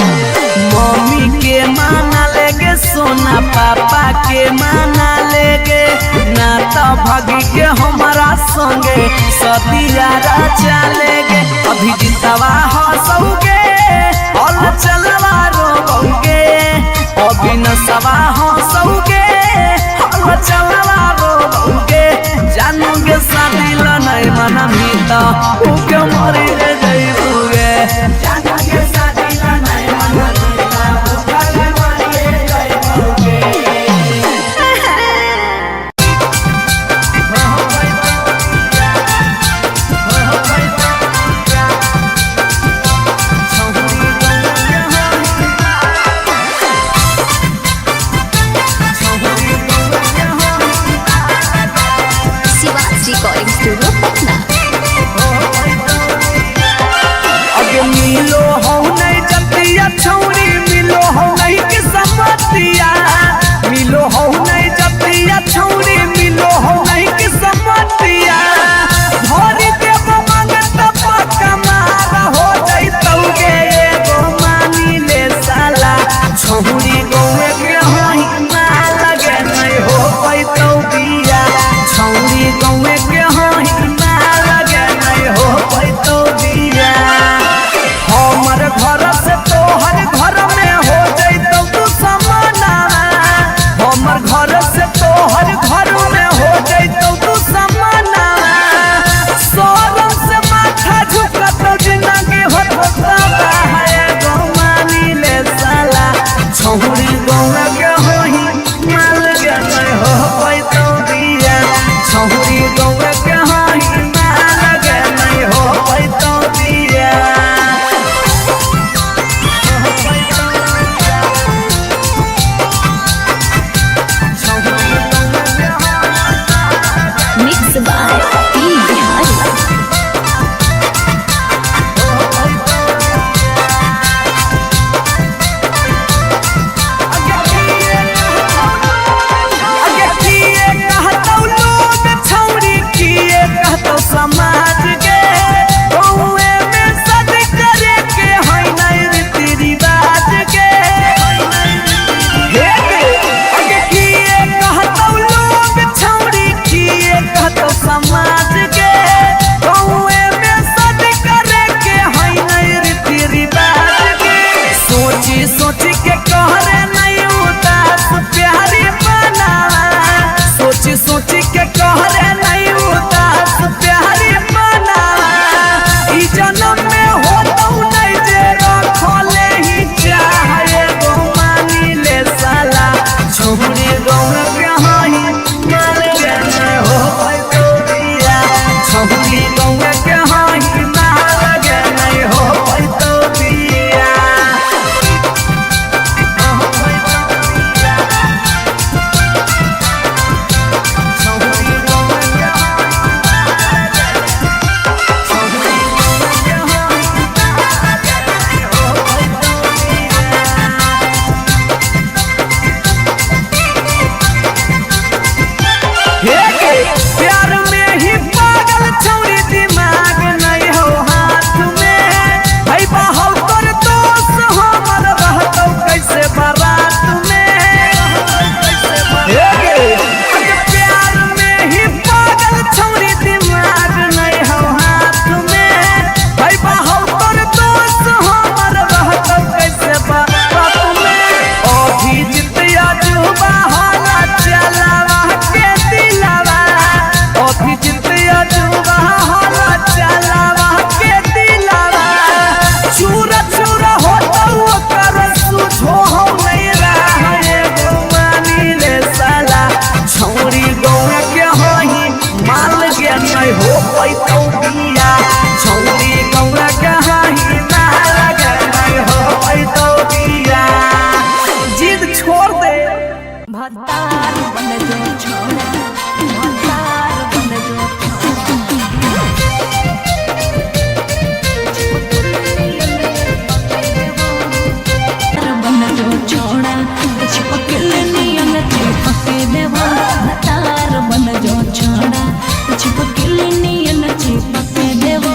[SPEAKER 1] मम्मी के माना लेगे सोना पापा के माना लेगे ना तो भागी के हमारा संगे सदिया चलेगे। अभी जितवा हंसोगे और चलवा रोगे, अभी नसवा हंसोगे और चलवा रोगे। जानोगे शादी नहीं मना मीता उके मरे जइबुगे। जानोगे शादी नहीं मना मीता उके मरे जइबुगे।
[SPEAKER 3] Recording studio Patna.
[SPEAKER 1] अगे मिलो हो नहीं जतिया छौरी, मिलो हो नहीं के समतिया, मिलो हो नहीं जतिया छौरी, मिलो हो नहीं के समतिया। भरी देव मांगत पक्का मार हो जइतौगे एगो मानी ले साला। छौरी गौए के हई ना लगे नहीं हो पैतौ बिया, छौरी गौए के हई ना लगे नहीं हो पैतौ बिया। हमर घर से तोहर घर में हो जइतौ तू समाना, हमर घर से तोहर घर में हो जइतौ तू समाना। सोरम से माथा झुकत जिंदगी होता है गो मानी ले साला। छौरी गौए के होई माल के नहीं हो पैतौ बिया, छौरी गौए के होई माल के नहीं हो पैतौ बिया।
[SPEAKER 3] Mix by P Bihari.
[SPEAKER 1] अगे किए कहतौ लोग छौरी, किए कहतौ समाज के। गौए में सद करे के है नहीं रीति रिवाज के। हे अगे किए कहतौ लोग छौरी, किए कहतौ समाज के। गौए में सद करे के है नहीं रीति रिवाज के। सोची सोची के कहरे नहीं उदास प्यारी बना, सोची सोची के कहरे नहीं उदास प्यारी बना। ई जन्म में होतौ नहीं जे रखले ही चाहे गो मानी ले साला। छौरी गौए के हई माल के नहीं हो पैतौ बिया, छौरी गौए के हई माल के नहीं हो पैतौ बिया। प्यार में ही पागल छौरी, दिमाग नहीं हो हाथ में। भाई बाहर कर दोस्त हमर रहतौ कैसे बारात में। प्यार में ही पागल छौरी, दिमाग नहीं हो हाथ में। भाई बाहर कर दोस्त हमर रहतौ कैसे बारात में। अभी जितिया जुबा होला चलावा के दिलावा, अभी जितिया जुबा होला चलावा के दिलावा। चूरा चूरा होतौ ओकर सुझो हो नहीं रहा गो मानी ले साला। छौरी गौए के होई माल के नहीं हो पैतौ बिया, छौरी गौए के होई माल के नहीं हो पैतौ बिया। जिद छोड़ दे।
[SPEAKER 2] भतार बन जो छोड़ा, भतार बन जो छोड़ा, चिपकल नियन चिपके देवा। भतार बन जो छोड़ा, चिपकल नियन चिपके देवा।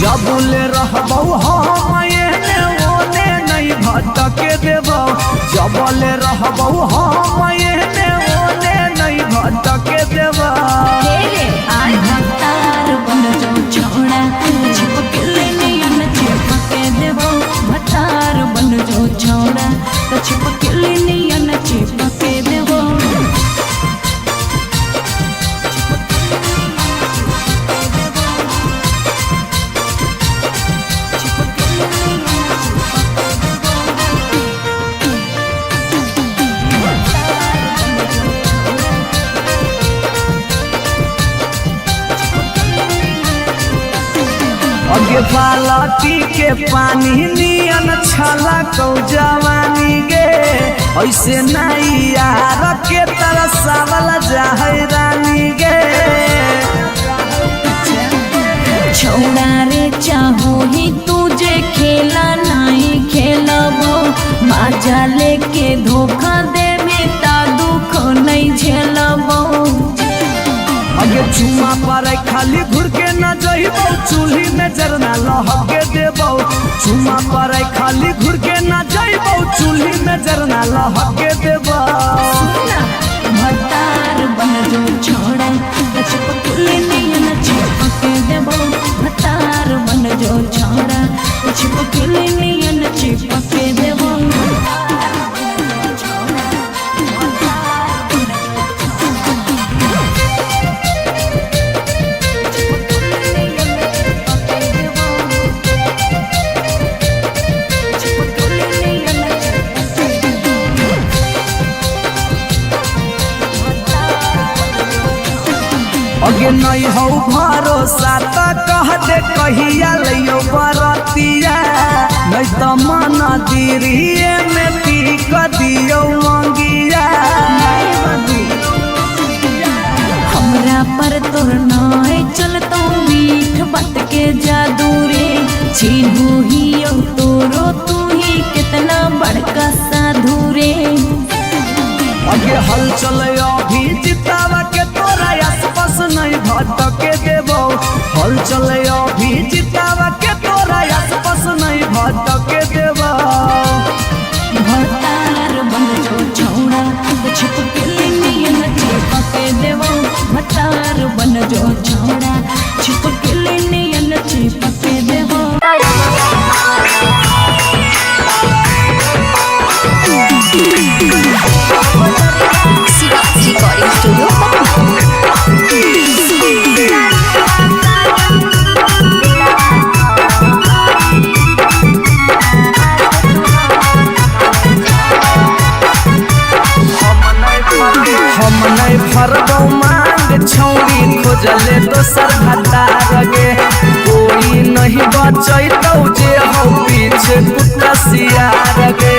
[SPEAKER 1] जबुले रहबौ हम एने ओने नहीं भटके देबौ, जबले रहबौ हम एने ओने नहीं भटके देवा
[SPEAKER 2] भतार बन जो छोड़ा छिपकली नियन चिपके देबो भतार बन जो छोड़ा तो छिपकली नियन चिपके देबो
[SPEAKER 1] अगे बालटी के पानी नियन छला कौ जवानी गे ऐसे नहीं यार के तरसावल जाहै रानी गे
[SPEAKER 2] छोड़ा रे चाहो ही तुझे खेला नहीं खेलबो माजा लेके धोखा दे बेटा दुख नहीं झेलबो
[SPEAKER 1] अगे चुमा पर खाली घुर के न जइबो चूल्ही में जरना लहके देबो चुमा पर खाली घुर के न जइबो चूल्ही में जरना लहके देबो
[SPEAKER 2] भतार बन जो छोड़ा छिपकली नियन चिपके देबो भतार बन जो छोड़ा छिपकली नियन चिपके देबो
[SPEAKER 1] अगे नहीं हो भरोसा तो कह दे कहिया लियो बरतिया नहीं तो मन दिरिए में पी क दियो मंगिया
[SPEAKER 2] हमरा पर तोर नाय चलतो मीठ बात के जादू रे छीनू ही तोरो तू ही कितना बड़का साधु रे
[SPEAKER 1] अगे हल चले अभी जितावा के तोरा आसपास नहीं भटके देबो हल चले अभी जितावा के तोरा आसपास नहीं भटके देबो
[SPEAKER 2] भतार बन जो छोड़ा छिपकली नियन चिपके देबो भतार बन जो छोड़ा छिपकली नियन चिपके देबो
[SPEAKER 3] रिकॉर्डिंग स्टूडियो
[SPEAKER 1] हम नहीं फरबो मांग छौरी खोजले दोसर भतार गे कोई नहीं बचैतौ जे हो पीछे कुत्ता सियार गे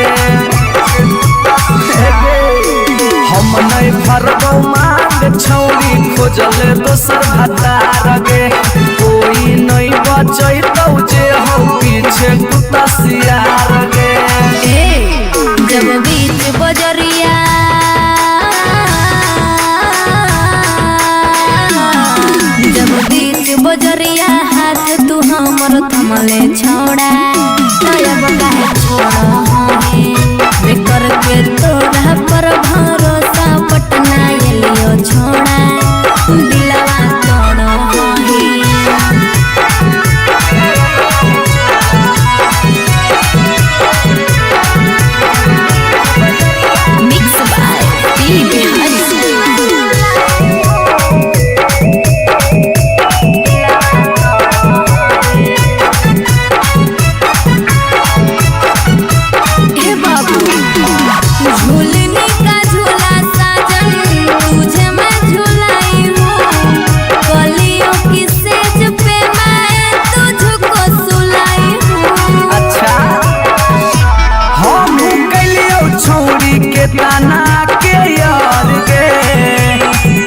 [SPEAKER 1] हम नहीं फरबो मांग छौरी खोजले दोसर भतार गे कोई नहीं बचैतौ जे हो पीछे कुत्ता सियार गे
[SPEAKER 2] जब बीच बजरिया जब बीच बजरिया हाथ तू हमर थमले छोड़ा तब काहे छोड़ा बेकर के तोरा पर भरोसा पटना एलियो छोड़ा दिलवा तोड़ मिक्स बाय पी बिहारी
[SPEAKER 1] ताना के यार गे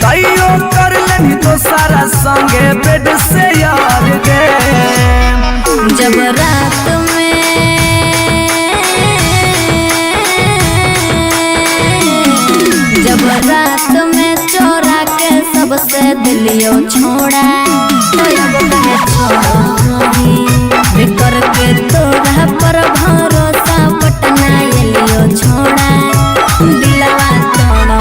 [SPEAKER 1] तैयो कर लेनी तो सारा संगे बेड से यार गे
[SPEAKER 2] जब रात में चोरा के सबसे दिलियो छोड़ा बेकर के तोरा पर भरोसा पटना एलियो छोड़ा दिलवा तोड़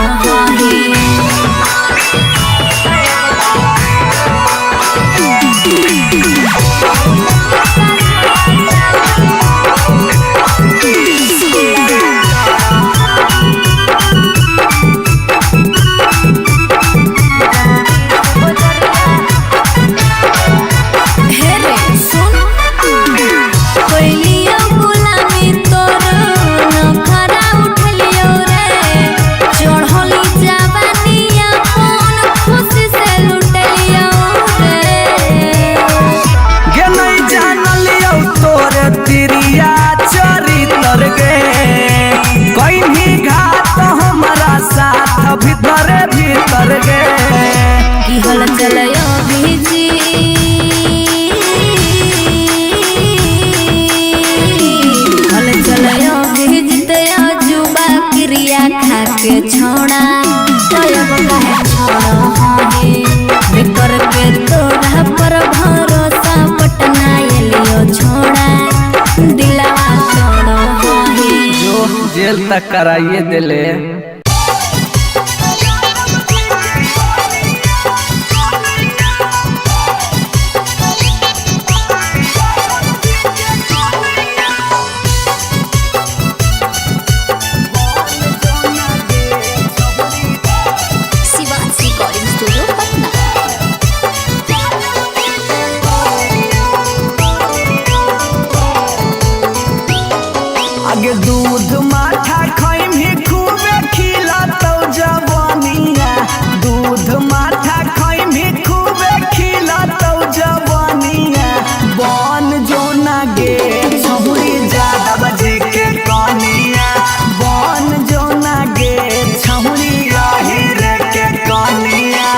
[SPEAKER 1] तक कराइए दिले।
[SPEAKER 3] Shivansh recording studio Patna.
[SPEAKER 1] आगे दूध माठा खाइम ही खूबे खिला तो जवानिया, दूध माठा खाइम ही खूबे खिला तो जवानिया। बन जो ना गे छहुरी ज्यादा बजे के कनिया, बन जो ना गे छहुरी आहिर के कनिया।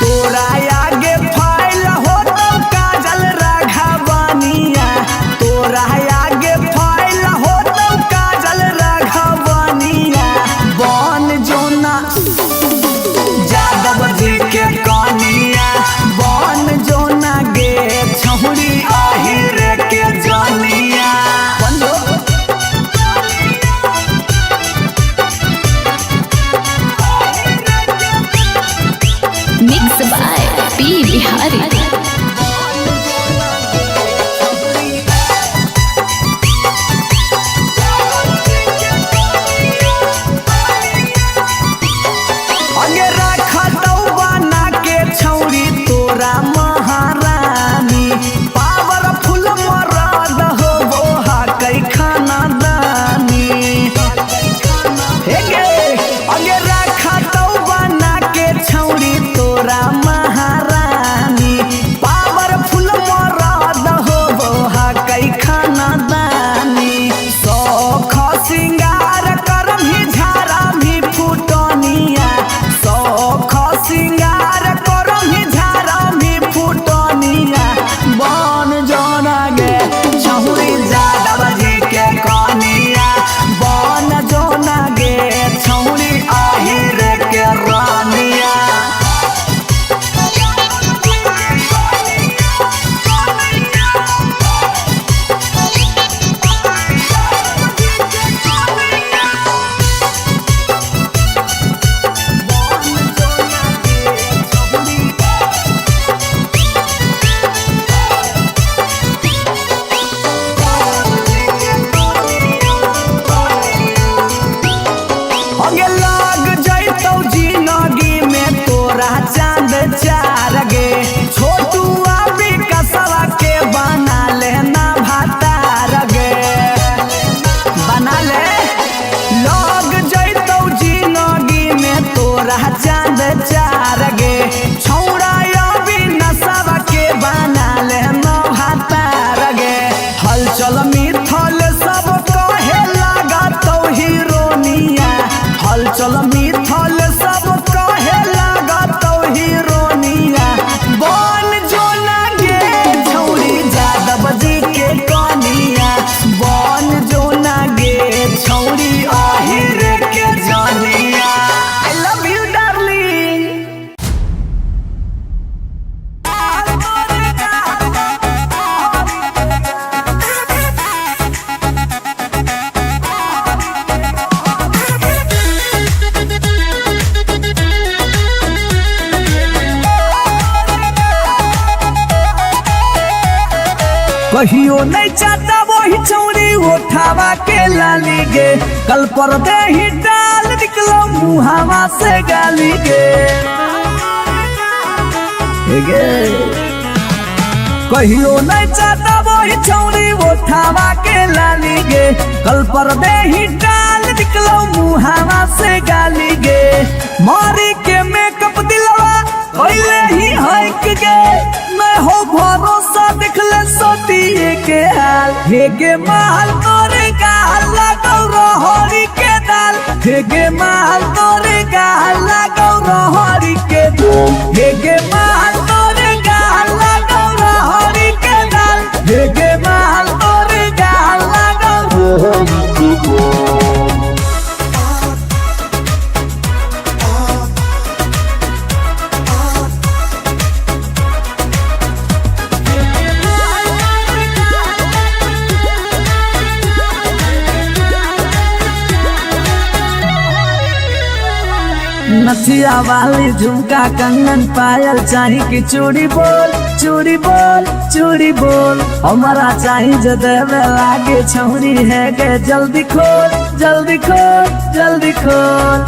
[SPEAKER 1] तोरा आगे फाइल हो तो काजल राघवानिया, तोरा आगे फाइल हो तो काजल राघवानिया। बन जो ना यादव जी के कनिया, बन जो ना गे छहुरी आहिर के जनिया।
[SPEAKER 3] Mix by P Bihari.
[SPEAKER 1] आगे रखा तो बना के छौरी तोरा महारानी, पावरफुल मरद हो वो हा कई खाना दानी। हे गे आगे रखा तो बना के छौरी तोरा महारानी, पावरफुल मरद हो वो हा कई खाना दानी। सौख सिंगार करम ही झारा भी फुटनिया, सौख सिंगार करम ही झारा भी फुटनिया। बन जोना गे छहुरी यादव जी के कनिया, बन जोना गे छहुरी आहिर के रानिया। आगे लाग जैतौ जिंदगी में तोरा चांद चार गे, छोटू अभी कसवा के बना लेना भातार गे, बना ले। लाग जैतौ जिंदगी में तोरा चांद चार गे, छौड़ा अभी नसवा के बना लेना भातार गे। हलचल मिथल सब कहे लगा तो हीरोनिया, हलचल मिथल सब कहे लगा तो हीरोनिया। बन जो ना गे छौरी यादव जी के कनिया, बन जो ना गे छौरी आहिर के जनिया। I love you darling. कहियो नहीं चाहता वही छौरी उठावा के लाली गे, कल पर दे ही डाल निकलो मुहावा से गाली गे। हे गे कहियो नहीं चाहता वही छौरी उठावा के लाली गे, कल पर दे ही डाल निकलो मुहावा से गाली गे। मारी के मेकअप दिलवा पहले ही हक गे, मैं हो भरोसा दिखले सोतिए के हाल। हे गे माल तोरे गाल लगौ रहरी के दाल, हे गे माल तोरे गाल लगौ रहरी के दाल, हे गे माल तोरे गाल लगौ रहरी के दाल, हे गे माल तोरे गाल लगौ रहरी के दाल। नथिया वाली झुमका कंगन पायल चाही कि चूड़ी बोल चूड़ी बोल चूड़ी बोल हमारा चाही जो देवे लागे छौरी है गे जल्दी खोल जल्दी खोल जल्दी खोल।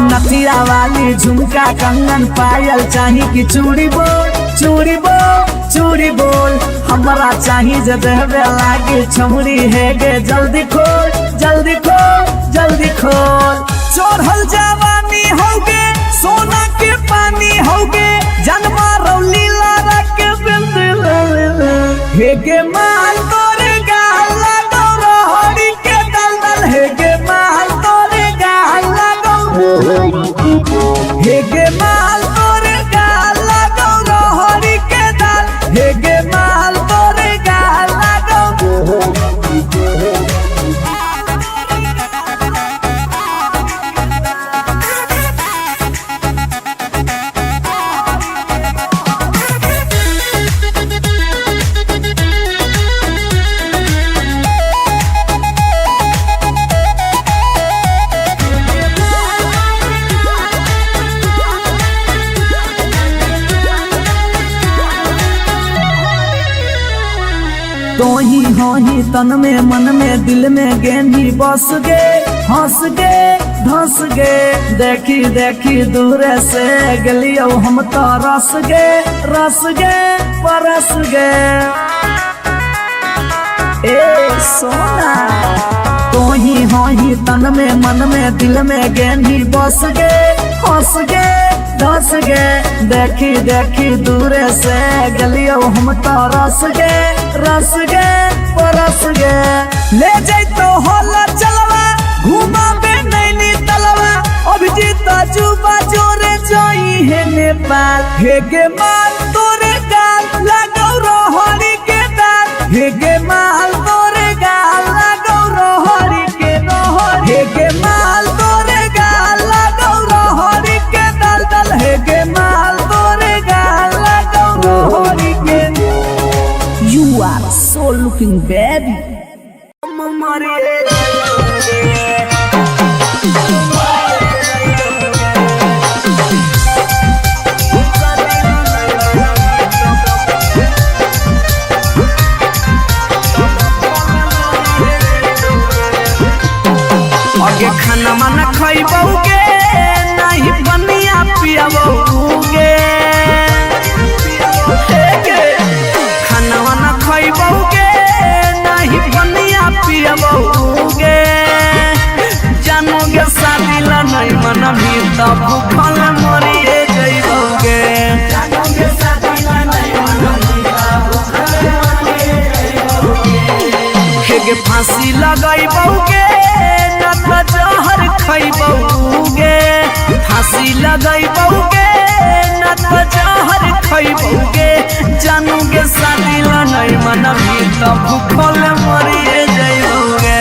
[SPEAKER 1] नथिया वाली झुमका कंगन पायल चाही कि चूड़ी बोल चूड़ी बोल चूड़ी बोल हमारा चाही जो देवे लागे छौरी है गे जल्दी खोल जल्दी खोल जल्दी खोल। चढ़ल जवानी होगे सोना के पानी होगे जन्मा रौली लारा के बिंद हे गे माल तोरे गाला गौरा हरी के दलदल हे गे माल तोरे गाला गौरा हे गे माल तोरे गाला गौरा हरी के दल हे गे माल तोरे गाला गौरा। तो ही हो ही तन में मन में दिल में गेंदी बस गे हंस गे धंस गे देखी देखी दूर से गलियो हम तो रस गे परस गे ए सोना। तो ही हो ही तन में मन में दिल में गेंदी बस गे हंस गे धंस गे देखी देखी दूर से गलियो हम तो रस गे परस गे। ले जाई तो होला चलवा घुमा बे नैनी तलवा अभिजीत जुबा जोरे जोई है नेपाल हे गे माल तोरे गाल लगौ रोहरी के दाल हे गे माल तोरे गाल लगौ रोहरी के रोहरी हे गे माल तोरे गाल लगौ रोहरी के दल दल हे गे माल तोरे गाल लगौ रोहरी के। You are so looking baby. आगे खाना माना खइबोगे नहीं बनिया पियाबोगे खाना वाना खइबोगे नहीं बनिया पियाबोगे जानोगे शादी ला नहीं मना भी तब भूखल मरिए जइबोगे जानोगे शादी ला नहीं मना भी तब भूखल मरिए जइबोगे हे गे फांसी लगाइबोगे ना तो जहर खइबोगे फांसी लगाइबोगे ना तो जहर खइबोगे जानोगे शादी ला नहीं मना भी तब भूखल मरिए जइबोगे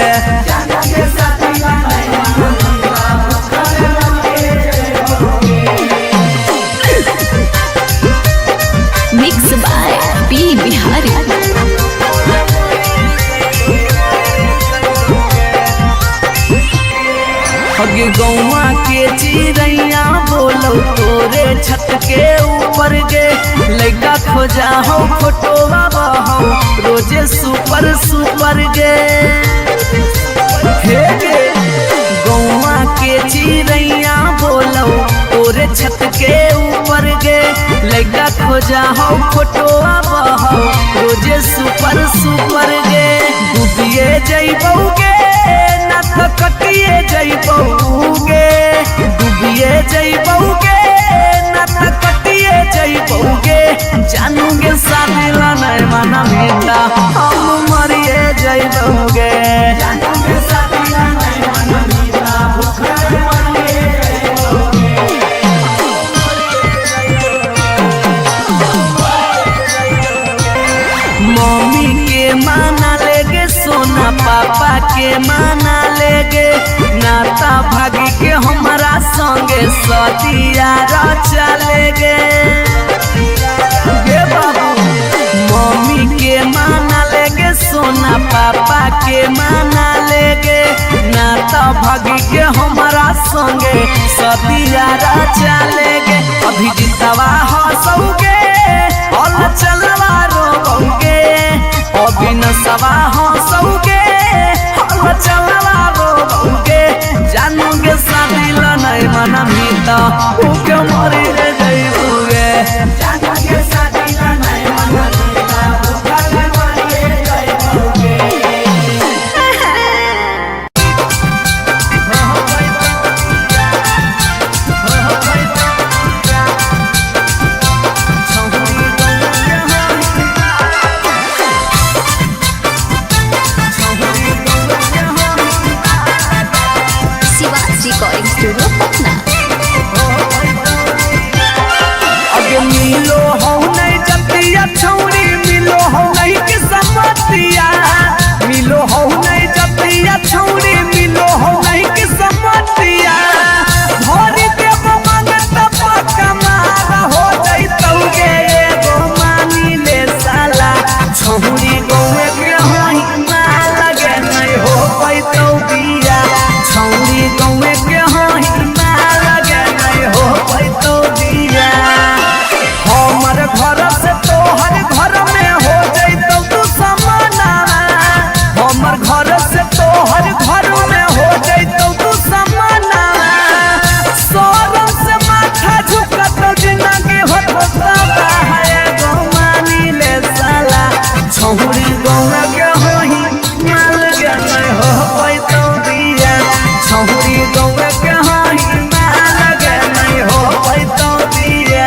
[SPEAKER 1] जानोगे शादी ला नहीं मना भी तब भूखल मरिए जइबोगे।
[SPEAKER 3] Mix by P Bihari.
[SPEAKER 1] अगे गौवा के चिड़ैया बोलो तोरे छत के ऊपर गे लड़का खोजा हो फोटोवा बहो रोजे सुपर गे हे गे गौवा के चिड़ैया बोलो तोरे छत के ऊपर गे लड़का खोजा हो फोटोवा बहो रोजे सुपर गे डूबिए जइबोगे ना तो कटिए जइबोगे डूबिए जइबोगे ना तो कटिए जइबोगे जानोगे शादी ला नहीं मना मिला हम मरिए जइबोगे जानोगे शादी ला नहीं मना मिला भूखल मरिए जइबोगे। मम्मी के माना लेगे सोना पापा के माना लेगे नाता भागी के हमारा संगे सदिया चलेगे गे बाबू मम्मी के माना लेगे सोना पापा के माना लेगे नाता भागी के हमारा संगे सदियारा चलेगे अभी जितवा हंसोगे और चलवा रोगे अभी नसवा हंसोगे और चलवा रोगे जानोगे शादी नहीं मना मीता उके मरी रे जाइबोगे जानोगे शादी नहीं मना मीता उके मरी रे जाइबोगे
[SPEAKER 3] शिवाज रिकॉर्डिंग स्टूडियो पटना।
[SPEAKER 1] अगे मिलो हो नहीं जतिया छौरी मिलो हो नहीं के समतिया मिलो हो नहीं जतिया छौरी मिलो हो नहीं के समतिया भरी देव मांगत पक्का मार हो जइतौगे एगो मानी ले साला छौरी गौए के हई मार लगे नहीं हो पैतौ बिया छौरी गौए के हई मार लगे नहीं हो पैतौ बिया हमर घर से तोहर घर में हो जइतौ तू समाना हमर घर से तोहर घर में हो जइतौ तू समाना शरम से माथा झुकत जिंदगी होता है गो मानी ले साला छौरी गौआ के होही माल के नहीं हो पैतौ दिया छौरी गौआ के होही माल के नहीं हो पैतौ दिया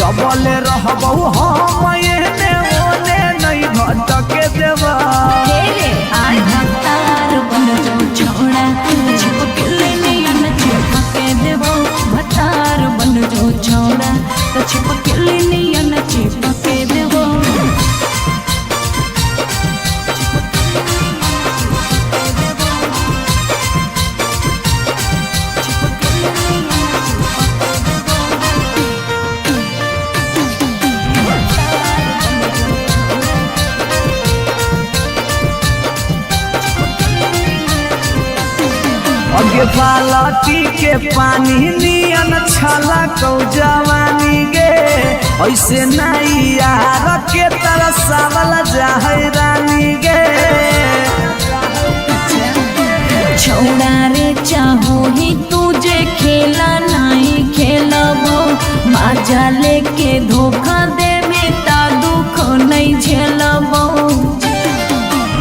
[SPEAKER 1] जबले रहबौ हम एने ओने नहीं भटके देबा
[SPEAKER 2] भतार बन जो छोड़ा छिपकली नियन चिपके देबो भतार बन जो छोड़ा तो छिपकली नियन चिपके देबो
[SPEAKER 1] अगे बालटी के पानी नियन छला कौ जवानी गे ऐसे नहीं यार के तरसावला जाहै रानी गे
[SPEAKER 2] छोड़ा रे चाहो ही तुझे खेला नहीं खेलबो माजा लेके धोखा देवे ता दुख नहीं झेलबो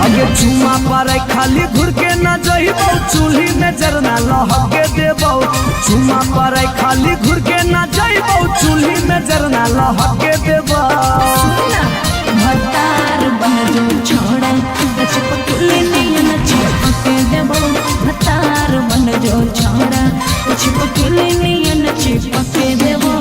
[SPEAKER 1] अगे चुमा पर खाली घुर के न जइबौ चूल्ही में जरना लहके देबौ चुमा पर खाली घुर के न जइबौ चूल्ही में जरना लहके देबौ
[SPEAKER 2] भतार बन जो छोड़ा छिपकली नियन चिपके देबो भतार बन जो छोड़ा छिपकली नियन चिपके देबो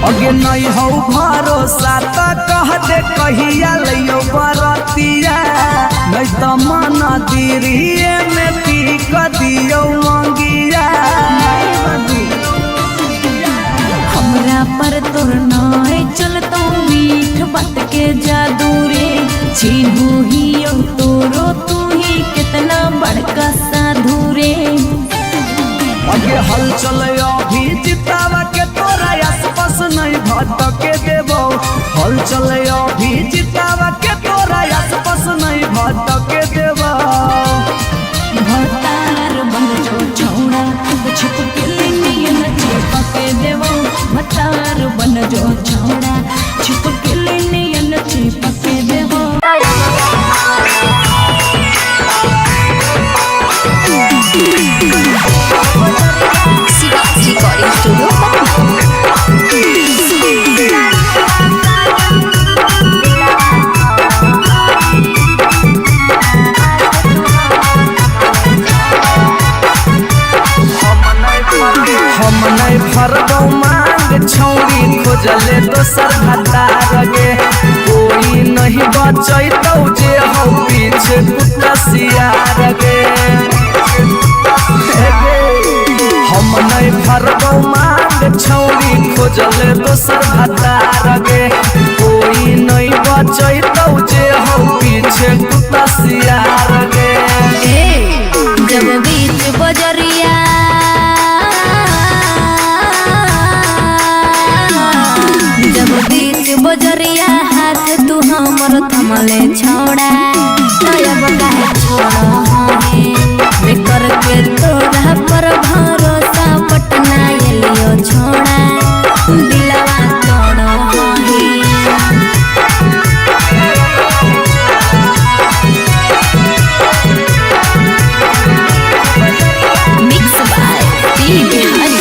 [SPEAKER 1] अगे नहीं हो भरोसा तो कह दे कहिया लियो बरतिया नहीं तो मन दिरिए में पी क दियो मंगिया
[SPEAKER 2] हमरा पर तोर नाय चलतो मीठ बात के जादू रे छीनू ही तोरो तू ही कितना बड़का साधु रे
[SPEAKER 1] अगे हल चले अभी जितावा के तोरा आसपास नहीं भटके देबो हल चले अभी जितावा के तोरा आसपास नहीं भटके देबो
[SPEAKER 2] भतार बन जो छोड़ा छिपकली नियन चिपके देबो भतार बन जो छोड़ा छिपकली नियन चिपके देबो
[SPEAKER 3] शिवाजी रिकॉर्डिंग स्टूडियो पटना।
[SPEAKER 1] हम नहीं फरबौ मांग छौरी खोजले दोसर भतार गे कोई नहीं बचैतौ जे हौ पीछे कुत्ता सियार गे हम नहीं फरबौ मांग छौरी खोजले दोसर भतार गे कोई नहीं बचैतौ जे हौ पीछे कुत्ता सियार गे
[SPEAKER 2] जब बीच बजरिया जब बीच बजरिया हाथ तू हमर थमले छोड़ा तब काहे छोड़ा है करके तोरा पर भरोसा पटना एलियो छोड़ा दिलवा तोड़ो मिक्स बाय पी बिहारी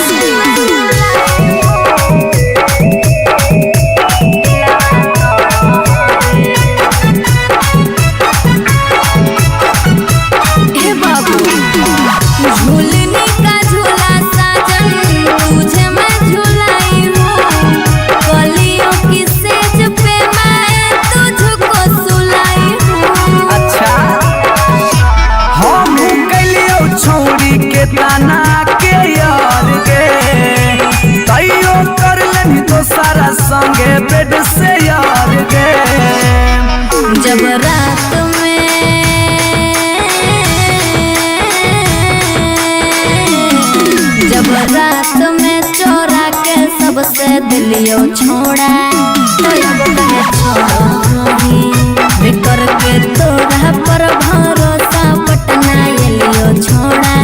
[SPEAKER 1] संगे बेड से यार गे
[SPEAKER 2] जब रात में जब रात में चोरा के सबसे दिलियो छोड़ा तो अब कहे छोड़ो करके तोरा पर भरोसा पटना एलियो छोड़ा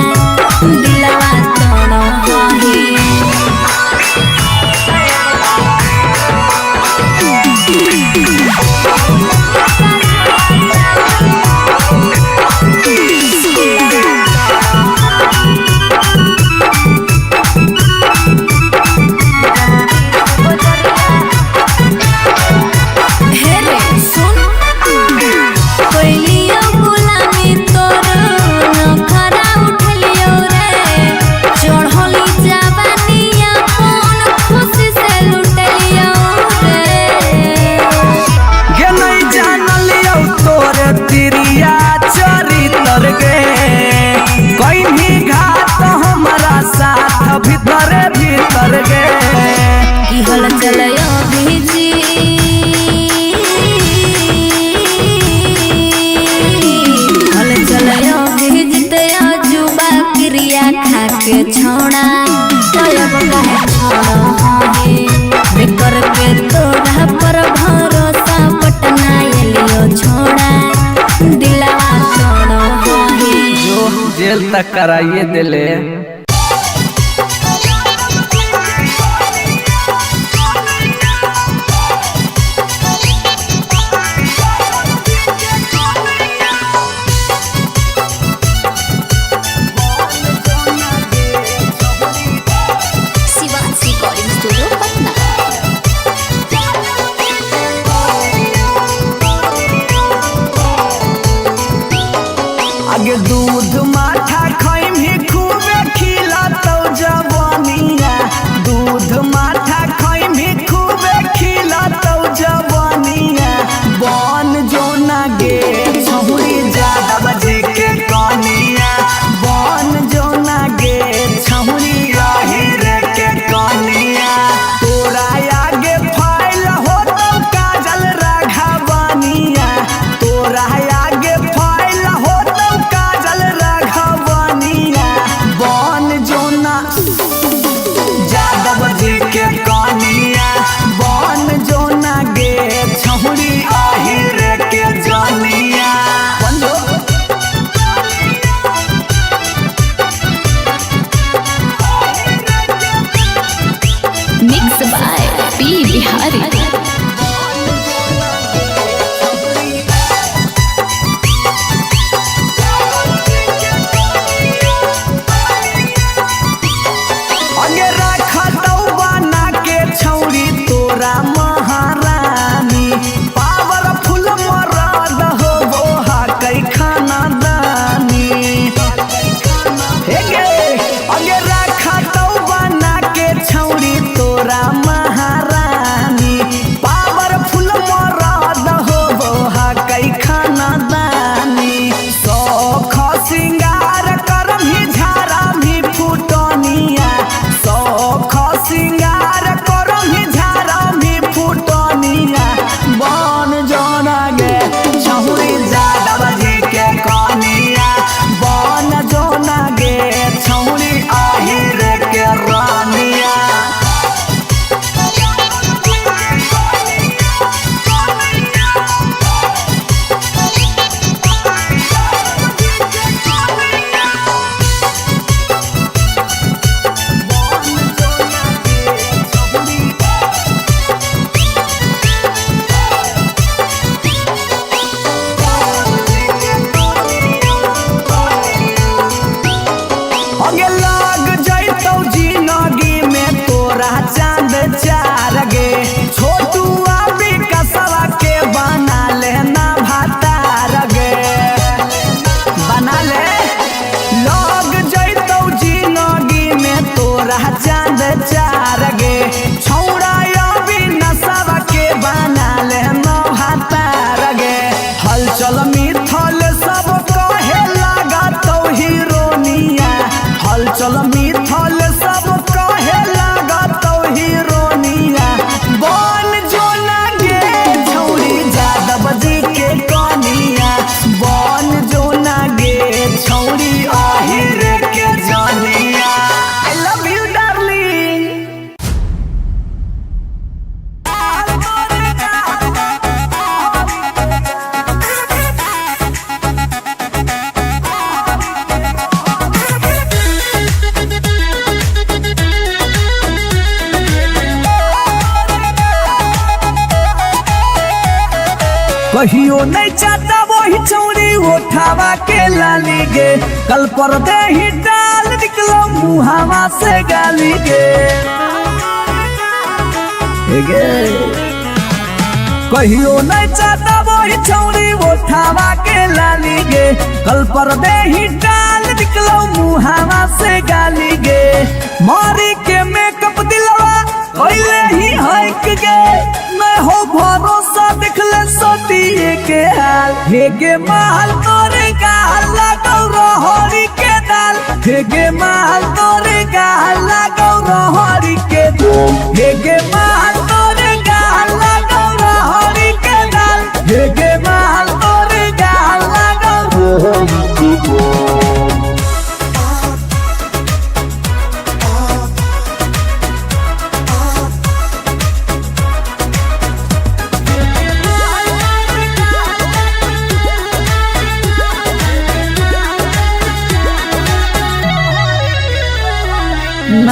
[SPEAKER 1] कराइए दिले।
[SPEAKER 3] Shivansh recording studio Patna.
[SPEAKER 1] आगे दूध माठा खैमी खूबे खिलातौ जवानिया, दूध माठा खैमी खूबे खिलातौ जवानिया। बन जोना गे छहुरी ज्यादा बजे के कनिया, बन जोना गे छहुरी रे के कनिया। तोरा आगे फाइल होतौ काजल राघवनिया, तोरा आगे फाइल होतौ काजल राघवनिया। बन जोना यादव जी के कनिया, बन जोना गे छहुरी रे के जनिया।
[SPEAKER 3] Mix by P Bihari.
[SPEAKER 1] आगे रखतौ बना के छौरी तोरा महारानी, पावरफुल मरद होबो हकै खानदानी। हे गे आगे रखतौ बना के छौरी तोरा महारानी, पावरफुल मरद होबो हकै खानदानी। सौख सिंगार करमही झारमही फुटनिया, सौख सिंगार करमही झारमही फुटनिया। बन जोना गे छहुरी यादव जी के कनिया, बन जोना गे छहुरी रे के रानिया। आगे लग जैतौ जिंदगी में तोरा चांद चार गे, छोटू अभी कसवा के बना लेना भातार गे, बना ले। लग जैतौ जिंदगी में तोरा चांद चार गे, छौड़ा अभी नसवा के बना लेना भातार गे। हलचल मिथल सब कहे लागतौ हीरोनिया, हलचल मिथल सब कहे लागतौ हीरोनिया। बन जोना गे छौरी यादव जी के कनिया, बन जोना गे छौरी रे के जनिया। I love you darling. कहियो नहीं चाहता वही चौड़ी उठावा के लाली गे, कल पर दे ही डाल निकलो मुहावा से गाली गे। हे गे कहियो नहीं चाहता वही चौड़ी उठावा के लाली गे, कल पर दे ही डाल निकलो मुहावा से गाली गे। मारी के मेकअप दिलवा कोइले ही हक गे, मैं हो भरोसा दिखले सोतिए के हाल। हे गे माल तोरे गाल लगौ रहरी के दाल, हे गे माल तोरे गाल लगौ रहरी के दाल, हे गे माल तोरे गाल लगौ रहरी के दाल, हे गे माल तोरे गाल लगौ रहरी के दाल।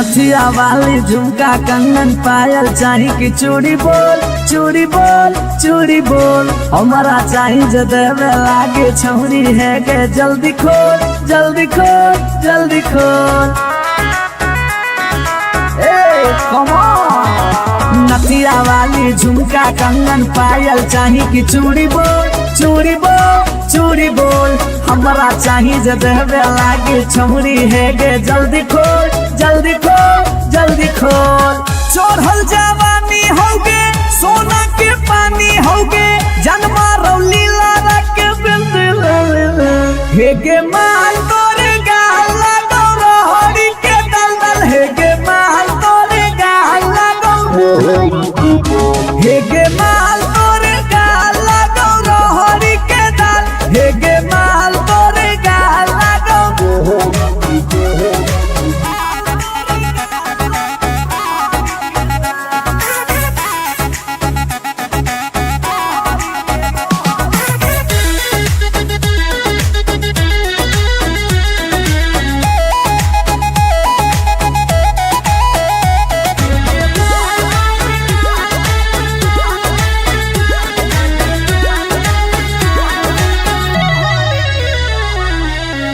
[SPEAKER 1] नथिया वाली झुमका कंगन पायल चाही कि चूड़ी बोल चूड़ी बोल चूड़ी बोल हमारा चाही जो देवे लागे छौरी है के जल्दी खोल जल्दी खोल जल्दी खोल। नथिया वाली झुमका कंगन पायल चाही कि चूड़ी बोल चूड़ी बोल चूड़ी बोल हमारा चाही जो देवे लागे छौरी है के जल्दी खोल जल्दी खोल जल्दी खोल। चढ़ल जवानी होगे सोना के पानी होगे जन्मा रौली लारा के बिंद हेगे माल तोरे गाल लगो रोहड़ी के दलदल हेगे माल तोरे गाल लगो हेगे माल तोरे गाल लगो रोहड़ी के दल हेगे माल तोरे गाल लगो।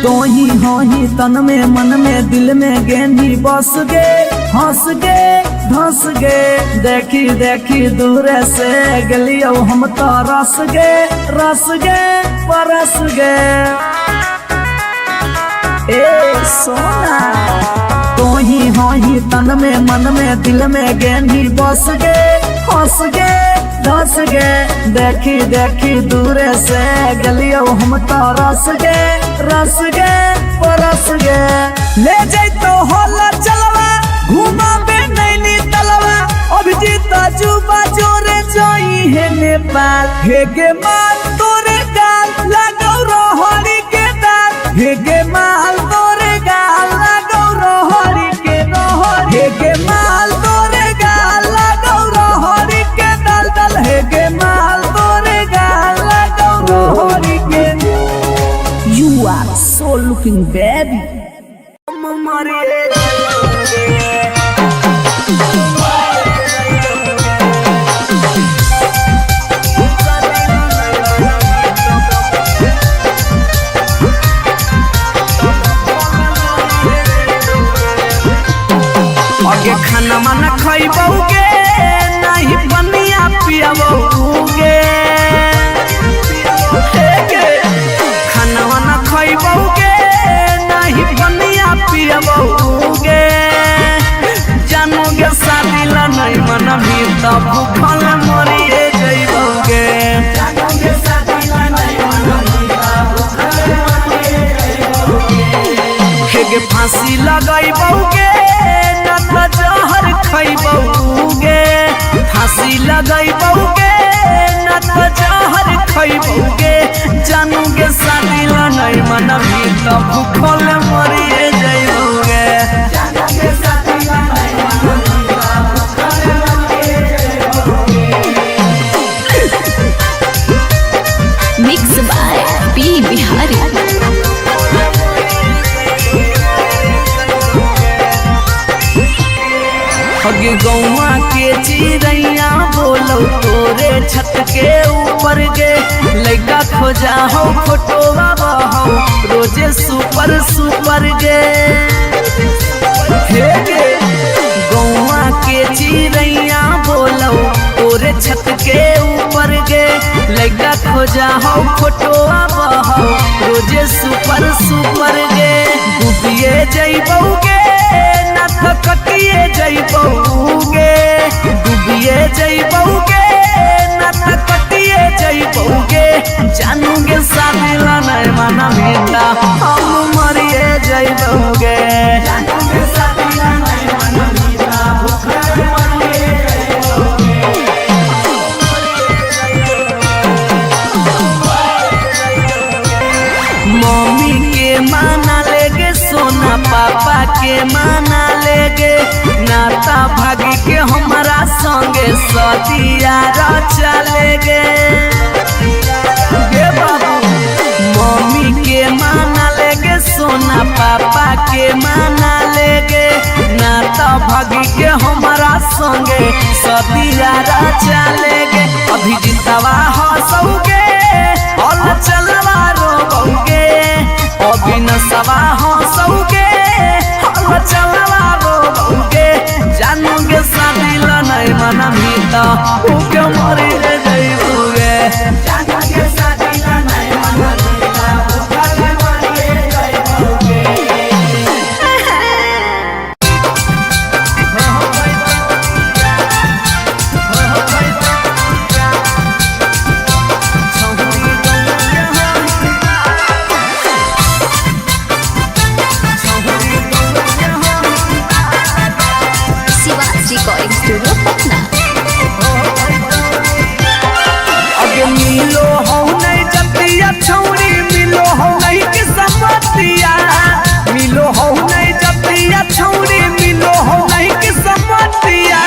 [SPEAKER 1] तो ही हो ही तन में मन में दिल में गेंदी बस गे हंस गे धंस गे देखी देखी दूर से गलियो हम तो रस गे परस गे। ए सोना तो ही हो ही तन में मन में दिल में गेंदी बस गे हंस गे धस गे देखी देखी दूर से गलियो हम तो रस गे परस गे। ले जैतो होला चलवा घुमा बे नैनी तलवा अभिजीत जुबा जोरे जोई है नेपाल हेगे माल तोरे गाल लगो रोहड़ी के दाल हेगे माल तोरे गाल लगो रोहड़ी के हेगे माल तोरे गाल लगो रोहड़ी के दल हेगे माल तोरे गाल लगो रोहड़ी के। You are so looking baby. आगे खाना माना खइबोगे नहीं बनिया पियाबोगे खाना वाना खइबोगे नहीं बनिया पियाबोगे जानोगे शादी ला नहीं मना भी तब भूखल मरिए जइबोगे हेगे फांसी लगाइबोगे ना तो जहर खइबोगे फांसी लगाइबोगे ना तो जहर खइबोगे जानोगे शादी ला नहीं मना भी तब भूखल मरिए जइबोगे।
[SPEAKER 3] Mix by P Bihari.
[SPEAKER 1] हगे गौवा के चिड़ैया बोलो तोरे छत के ऊपर गे लइका खोजा हो फोटोवा बहाओ रोजे सुपर गे हे गे गौवा के चिड़ैया बोलो तोरे छत के ऊपर गे लइका खोजा हो फोटोवा बहाओ रोजे सुपर गे डूबिए जइबोगे ना तो कटिए जइबोगे डूबिए जइबोगे ना तो कटिए जइबोगे जानोगे शादी ला नहीं मना बेटा हम मरिए जइबोगे जानोगे शादी ला नहीं मना बेटा भूखल मरिए जइबोगे। मम्मी के माना लेगे सोना पापा के माना लेगे नाता भागी के हमारा संगे सदिया चलेगे बाबू मम्मी के माना लेगे सोना पापा के माना लेगे ना तो भागी के हमारा संगे सदिया चलेगे अभी जितवा हंसोगे और चलवा रोगे अभी नसवा हंसोगे और चलवा रोगे जानोगे शादी नहीं मन भीता उके मरी रे जइबोगे जानोगे शादी नहीं मन भीता उके मरी रे जइबोगे
[SPEAKER 3] रिकॉर्डिंग स्टूडियो पटना।
[SPEAKER 1] अगे मिलो हो नहीं जतिया छौरी मिलो हो नहीं कि समतिया मिलो हो नहीं जतिया छौरी मिलो हो नहीं कि समतिया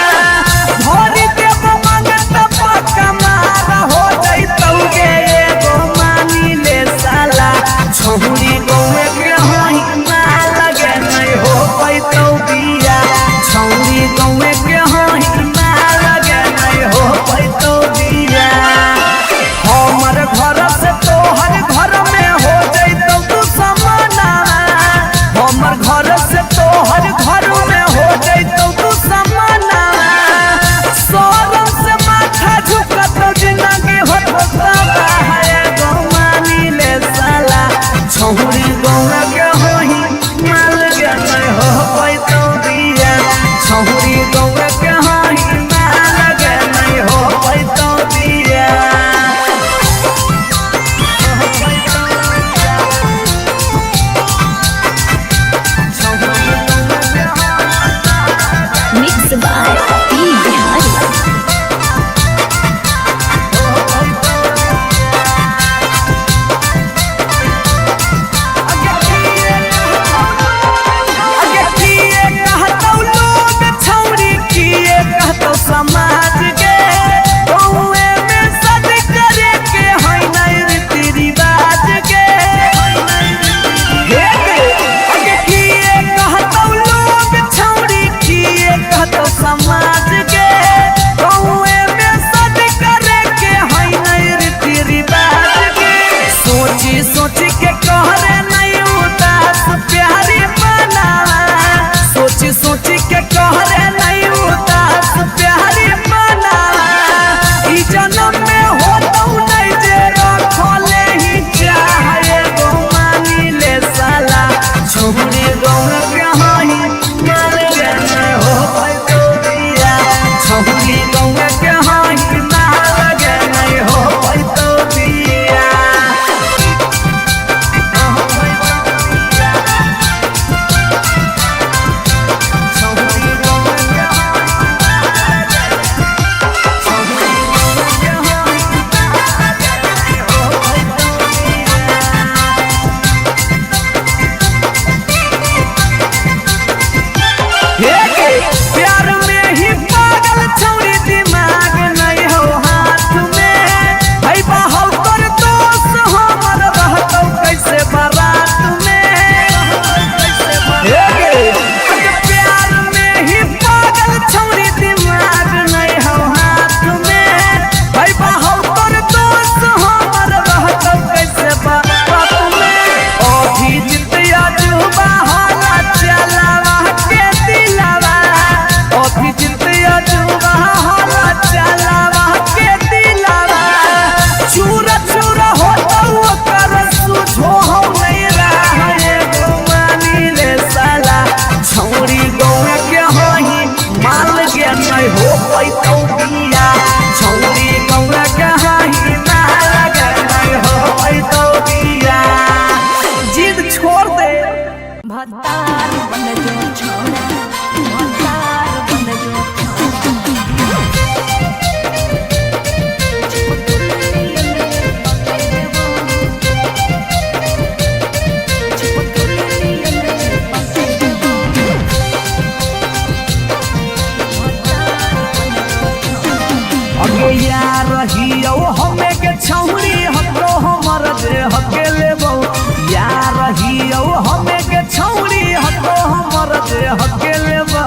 [SPEAKER 1] भरी देव मांगत पक्का मार हो जइतौगे एगो मानी ले साला छौरी गौए के होई माल लगे नहीं हो पैतौ बिया छौरी गौए के होई माल लगे नहीं हो पैतौ बिया हमर घर से तोहर घर में हो जइतौ तू समाना हमर घर से तोहर घर में हो जइतौ तू समाना सोरम से माथा झुकतौ जिंदगी होतौ है गो मानी ले साला छौरी गौआ के होई माल के नहीं हो पैतौ बिया छौरी गौआ के होई माल के नहीं हो पैतौ बिया
[SPEAKER 3] मिक्स बाय पी बिहारी।
[SPEAKER 1] अगे किए कहतौ लोग छौरी किए कहतौ समाज के गौए में सद करे के होई नहीं रीति रिवाज के अगे किए कहतौ लोग छौरी किए कहतौ समाज के गौए में सद करे के होई नहीं रीति रिवाज के सोची सोची के कहरे नहीं उदास प्यारी बनावा सोची सोची के कहरे नहीं उदास प्यारी बनावा ई जन्म में होतौ नहीं जे रखले ही चाहे गो मानी ले साला छौरी गौआ के होई माल के नहीं हो पैतौ बिया छौरी गौआ के होई माल के नहीं हो पैतौ बिया प्यार में ही पागल छौरी दिमाग नहीं हो हाथ में है बहल कर दोस्त हमर रहतौ कैसे बारात में प्यार में ही पागल छौरी दिमाग नहीं हो हाथ में है बहल कर दोस्त हमर रहतौ कैसे बारात में अभी जितिया जुबा हाला चलावा के दिलावा अभी जितिया जुबा हाला चलावा के दिलावा चूरा चूरा होतौ कर सुझो हो नहीं रहा गो मानी ले साला छौरी गौआ के होई माल के नहीं हो पैतौ बिया छौरी गौआ के होई माल के नहीं हो पैतौ बिया जिद छोड़ दे
[SPEAKER 2] भतार बन जो छोड़ा भतार बन जो
[SPEAKER 1] अगे यार रहियो हमें के छौरी हतो हमर दे हके लेबो यार रहियो हमें के छौरी हतो हमर दे हके लेबो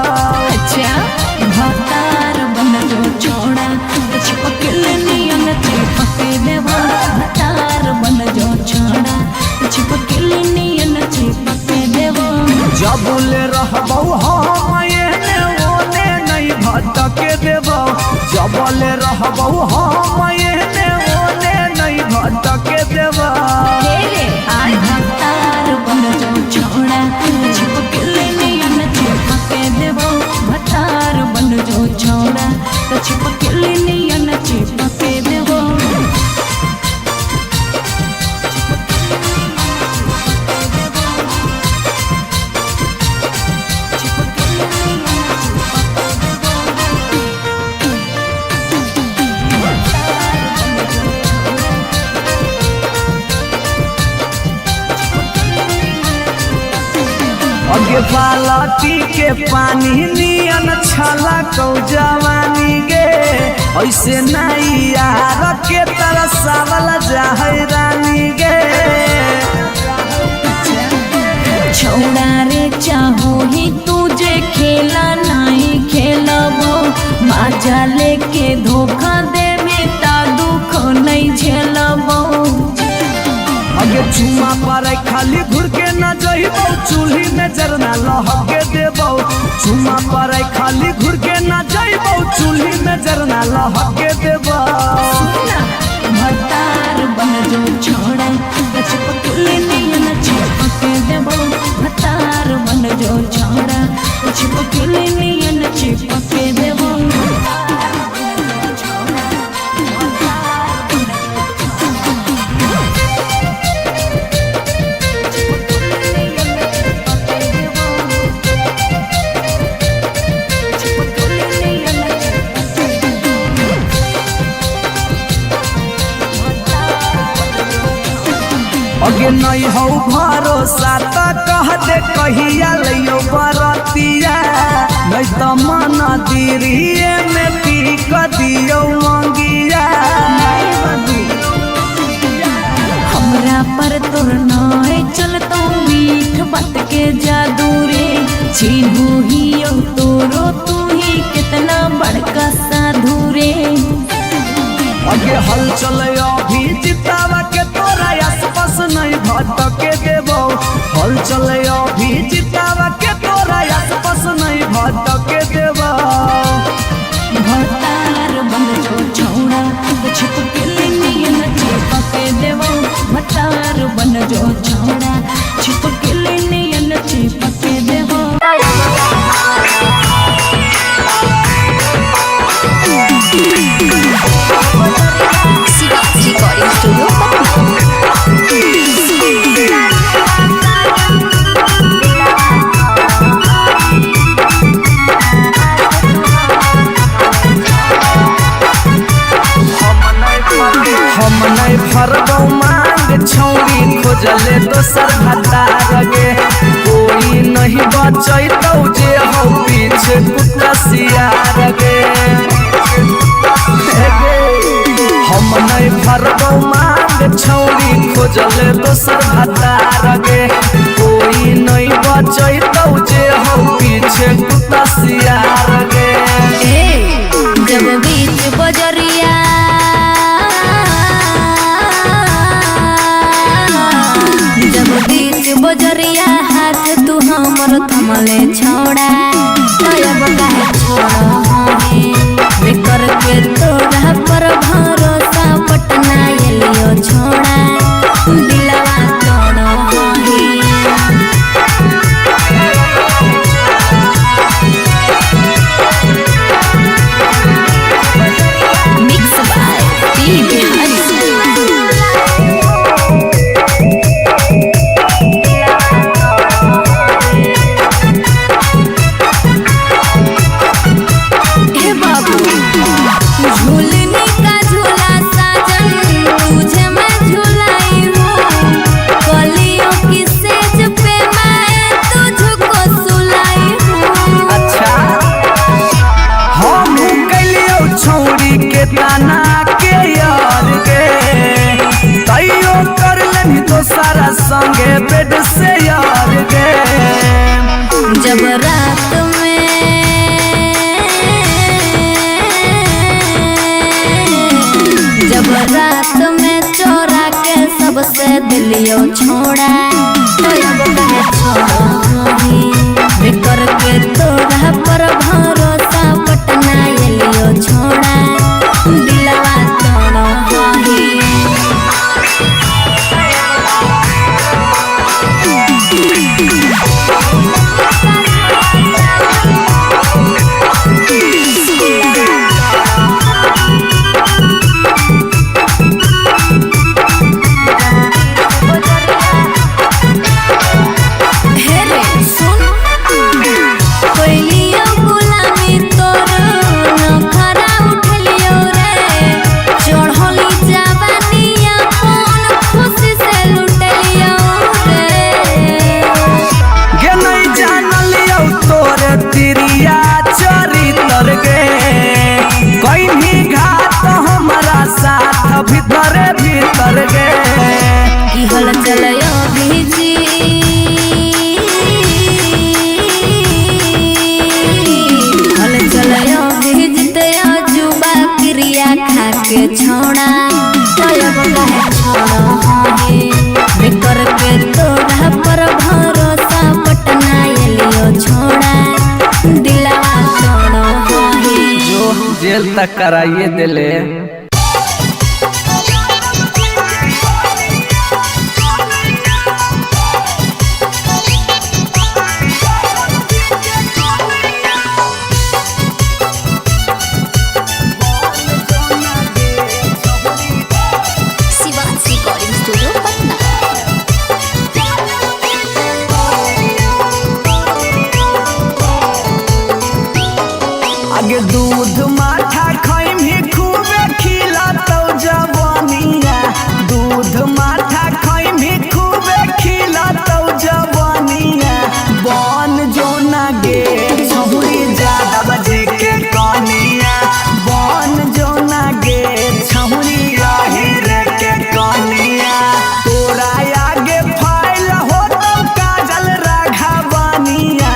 [SPEAKER 1] रहबौ हम एने ओने नहीं भटके देबा
[SPEAKER 2] भतार बन जो छोड़ा छिपकली नियन चिपके देबो भतार बन जो छोड़ा तो छिपकली नियन चिपके देबो
[SPEAKER 1] अगे बालटी के पानी नियन छला कौ जवानी गे ऐसे नहीं यार के तरसावल जाहे रानी गे
[SPEAKER 2] छोड़ा रे चाहो ही तुझे खेला नहीं खेलबो मजा लेके धोखा दे बेटा दुख नहीं झेलबो
[SPEAKER 1] अगे चुमा पर खाली घुर के न जइबौ चूल्ही में जरना लहके देबौ चुमा पर खाली घुर के न जइबौ चूल्ही में जरना लहके देबौ
[SPEAKER 2] भतार बन जो छोड़ा छिपकली नियन चिपके देबो भतार बन जो छोड़ा छिपकली नियन चिपके देबो
[SPEAKER 1] अगे नहीं हो भरोसा तो कह दे कहिया लियो बरतिया नहीं तो मन दिरिए में पी क दियो मंगिया
[SPEAKER 2] हमरा पर तोर नाय चलतो मीठ बात के जादू रे छीनू ही तोरो तू ही कितना बड़का साधु रे
[SPEAKER 1] अगे हल चले अभी जितावा के तोरा आसपास नहीं भटके देबो हल चले अभी जितावा के तोरा आसपास नहीं भटके देबो
[SPEAKER 2] भतार बन जो छोड़ा छिपकली नियन चिपके देबो भतार बन जो छोड़ा छिपकली नियन चिपके देबो
[SPEAKER 3] रिकॉर्डिंग स्टूडियो
[SPEAKER 1] हम नहीं फरबौ मांग छौरी खोजले दोसर भतार गे कोई नहीं बचैतौ जे हो पीछे कुत्ता सियार गे हम नहीं फरबौ मांग छौरी खोजले दोसर भतार गे कोई नहीं बचैतौ जे हो पीछे कुत्ता सियार गे
[SPEAKER 3] जब बीच बजरिया जब बीच बजरिया हाथ तू हमर थमले छोड़ा अब काहे छोड़ा बेकर के तोड़ा पर भरोसा पटना एलियो छोड़ा दिलवा तोड़ो मिक्स बाय पी बिहारी
[SPEAKER 1] ताना के यार गे तैयो कर लेनी तो सारा संगे बेड से यार गे
[SPEAKER 3] जब रात में चोरा के सबसे दिलियो छोड़ा बेकर के तोड़ा पर भरोसा पटना एलियो छोड़ा
[SPEAKER 1] जेल तक कराइए दिले।
[SPEAKER 3] Shivansh recording studio Patna.
[SPEAKER 1] आगे दूध माठा खाइम ही खूबे खिला तो जवानिया, दूध माठा खाइम ही खूबे खिला तो जवानिया। बन जो ना गे छहुरी ज्यादा बजे के कनिया, बन जो ना गे छहुरी आहिर के कनिया। तोरा आगे फाइल हो तो काजल राघवानिया,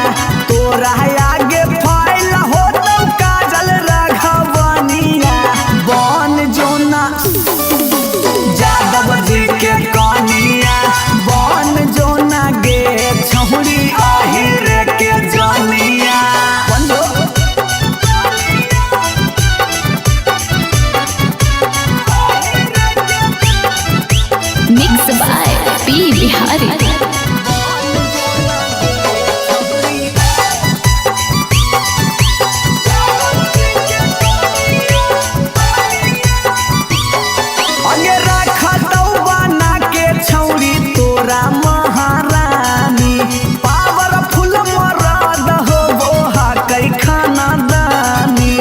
[SPEAKER 1] तोरा आगे फाइल हो तो काजल राघवानिया। बन जो ना ज्यादा बजे के कनिया, बन जो ना गे छहुरी आहिर के जनिया।
[SPEAKER 3] Mix by P Bihari.
[SPEAKER 1] अगे रखा तो बना के छौरी तोरा महारानी, पावरफुल मरद हो वो हकै खानदानी।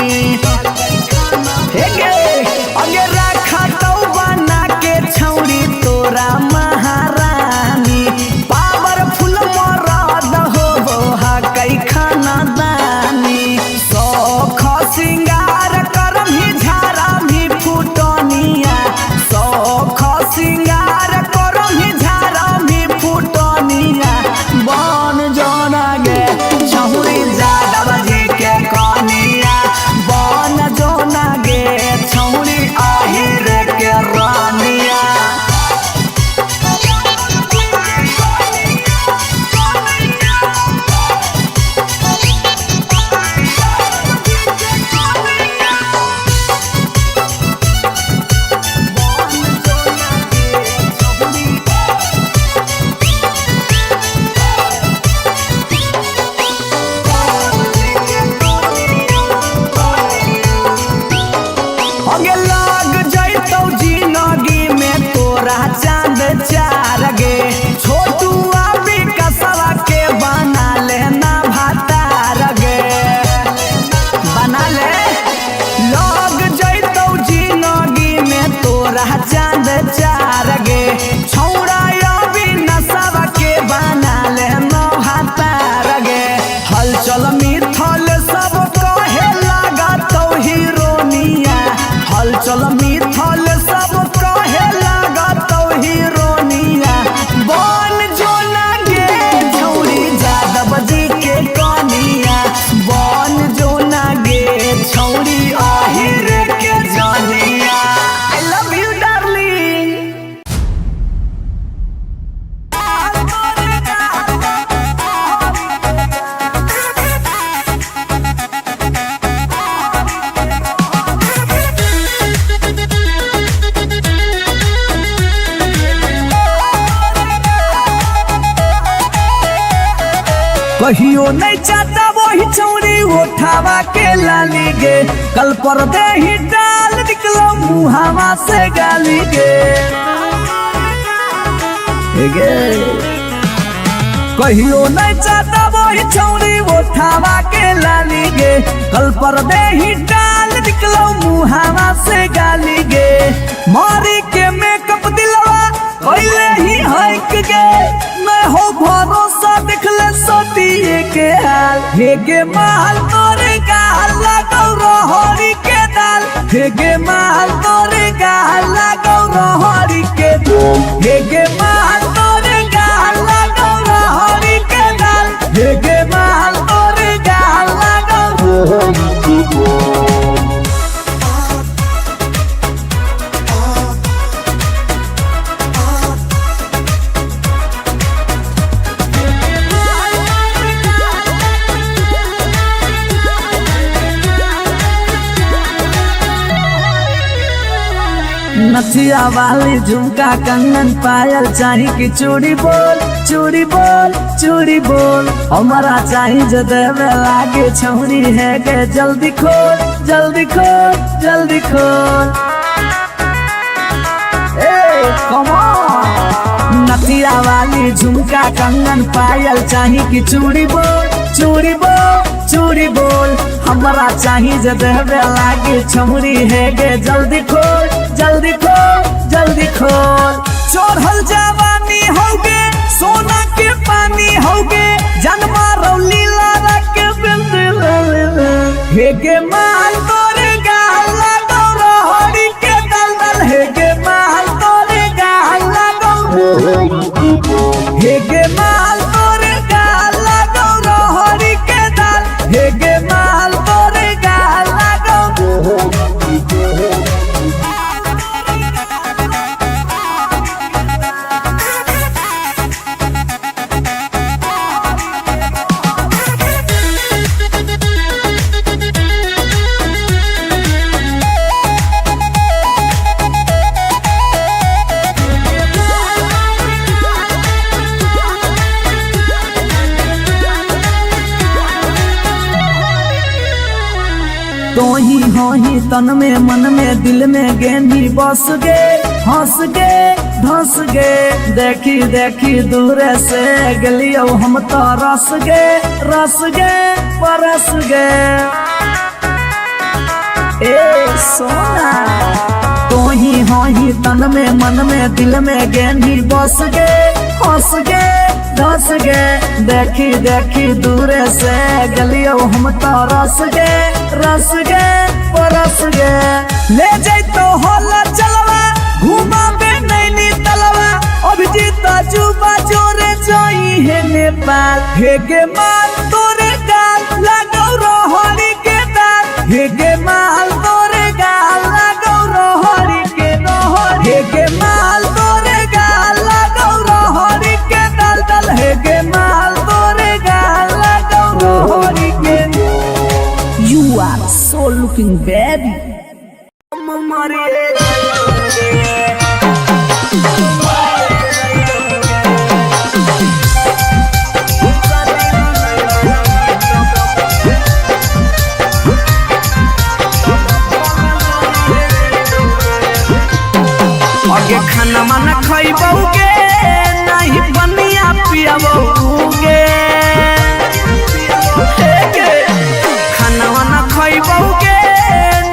[SPEAKER 1] हे गे अगे रखा तो बना के छौरी तोरा महारानी, पावरफुल मरद हो वो हकै खानदानी। सौख सिंगार करम ही झारा भी फुटनिया, सौख सिंगार करम ही झारा भी फुटनिया। बन जोना गे छहुरी ज्यादा बजे के कनिया, बन जोना गे छहुरी आहिर के रानिया। अगे लाग जैतौ जिंदगी में तोरा चांद चार गे, छोटू अभी कसवा के बना लेना भातार गे, बना ले। लाग जैतौ जिंदगी में तोरा चांद चार गे, छौड़ा अभी नसवा के बना लेना भातार गे। हलचल मिथल सब कहे लगा तो हीरोनिया, हलचल मिथल सब कहे लगा तो हीरोनिया। बन जो ना गे छौरी ज्यादा बजे के कनिया, बन जो ना गे छौरी आहिर के जनिया। I love you darling. कहियो नहीं चाहता वही छौरी उठावा के लाली गे, कल पर दे ही डाल निकलो मुहावा से गाली गे। हे गे कहियो नहीं चाहता वही छौरी उठावा के लाली गे, कल पर दे ही डाल निकलो मुहावा से गाली गे। मारी के मेकअप दिलवा पहले ही हक गे, मैं हो भरोसा दिखले सोतिए के हाल। हे गे माल तोरे गाल लगौ रहरी के दाल, हे गे माल तोरे गाल लगौ रहरी के दाल, हे गे माल तोरे गाल लगौ रहरी के दाल, हे गे माल तोरे गाल लगौ रहरी के दाल। नथिया वाली झुमका कंगन पायल चाही कि चूड़ी बोल चूड़ी बोल चूड़ी बोल हमारा चाही जो देवे लागे छौरी है के जल्दी खोल जल्दी खोल जल्दी खोल। Come on। नथिया वाली झुमका कंगन पायल चाही कि चूड़ी बोल चूड़ी बोल चूड़ी बोल हमारा चाही जो देवे लागे छौरी है गे जल्दी खोल जल्दी खोल जल्दी खोल। चढ़ल जवानी होगे सोना के पानी होगे जन्मा रौली लारा के बिंद हे गे माल तोरे गाल लगो रोहड़ी के दलदल हे गे माल तोरे गाल लगो हे गे माल तोरे गाल लगो रोहड़ी के दल हे गे माल तोरे गाल लगो। तो ही हो ही तन में मन में दिल में गेंदी बस गे हंस गे धंस गे देखी देखी दूर से गलियो हम तो रस गे परस गे। ए सोना तो ही हो ही तन में मन में दिल में गेंदी बस गे हंस गे धस गे देखी देखी दूर से गलियो हम तो रस गे परस गे। ले जाई तो होला चलवा घुमा बे नैनी तलवा अभिजीत जुबा जोरे जोई है नेपाल हे गे माल तोरे गाल लगो रोहड़ी के दाल हे गे माल तोरे गाल लगो रोहड़ी के रोहड़ी हे गे माल तोरे गाल लगो रोहड़ी के दल दल हे गे माल तोरे गाल लगो रोहड़ी के। You are so looking baby आगे खाना माना खइबोगे नहीं बनिया पियाबोगे खाना वाना खइबोगे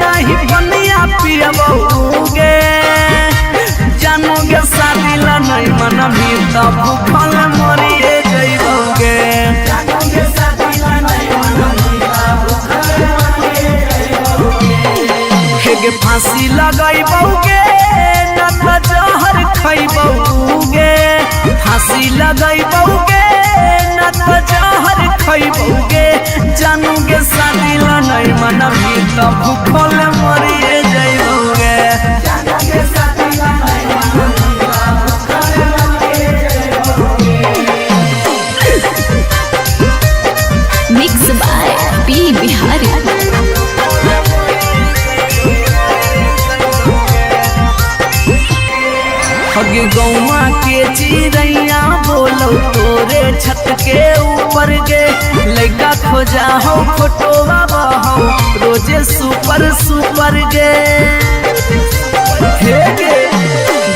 [SPEAKER 1] नहीं बनिया पियाबोगे जानोगे शादी ला नहीं मना भी तो भूखल मरिए जइबोगे हेगे फांसी लगाइबोगे न तो जहर खइबोगे फांसी लगाइबोगे न तो जहर खइबोगे जानोगे शादी ला नहीं मना भी तो भूखल मरिए जइबोगे।
[SPEAKER 3] Mix by P Bihari.
[SPEAKER 1] हगे गौवा के चिड़ैया बोलो तोरे छत के ऊपर गे लड़का खोजा हो फोटोवा बहो रोजे सुपर सुपर गे हे गे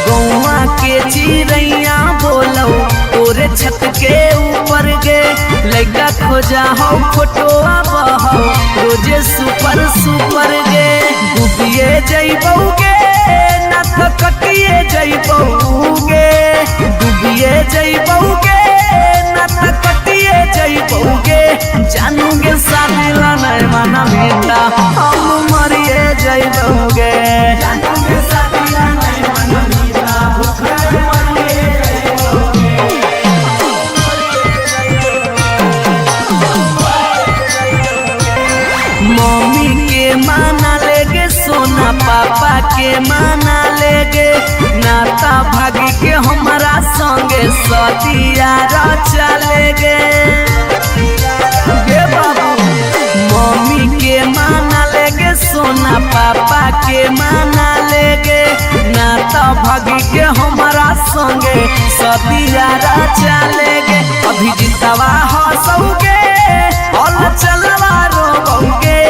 [SPEAKER 1] गौवा के चिड़ैया बोलो तोरे छत के ऊपर गे लड़का खोजा हो फोटोवा बहो रोजे सुपर सुपर गे डूबिए जइबोगे ना तो कटिए जइबोगे डूबिए जइबोगे ना तो कटिए जइबोगे जानोगे शादी ला नहीं मना बेटा हम मरिए जइबोगे जानोगे शादी ला नहीं मना बेटा भूखल मरिए जइबोगे। मम्मी के माना लेगे सोना पापा के माना लेगे नाता भागी के हमारा संगे सतिया चलेगे गे बाबू मम्मी के माना लेगे सोना पापा के माना लेगे ना तो भगी के हमारा संगे सदियारा चलेगे अभी जितवा हंसोगे और चलवा रोगे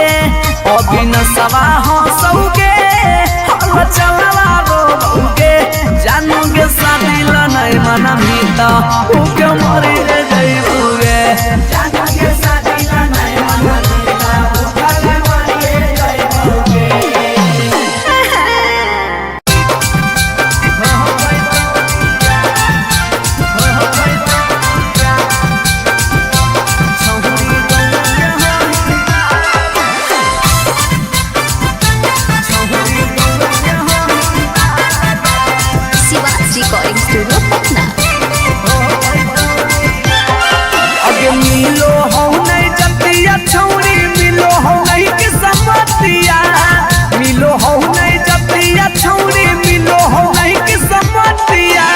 [SPEAKER 1] अभी नसवा हंसोगे और चलवा रोगे जानोगे शादी नहीं मना मीता उके मरी रे जइबुगे जानोगे शादी नहीं मना मीता उके मरी रे जइबुगे
[SPEAKER 3] रिकॉर्डिंग स्टूडियो पटना।
[SPEAKER 1] अगे मिलो हो नहीं जतिया छौरी मिलो हो नहीं कि समतिया मिलो हो नहीं जतिया छौरी मिलो हो नहीं कि समतिया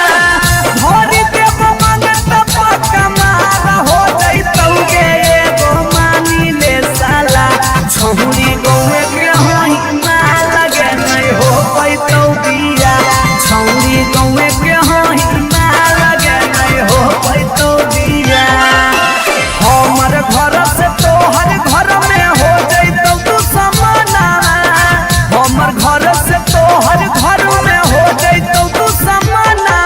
[SPEAKER 1] भरी देव मांगत पक्का मारा हो जइतौगे एगो मानी ले साला छौरी गौए के होई ना लगे नहीं हो पैतौ बिया छौरी गौए के होई ना लगे नहीं हो पैतौ बिया हमर घर से तोहर घर में हो जइतौ तू समाना हमर घर से तोहर घर में हो जइतौ तू समाना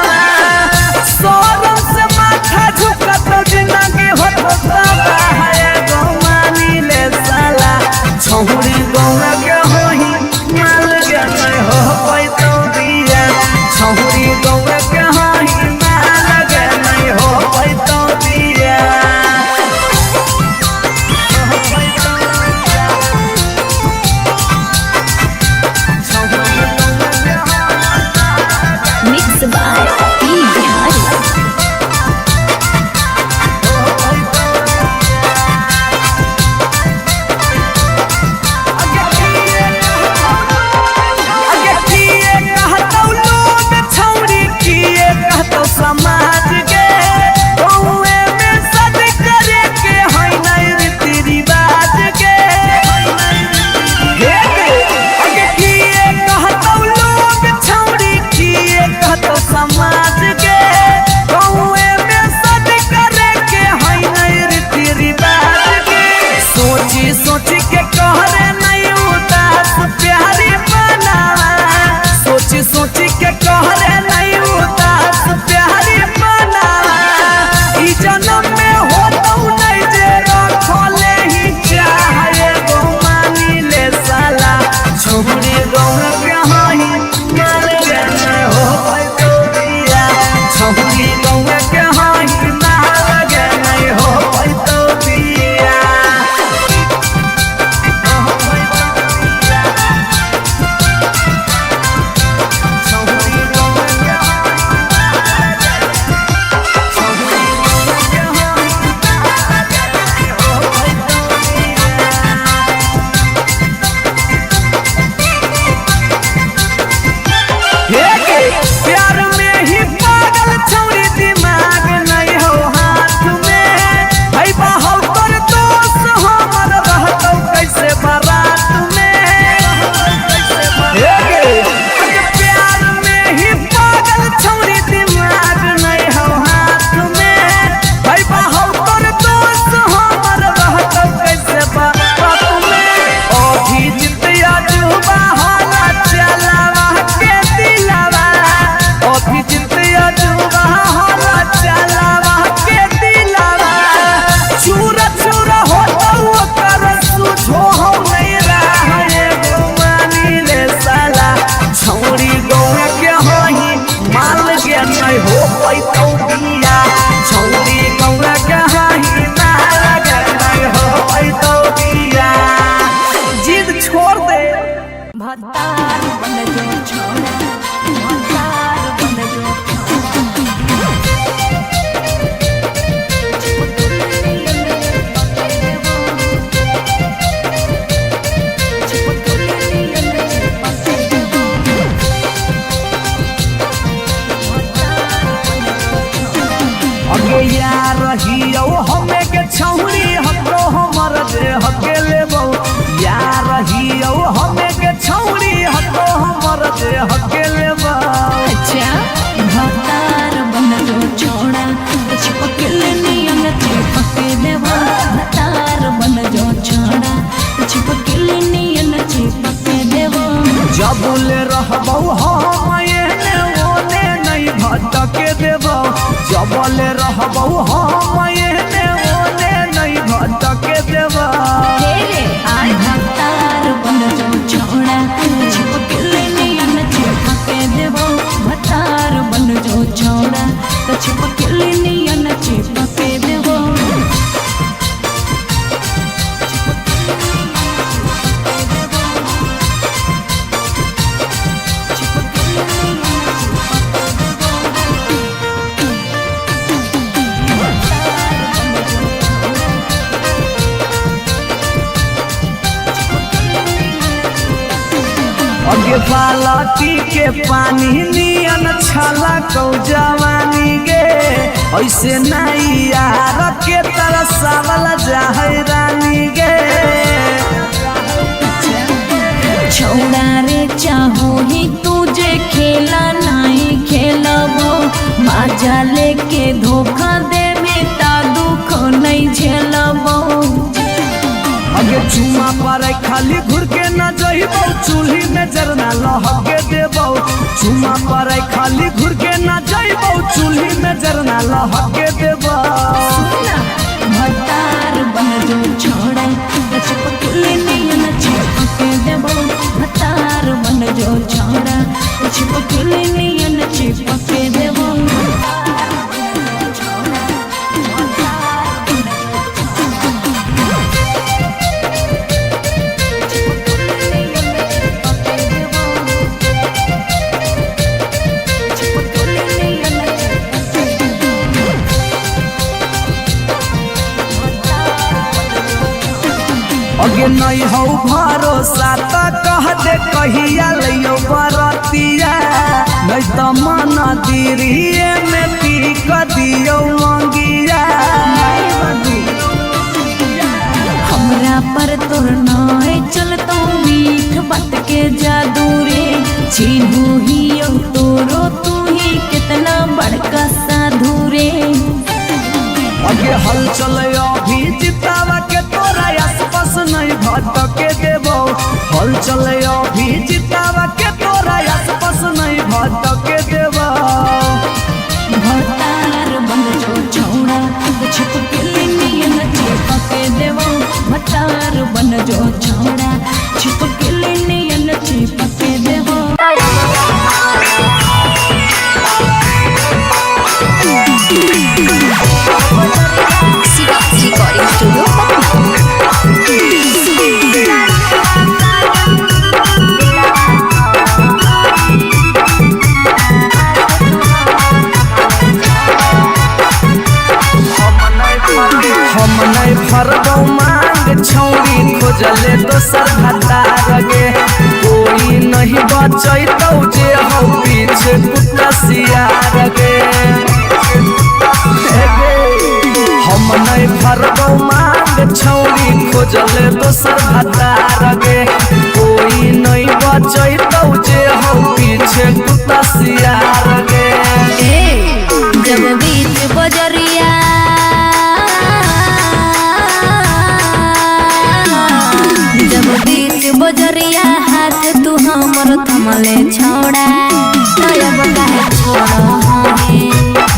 [SPEAKER 1] सोरम से माथा झुकत जिंदगी होता है गो मानी ले साला छौरी गौआ के होई माल के नहीं हो पैतौ बिया छौरी गौआ के होई माल के नहीं हो पैतौ बिया
[SPEAKER 3] मिक्स बाय पी बिहारी।
[SPEAKER 1] अगे किए कहतौ लोग छौरी किए कहतौ समाज के गौए में सद करे के है नहीं रीति रिवाज के अगे किए कहतौ लोग छौरी किए कहतौ समाज के गौए में सद करे के है नहीं रीति रिवाज के सोची सोची के कहरे नहीं उदास प्यारी बनावा सोची सोची के कहरे नहीं उदास प्यारी बनावा ई जन्म में होतौ नहीं जे रखले ही चाहे गो मानी ले साला छौरी गौआ के होई माल के नहीं हो पैतौ बिया छौरी गौआ के होई माल के नहीं हो पैतौ बिया प्यार में ही पागल छौरी दिमाग नहीं हो हाथ में भाई बाहर कर दोस्त हमर रहतौ कैसे बारात में प्यार में ही पागल छौरी दिमाग नहीं हो हाथ में भाई बाहर कर दोस्त हमर रहतौ कैसे बारात में अभी जितिया जुबा होला चलावा के दिलावा अभी जितिया जुबा होला चलावा के दिलावा चूरा चूरा होतौ ओकर सुझो हो नहीं रहा गो मानी ले साला छौरी गौआ के होई माल के नहीं हो पैतौ बिया छौरी गौआ के होई माल के नहीं हो पैतौ बिया जिद छोड़ दे
[SPEAKER 2] भतार बन जो छोड़ा भतार बन जो
[SPEAKER 1] अगे यार रहियो हमें के छौरी हमरो हमर जे हकेले बहु यार रहियो जबले रहबौ हम एने ओने नहीं भटके देबौ जबले रहबौ हम एने ओने नहीं भटके देबौ
[SPEAKER 2] भतार बन जो छोड़ा छिपकली नियन चिपके देबो भतार बन जो छोड़ा तो छिपकली नियन चिपके देबो
[SPEAKER 1] अगे बालटी के पानी नियन छला कौ जवानी गे ऐसे नहीं यार के तरसावल जाहै रानी गे
[SPEAKER 2] छोड़ा रे चाहो ही तुझे खेला नहीं खेलबो मजा लेके धोखा देबे ता दुख नहीं झेलबो
[SPEAKER 1] अगे चुमा पर खाली घुर के न जइबौ चूल्ही में जरना लहके देबौ चुमा पर खाली घुर के न जइबौ चूल्ही में जरना लहके देबौ
[SPEAKER 2] भतार बन जो छोड़ा छिपकली नियन चिपके देबो भतार बन जो छोड़ा छिपकली नियन चिपके देबो
[SPEAKER 1] अगे नहीं हो भरोसा तो कह दे कहिया लियो बरतिया नहीं तो मन दिरिए में पीक दियो मंगिया
[SPEAKER 2] हमरा पर तोर नाय चलतो मीठ बात के जादू रे छीनू ही तोरो तू ही कितना बड़का साधु रे
[SPEAKER 1] अगे हल चले अभी जितावा के तोरा आसपास नहीं भटके देबो हल चले अभी जितावा के तोरा आसपास नहीं भटके देबो
[SPEAKER 2] भतार बन जो छोड़ा छिपकली नियन चिपके देबो भतार बन जो छोड़ा छिपकली नियन चिपके देबो
[SPEAKER 3] रिकॉर्डिंग स्टूडियो
[SPEAKER 1] हम नहीं फरबौ मांग छौरी खोजले दोसर भतार गे कोई नहीं बचैतौ जे हो पीछे कुत्ता सियार गे हम नहीं फरबौ मांग छौरी खोजले दोसर भतार गे कोई नहीं बचैतौ जे हो पीछे कुत्ता सियार गे
[SPEAKER 2] जब बीच बजरिया जब बीच बजरिया हाथ तू हमर थमले छोड़ा तब काहे छोड़ा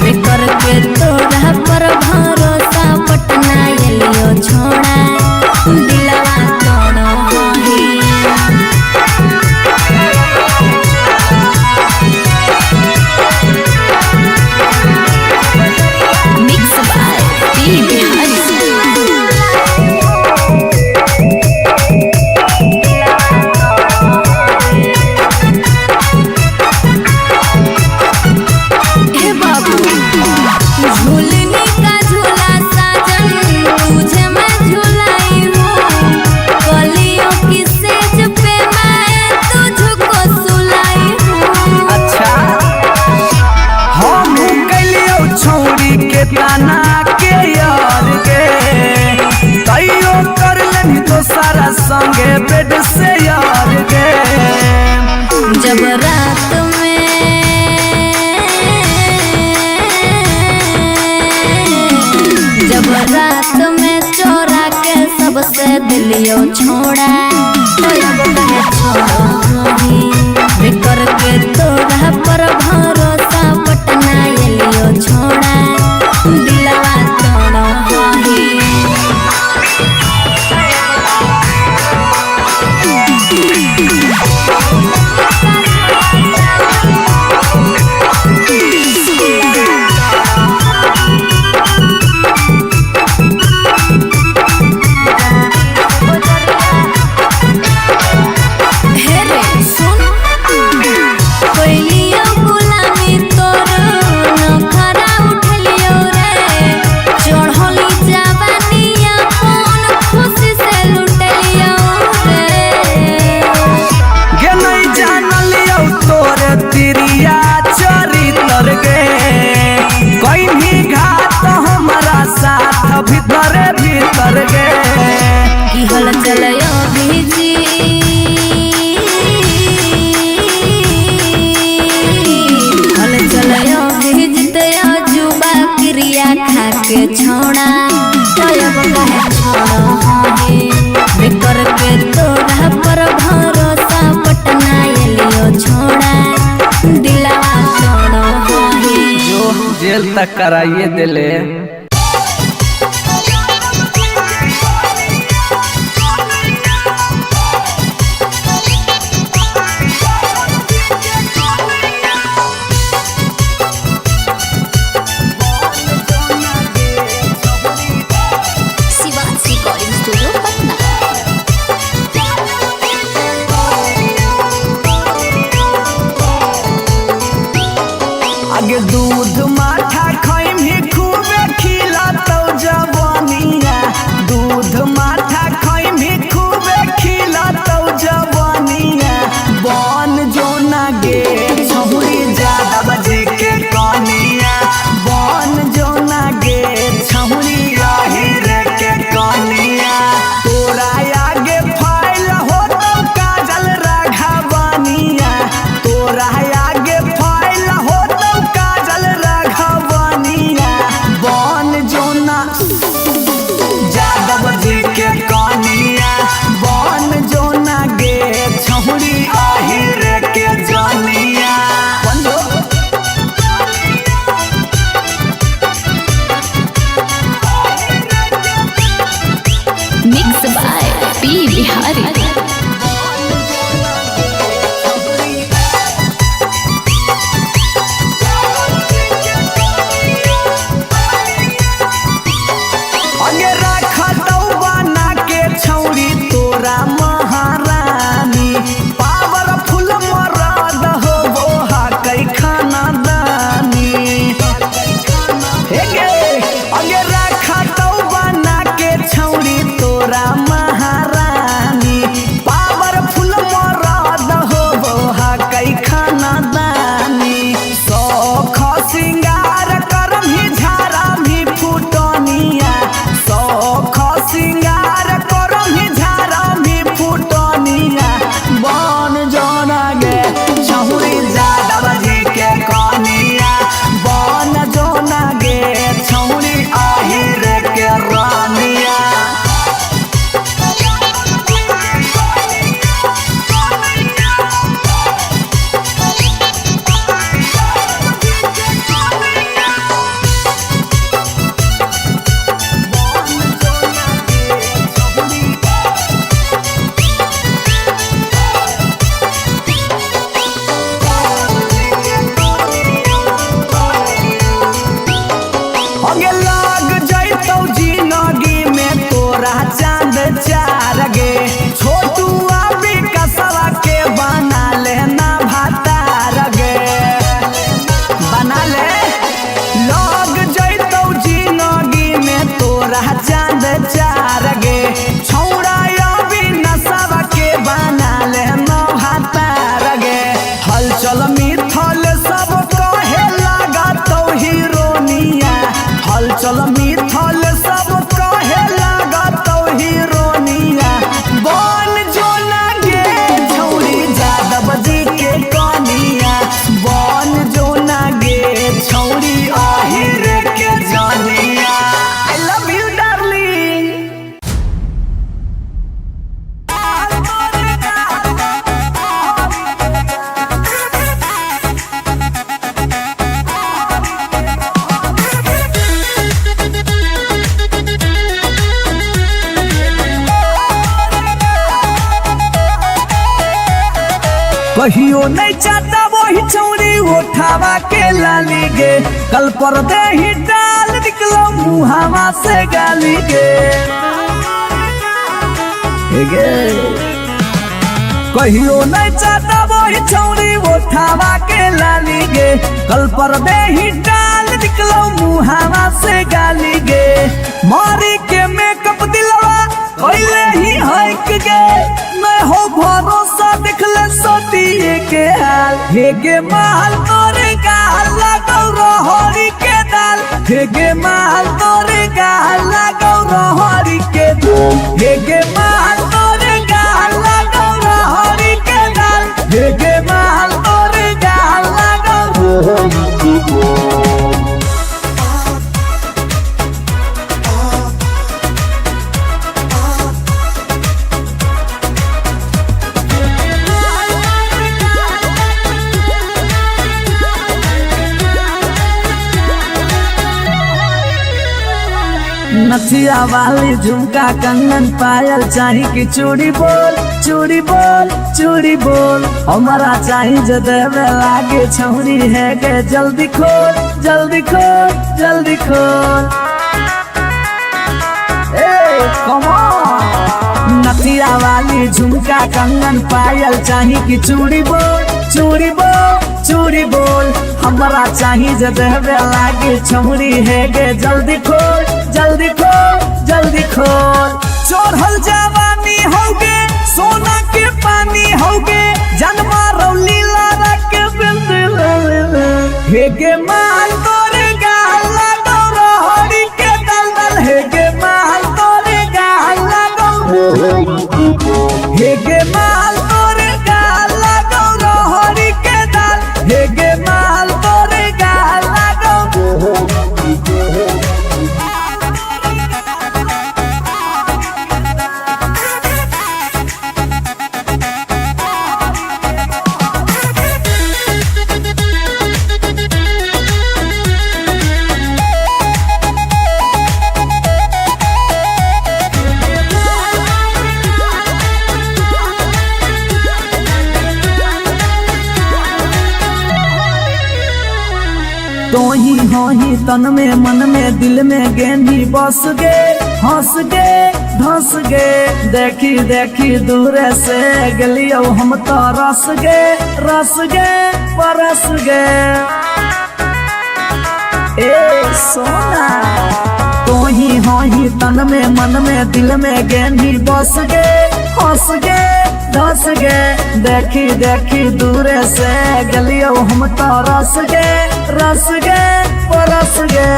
[SPEAKER 2] है करके तोरा पर भरोसा पटना एलियो छोड़ा दिलवा तोड़ो
[SPEAKER 3] मिक्स बाय पी बिहारी
[SPEAKER 1] संगे बेड से यार गे
[SPEAKER 2] जब रात में चोरा के सबसे दिलियो छोड़ा तो अब कहे छोड़ो
[SPEAKER 1] तक कराइए दिले।
[SPEAKER 3] Shivansh recording studio Patna.
[SPEAKER 1] आगे दूध माठा खाइम ही खूबे खिला तो जवानिया, दूध माठा खाइम ही खूबे खिला तो जवानिया। बन जो ना गे छहुरी ज्यादा बजे के कनिया, बन जो ना गे छहुरी रे के कनिया। तोरा आगे फाइल हो तो काजल राघवनिया, तोरा आगे फाइल हो तो काजल राघवनिया। बन जो ना यादव जी के कनिया, बन जो ना गे छहुरी रे के जनिया।
[SPEAKER 3] Mix by P Bihari.
[SPEAKER 1] आगे रखा तो बना के छौरी तोरा महारानी, पावरफुल मरद हो वो कई खाना दानी। हे गे आगे रखा तो बना के छौरी तोरा महारानी, पावरफुल मरद हो वो कई खाना दानी। सौख सिंगार करम ही झारा भी फुटनिया, सौख सिंगार करम ही झारा भी फुटनिया। बन जोना गे छहुरी यादव जी के कनिया, बन जोना गे छहुरी रे के रानिया। आगे लाग जैतौ जिंदगी में तोरा चांद चार गे, छोटू अभी कसवा के बना लेना भातार गे, बना ले। लाग जैतौ जिंदगी में तोरा चांद चार गे, छौड़ा अभी नसवा के बना लेना भातार गे। हलचल मिथल सब कहे लगा तो हीरोनिया, हलचल मिथल सब कहे लगा तो हीरोनिया। बन जो ना गे छौरी यादव जी के कनिया, बन जो ना गे छौरी रे के जनिया। I love you darling. कहियो नहीं चाहता वही चौरी उठावा के लाली गे, कल पर दे ही डाल निकलो मुहावा से गाली गे। हे गे कहियो नहीं चाहता वही चौरी उठावा के लाली गे, कल पर दे ही डाल निकलो मुहावा से गाली गे। मारी के मेकअप दिलवा पहले ही हक गे, मैं हो भरोसा दिखले सोतिए के हाल। हे गे माल तोरे गाल लगौ रहरी के दाल, हे गे माल तोरे गाल लगौ रहरी के दाल, हे गे माल तोरे गाल लगौ रहरी के दाल, हे गे माल तोरे गाल लगौ रहरी के दाल। नथिया वाली झुमका कंगन पायल चाही कि चूड़ी बोल चूड़ी बोल चूड़ी बोल हमारा चाही जो देवे लागे छौरी है के जल्दी खोल जल्दी खोल जल्दी खोल। नथिया वाली झुमका कंगन पायल चाही कि चूड़ी बोल चूड़ी बोल चूड़ी बोल हमारा चाही जो देवे लागे छौरी है गे जल्दी खोल जल्दी खोल जल्दी खोल। चढ़ल जवानी होगे सोना के पानी होगे जन्मा रौली लारा के बिंद हे गे माल तोरे गाला गौरहरी के दलदल हे गे माल तोरे गाला हे गे माल तोरे गाला गौरहरी के दल हे गे माल तोरे गाला तो ही हो ही तन में मन में दिल में गेंदी बस गे हंस गे धंस गे देखी देखी दूर से गलियो हम तो रस गे परस गे। ए सोना तो ही हो ही तन में मन में दिल में गेंदी बस गे हंस गे धस गे देखी देखी दूर से गलियो हम तो रस गे परस गे।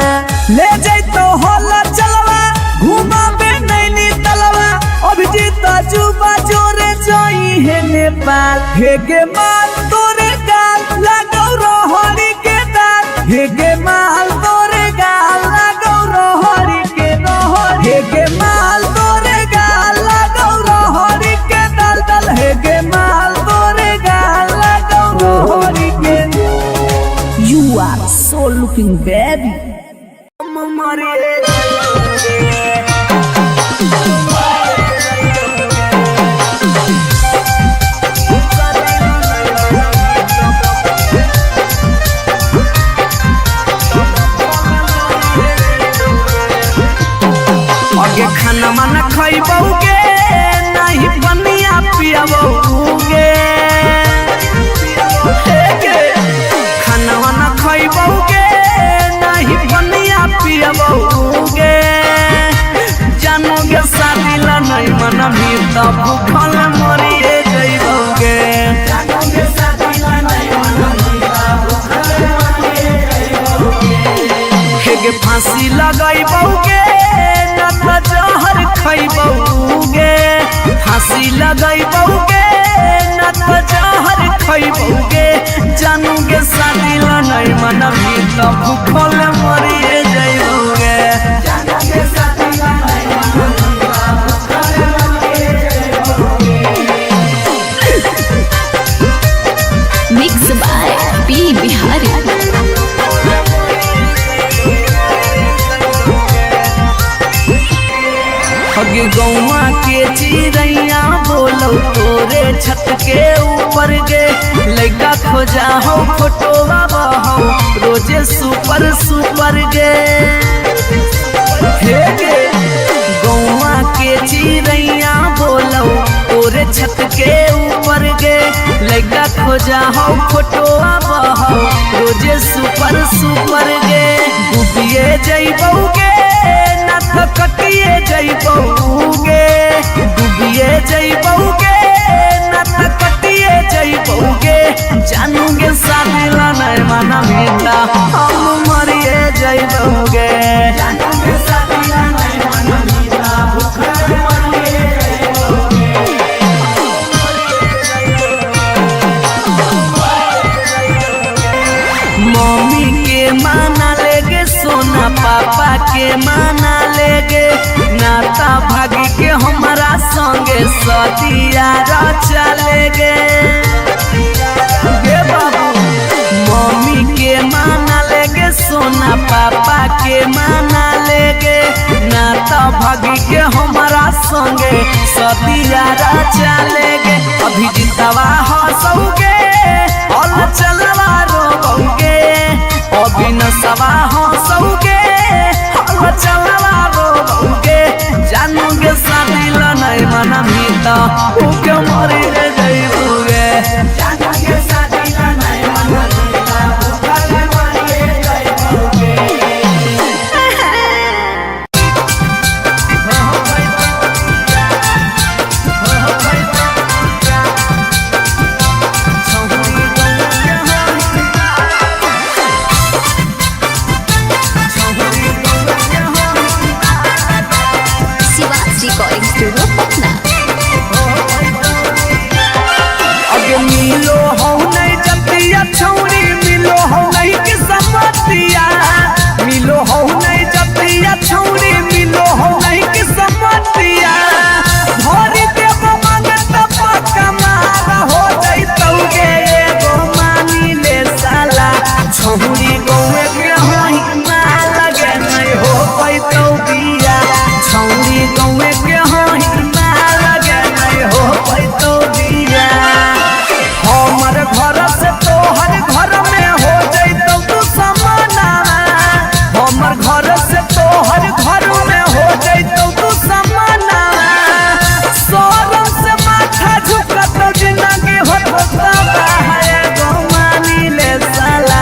[SPEAKER 1] ले जैतो होला चलवा घुमा बे नैनी तलवा अभिजीत जुबा जोरे जोई है नेपाल हे गे माल तोरे गाल लागौ रहरी के दाल हे गे माल तोरे गाल लागौ रहरी के रहरी हे गे माल तोरे गाल लागौ रहरी के दल दल हे गे माल तोरे गाल लागौ रहरी के। You are so looking baby. आगे खाना माना खइबौगे नहीं बनिया पियबौगे खाना वाना खइबौगे नहीं बनिया पियबौगे जानोगे शादी ला नहीं मना भी तब भूखल मरिए जइबौगे जानोगे शादी ला नहीं मना भी तब भूखल मरिए जइबौगे हे गे फांसी लगाइबौगे ना तो जहर खइबौगे फांसी लगाइबौगे ना तो जहर खइबौगे जानोगे शादी ला नहीं मना भी तब भूखल मरिए जइबौगे जानोगे शादी ला नहीं मना भी तब भूखल मरिए जइबौगे।
[SPEAKER 3] Mix by P Bihari.
[SPEAKER 1] अगे गौवा के चिड़ैया बोलो तोरे छत के ऊपर गे लइका खोजा हो फोटोवा बहो रोजे सुपर सुपर गे हे गे गौवा के चिड़ैया बोलो तोरे छत के ऊपर गे लइका खोजा हो फोटोवा बहो रोजे सुपर सुपर गे डूबिए जइबौगे ना तो कटिए जइबौगे डूबिए जइबौगे ना तो कटिए जइबौगे जानोगे शादी ला नहीं मना मिला हम मरिए जइबौगे जानोगे शादी ला नहीं मना मिला भूखल मरिए जइबौगे। मम्मी के माना लेगे सोना पापा के माना लेगे नाता भागी के हमारा संगे सदिया चलेगे बाबू मम्मी के माना लेगे सोना पापा के माना लेगे नाता संगे सदिया चलेगे अभी जितवा हंसोगे हल चलवा रोगे अभी नसवा हंसोगे हल चलवा रोगे जानोगे शादी नहीं मना मीता उके मरी रे जइबोगे जानोगे शादी नहीं मना मीता उके मरी रे जइबोगे
[SPEAKER 3] शिवाजी रिकॉर्डिंग स्टूडियो पटना।
[SPEAKER 1] अगे मिलो हो नहीं जतिया छौरी मिलो हो नहीं के समतिया मिलो हो नहीं जतिया छौरी मिलो हो नहीं के समतिया भरी देव मांगत पक्का मार हो जइतौगे एगो मानी ले साला छौरी गौए के होई मार लगे नहीं हो पैतौ बिया छौरी गौए के होई मार लगे नहीं हो पैतौ बिया हमर घर से तोहर घर में हो जइतौ तू समाना हमर घर से तोहर घर में हो जइतौ तू समाना सोरम से माथा झुकतौ जिंदगी होत है गो मानी ले साला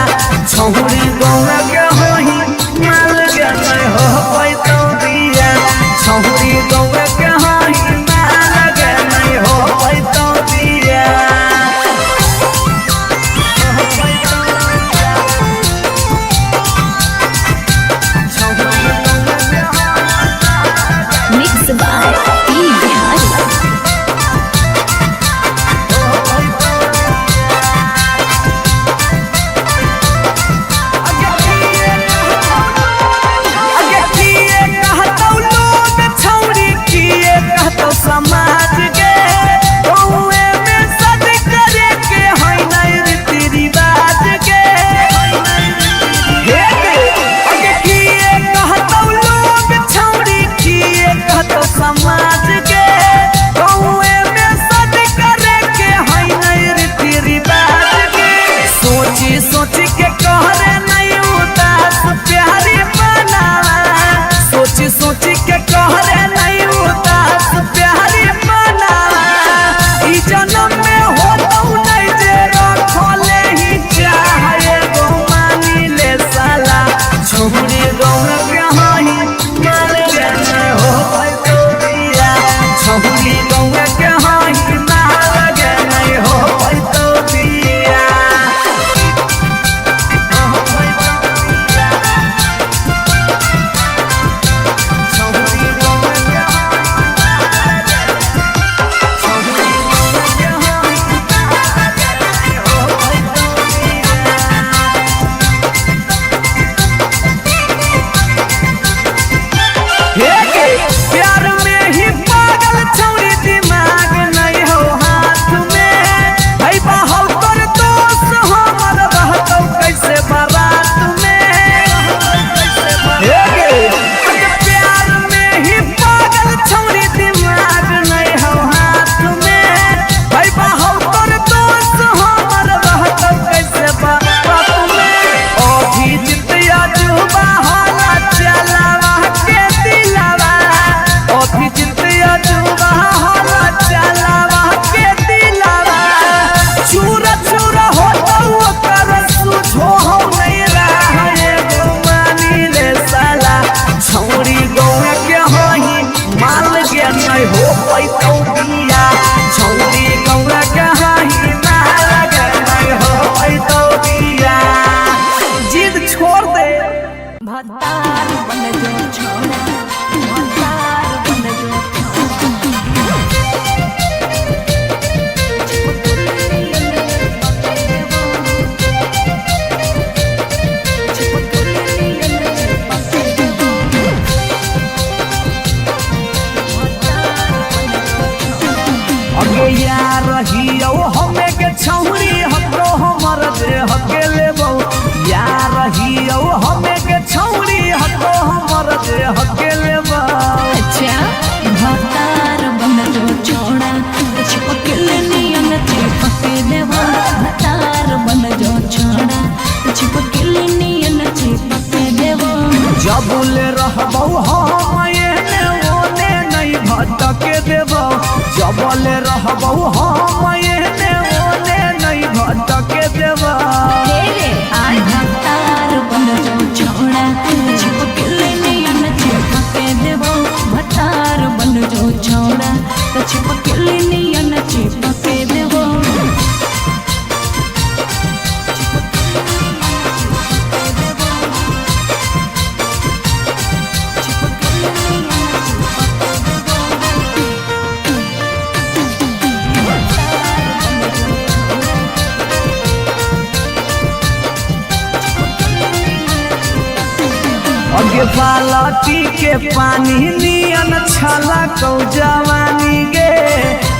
[SPEAKER 1] अगे बालटी के पानी नियन छला कौ जवानी गे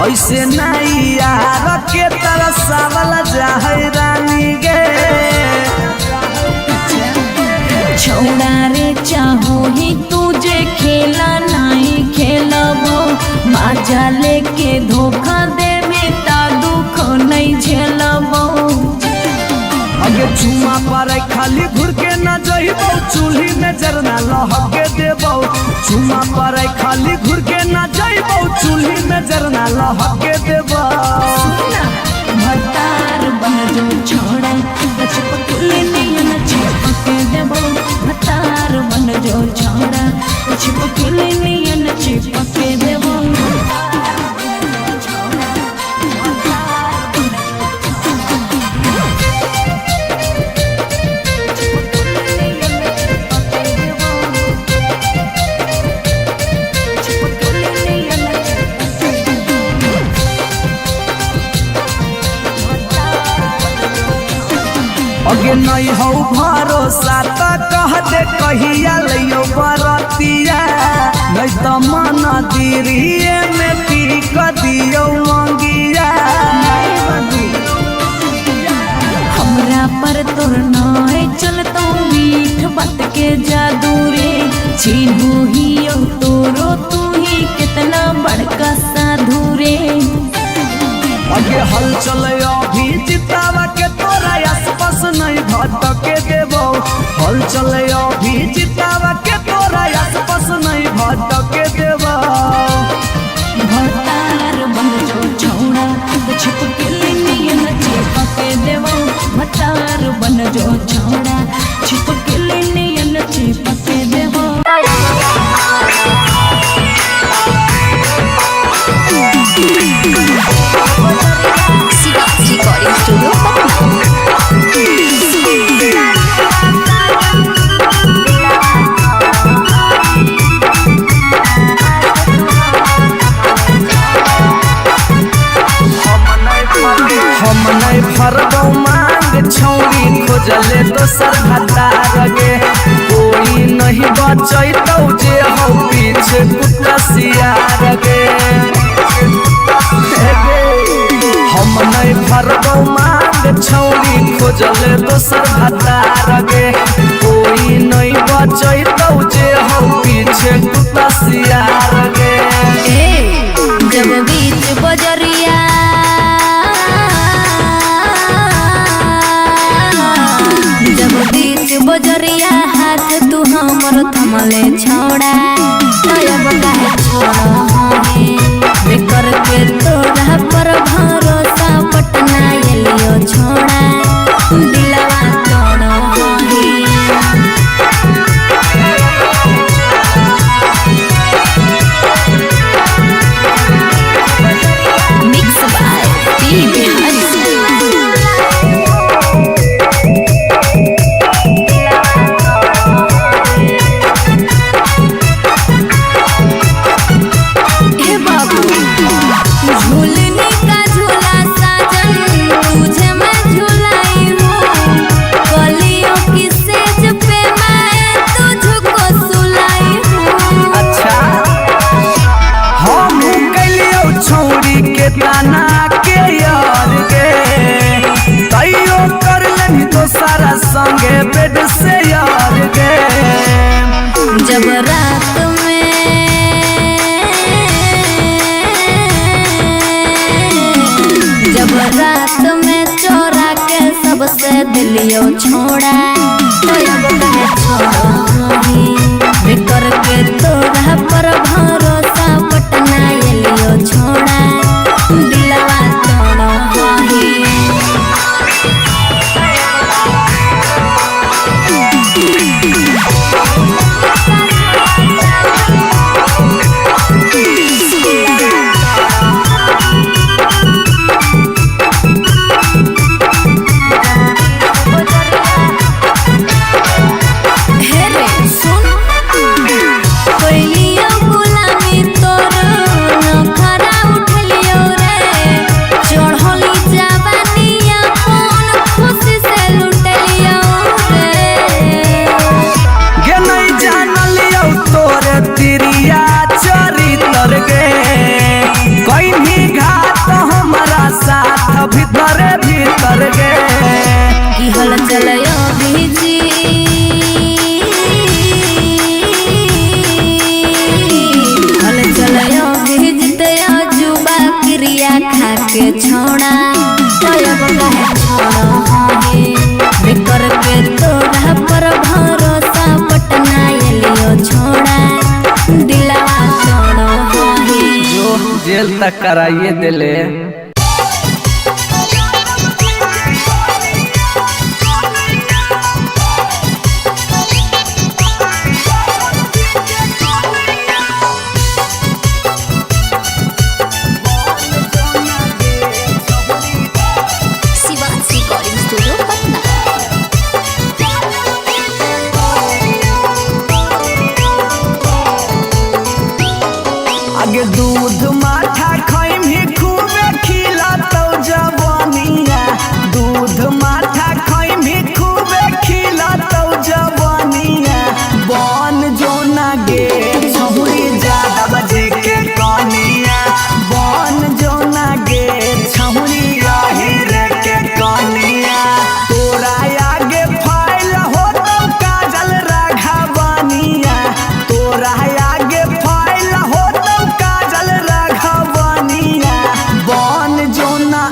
[SPEAKER 1] ऐसे नहीं यार के तरसावल जाहे रानी गे
[SPEAKER 2] छौड़ा रे चाहो ही तुझे खेला नहीं खेलबो माजा लेके धोखा देवे ता दुख नहीं झेलबो
[SPEAKER 1] अगे चुमा पर खाली घुर के न जइबो चूल्ही में जरना लहके देबो चुमा पर खाली घुर के न जइबो चूल्ही में जरना लहके देबो
[SPEAKER 2] भतार बन जो छोड़ा चिपकली नहीं न चिपके देबो भतार बन जो छोड़ा चिपकली नहीं न चिपके देबो
[SPEAKER 1] अगे नहीं हो भरोसा त कह दे कहिया लियो बरतिया नहीं तो मन दिरिए में पीक दियो मंगिया
[SPEAKER 2] हमरा पर तोर नाय चलतो मीठ बात के जादू रे चिन्हू ही तोरो तू ही कितना बड़का साधु रे
[SPEAKER 1] अगे हल चले अभी जितावा के तोरा आसपास नहीं भटके देबो हल चले अभी जितावा के तोरा आसपास नहीं भटके देबो
[SPEAKER 2] भतार बन जो छौड़ा छिपकली नहीं न चिपके देबो भतार बन जो छौड़ा छिपकली नहीं न चिपके देबो
[SPEAKER 3] शिवाज रिकॉर्डिंग स्टूडियो
[SPEAKER 1] हम नहीं फरबो मांग छौरी खोजले दोसर भतार गे कोई नहीं बचैतौ जे हो पीछे कुत्ता सियार गे हम नहीं फरबो मांग छौरी खोजले दोसर भतार गे कोई नहीं बचैतौ जे हो पीछे कुत्ता सियार गे
[SPEAKER 2] जब बीच बजरिया जब बीच बजरिया हाथ तू हमर थमले छोड़ा तब काहे छोड़ा बेकर के तोरा पर भरोसा पटना एलियो छोड़ा दिलवा तोड़ो मिक्स बाय पी बिहारी
[SPEAKER 1] ताना के यार गे तैयो कर लेनी तो सारा संगे बेड से यार गे
[SPEAKER 2] जब रात में चोरा के सबसे दिलियो छोड़ा बेकर के तोरा पर भरोसा पटना एलियो छोड़ा दिलवा तोड़ो हे रे सुन कोई लियो की हल चलयो भेजी हल चलयो भेजते जुबा क्रिया खा के छोड़ा तब कहे छोड़ो हे बेकर के तोरा पर भरोसा पटना एलियो छोड़ा दिलवा छोड़ो हे
[SPEAKER 1] जो जेल तक कराइए दिले।
[SPEAKER 3] Shivaji recording studio Patna.
[SPEAKER 1] आगे दूध माठा खैम ही खूबे खिला तो जवानिया दूध माठा खैम ही खूबे खिला तो जवानिया बन जो ना गे छहुरी ज्यादा बजे के कनिया बन जो ना गे छहुरी रे के कनिया तोरा आगे फाइल हो तो काजल राघवनिया तोरा आगे फाइल हो तो काजल राघवनिया बन जो ना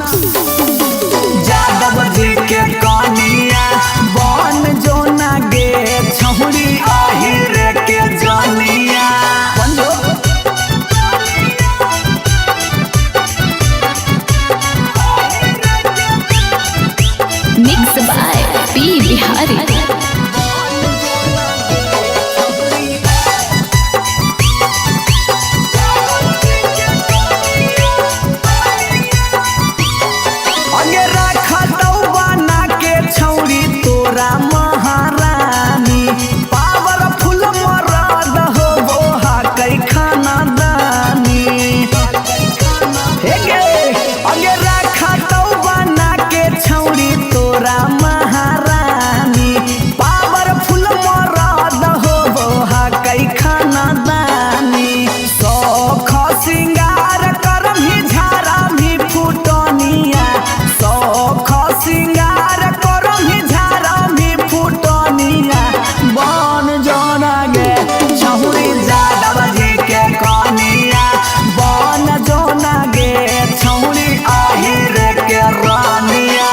[SPEAKER 1] यादव जी के कनिया बन जो ना गे छहुरी रे के जनिया
[SPEAKER 3] मिक्स बाय पी बिहारी।
[SPEAKER 1] अगे रखा तो बना के छौरी तोरा महारानी पावरफुल मरद हो बोहा कई खाना दानी हे गे अगे रखा तो बना के छौरी तोरा महारानी पावरफुल मरद हो बोहा कई खाना दानी सौख सिंगार करम ही झारा भी फुटनिया सौख सिंगार करम ही झारा भी फुटनिया बन जोना गे छहुरी यादव जी के कनिया बन जोना गे छहुरी रे के रानिया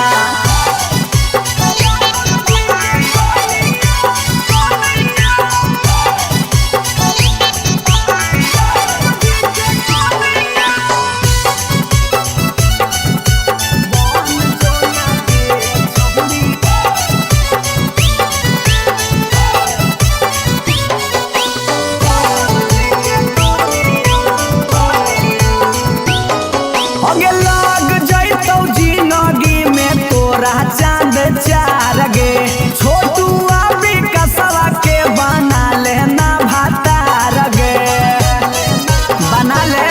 [SPEAKER 1] अगे लाग जैतौ जिंदगी में तोरा चांद चार गे छोटू अभी कसवा के बना लेना भातार गे बना ले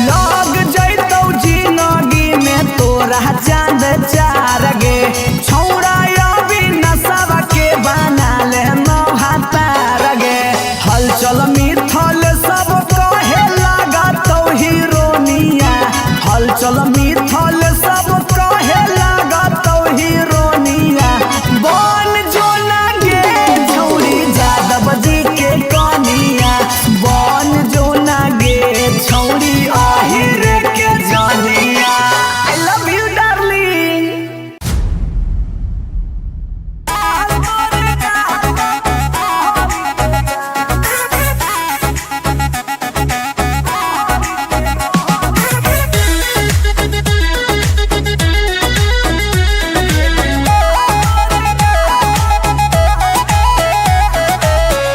[SPEAKER 1] लाग जैतौ जिंदगी में तोरा चांद चार गे छौड़ा अभी नसवा के बना लेना भातार गे हलचल मिथल सब कहे लगा तो हीरोनिया हलचल मिथल सब कहे लगा तो हीरोनिया बन जो ना गे छौरी यादव जी के कनिया बन जो ना गे छौरी रे के जनिया आई लव यू डार्लिंग।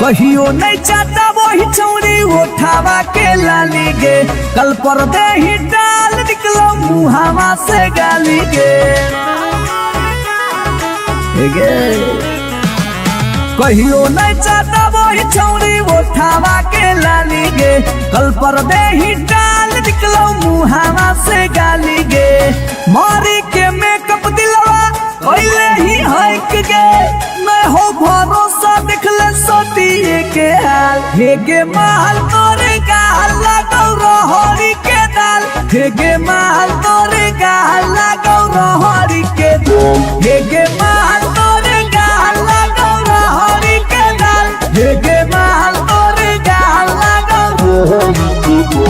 [SPEAKER 1] कहियो नहीं चाहता वही छौरी उठावा के लाली गे कल पर दे ही डाल निकलो मुहावा से गाली गे हे गे कहियो नहीं चाहता वही छौरी उठावा के लाली गे कल पर दे ही डाल निकलो मुहावा से गाली गे मारी के मेकअप दिलवा कोइले ही हक गे मैं हो भरोसा दिखले सोतिए के हाल हे गे माल तोरे गाल लगौ रहरी के दाल हेगे माल तोरे गाल लगौ रहरी के हेगे माल तोरे गाल लगौ रहरी के दाल हेगे माल तोरे गाल लगौ रहरी के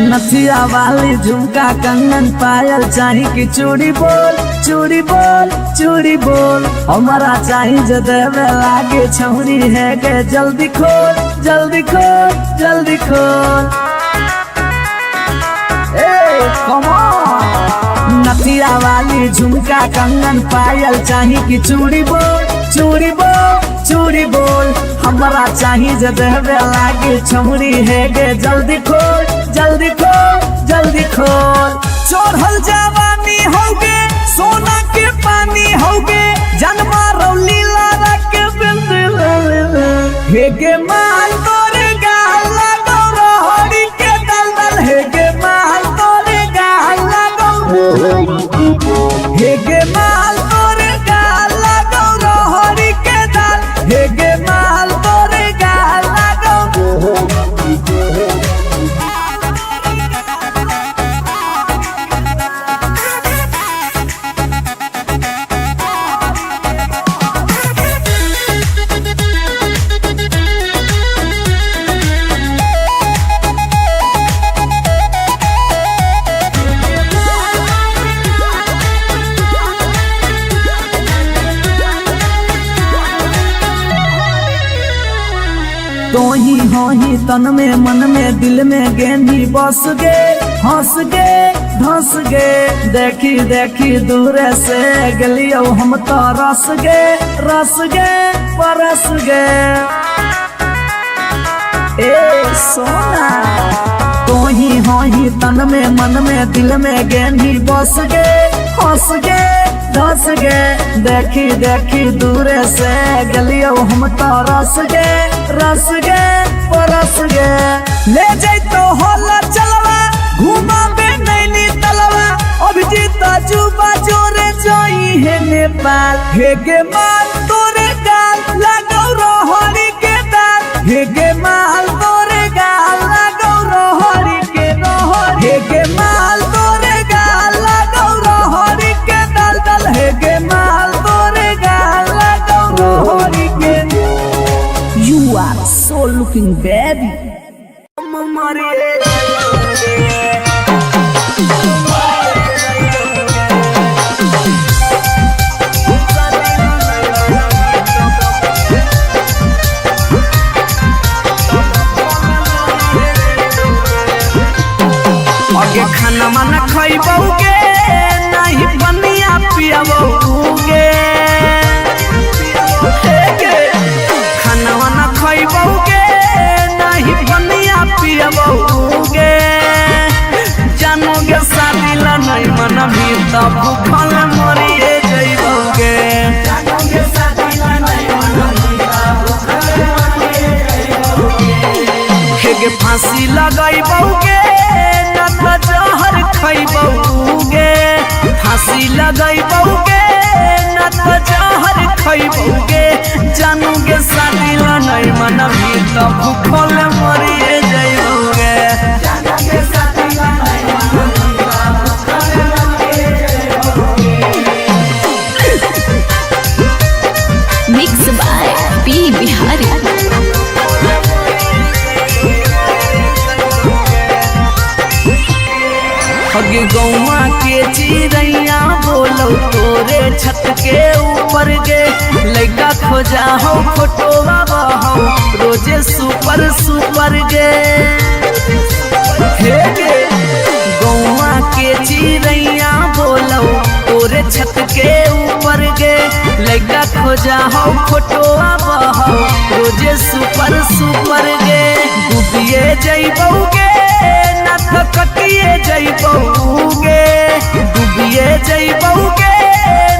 [SPEAKER 1] नथिया वाली झुमका कंगन पायल चाही कि चूड़ी बोल चूड़ी बोल चूड़ी बोल हमारा चाही जो देवे लागे छौरी है के जल्दी खोल जल्दी खोल जल्दी खोल कम ऑन नथिया वाली झुमका कंगन पायल चाही कि चूड़ी बोल चूड़ी बोल चूड़ी बोल हमारा चाही जो देवे लागे छौरी है के जल्दी खोल जल्दी खोल जल्दी खोल चढ़ल जवानी होगे सोना के पानी होगे जन्मा रौली लारा के बिंद हेगे माल तोरे गाल लगौ रहरी के दलदल हेगे माल तोरे गाल लगौ हेगे माल तोरे गाल लगौ रहरी के दल हेगे माल तोरे गाल लगौ तोही होही तन में मन में दिल में गेंदी बस गे हंस गे धंस गे देखी देखी दूर से गलियो हम तो रस गे परस गे ए सोना तोही होही तन में मन में दिल में गेंदी बस गे हंस गे धस गे देखी देखी दूर से गलियो हम तो रस गे परस गे ले जैतो होला चलवा घुमा बे नैनी तलवा अभिजीत जुबा जोरे जोई है नेपाल हेगे माल तोरे गाल लगौ रहरी के दाल हेगे माल तोरे गाल लगौ रहरी के हेगे माल तोरे गाल लगौ रहरी के दल हेगे माल तोरे गाल लगौ रहरी के You are so looking baby. आगे खाना माना खइबौगे नहीं बनिया पियबौगे खाना वाना खइबौगे नहीं बनिया पियबौगे जानोगे शादी ला नहीं मन भी तब भूखल मरिए जइबौगे जानोगे शादी ला नहीं मन भी तब भूखल मरिए जइबौगे हेगे फांसी लगइबौगे न त जहर खइबौगे फांसी लगइबौगे न त जहर खइबौगे जानोगे शादी ला नहीं मन भी तब भूखल मरिए जइबौगे जानोगे शादी ला नहीं मन भी तब भूखल मरिए जइबौगे
[SPEAKER 3] मिक्स बाय पी बिहारी
[SPEAKER 1] हगे गौवा के चिड़ैया बोलो तोरे छत के ऊपर गे लइका खोजा हो फोटोवा बहो रोजे सुपर गे हे गे गौवा के चिड़ैया बोलो तोरे छत के ऊपर गे लइका खोजा हो फोटोवा बहो रोजे सुपर गे डूबिए जइबौगे न त कटिए जइबौगे डूबिए जइबौगे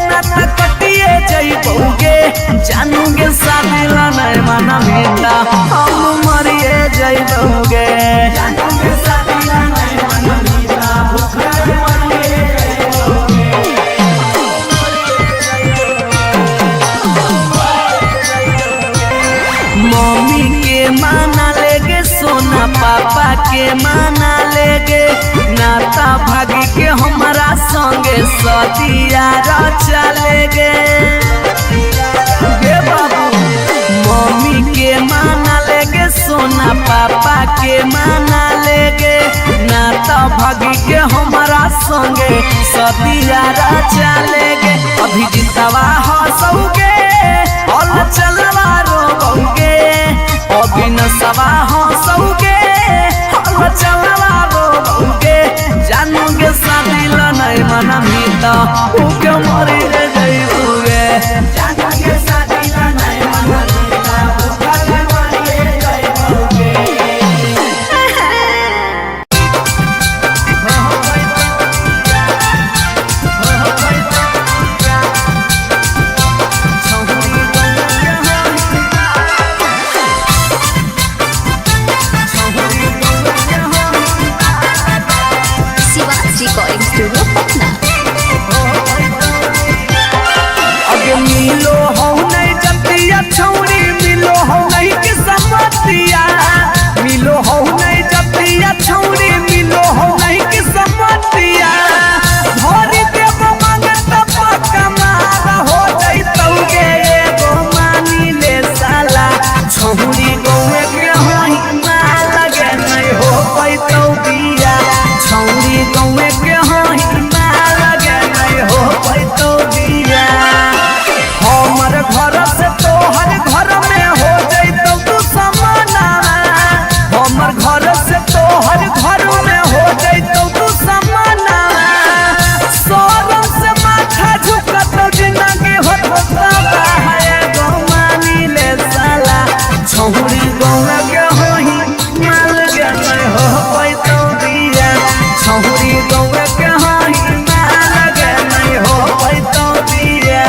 [SPEAKER 1] न त कटिए जइबौगे जानोगे शादी ला नहीं मन मिला हम मरिए जाइबोगे जानू के शादी ला नहीं मनमीता भूखल मरिए जाइबोगे मम्मी के माना लेगे सोना पापा के माना लेगे नाता भागी के हमारा संगे सदिया चलेगे बाबू मम्मी के माना लेगे सोना पापा के माना लेगे नाता भागी के हमारा संगे सदिया चलेगे अभी जितवा हंसोगे और चलवा रोगे अभी नसवा हंसोगे और चलवा रोगे जानोगे शादी ला नहीं मनमीता उके मरी जाइबोगे जानोगे शादी ला नहीं मनमीता भूखल मरी जाइबोगे
[SPEAKER 3] रिकॉर्डिंग स्टूडियो पटना।
[SPEAKER 1] अगे मिलो हो नहीं जतिया छौरी मिलो हो नहीं कि समतिया मिलो हो नहीं जतिया छौरी मिलो हो नहीं कि समतिया भरी देव मंगत पक्का मार हो जइतौगे एगो मानी ले साला छौरी गौवे के होई मार लगे नहीं हो पैतौ बिया छौरी गौवे के होई मार लगे नहीं हो पैतौ बिया हमर घर से तोहर घर में हो जइतौ तू समाना हमर घर से तोहर घर में हो जइतौ तू समाना सोरम से माथा झुकतौ जिंदगी होता है गो मानी ले साला छौरी गौवा के होई माल के नहीं हो पैतौ बिया छौरी गौवा के होई माल के नहीं हो पैतौ बिया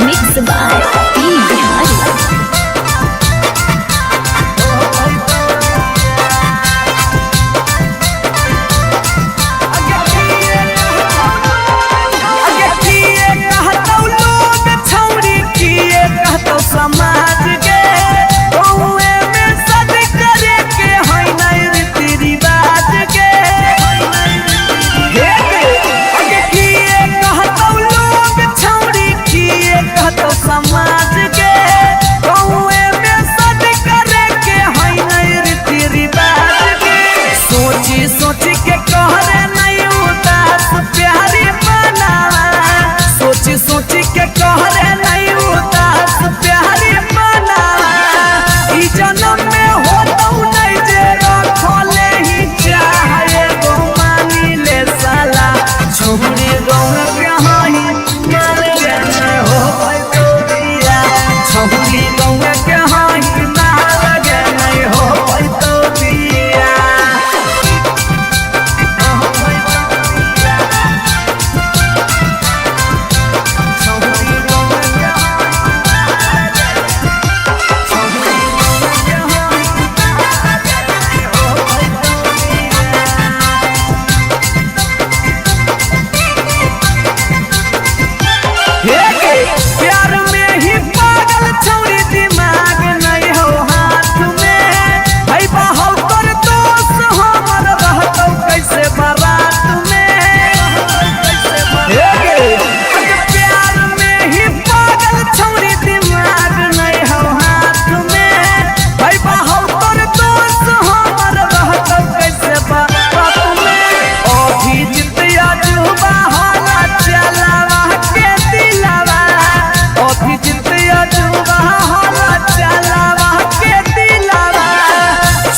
[SPEAKER 3] मिक्स बाय पी बिहारी।
[SPEAKER 1] समाज के गौए में सद करे के है नहीं रीति रिवाज के अगे किए कहतौ लोग छौरी किए कहतौ समाज के गौए में सद करे के है नहीं रीति रिवाज के सोची सोची के कहरे नहीं उदास प्यारी बनावा सोची सोची के कहरे नहीं उदास प्यारी बनावा ई जन्म में होतौ नहीं जे रखले ही चाहे गो मानी ले साला छौरी गौवा के होई मार के नहीं हो पैतौ बिया छौरी गौवा के होई मार के नहीं हो पैतौ बिया प्यार में ही पागल छौरी दिमाग नहीं हो हाथ में भाई बाहौ कर दोस्त हमर रहतौ कैसे बारात में प्यार में ही पागल छौरी दिमाग नहीं हो हाथ में भाई बाहौ कर दोस्त हमर रहतौ कैसे बारात में अभी जितिया जुबा होला चलावा के दिलावा अभी जितिया जुबा होला चलावा के दिलावा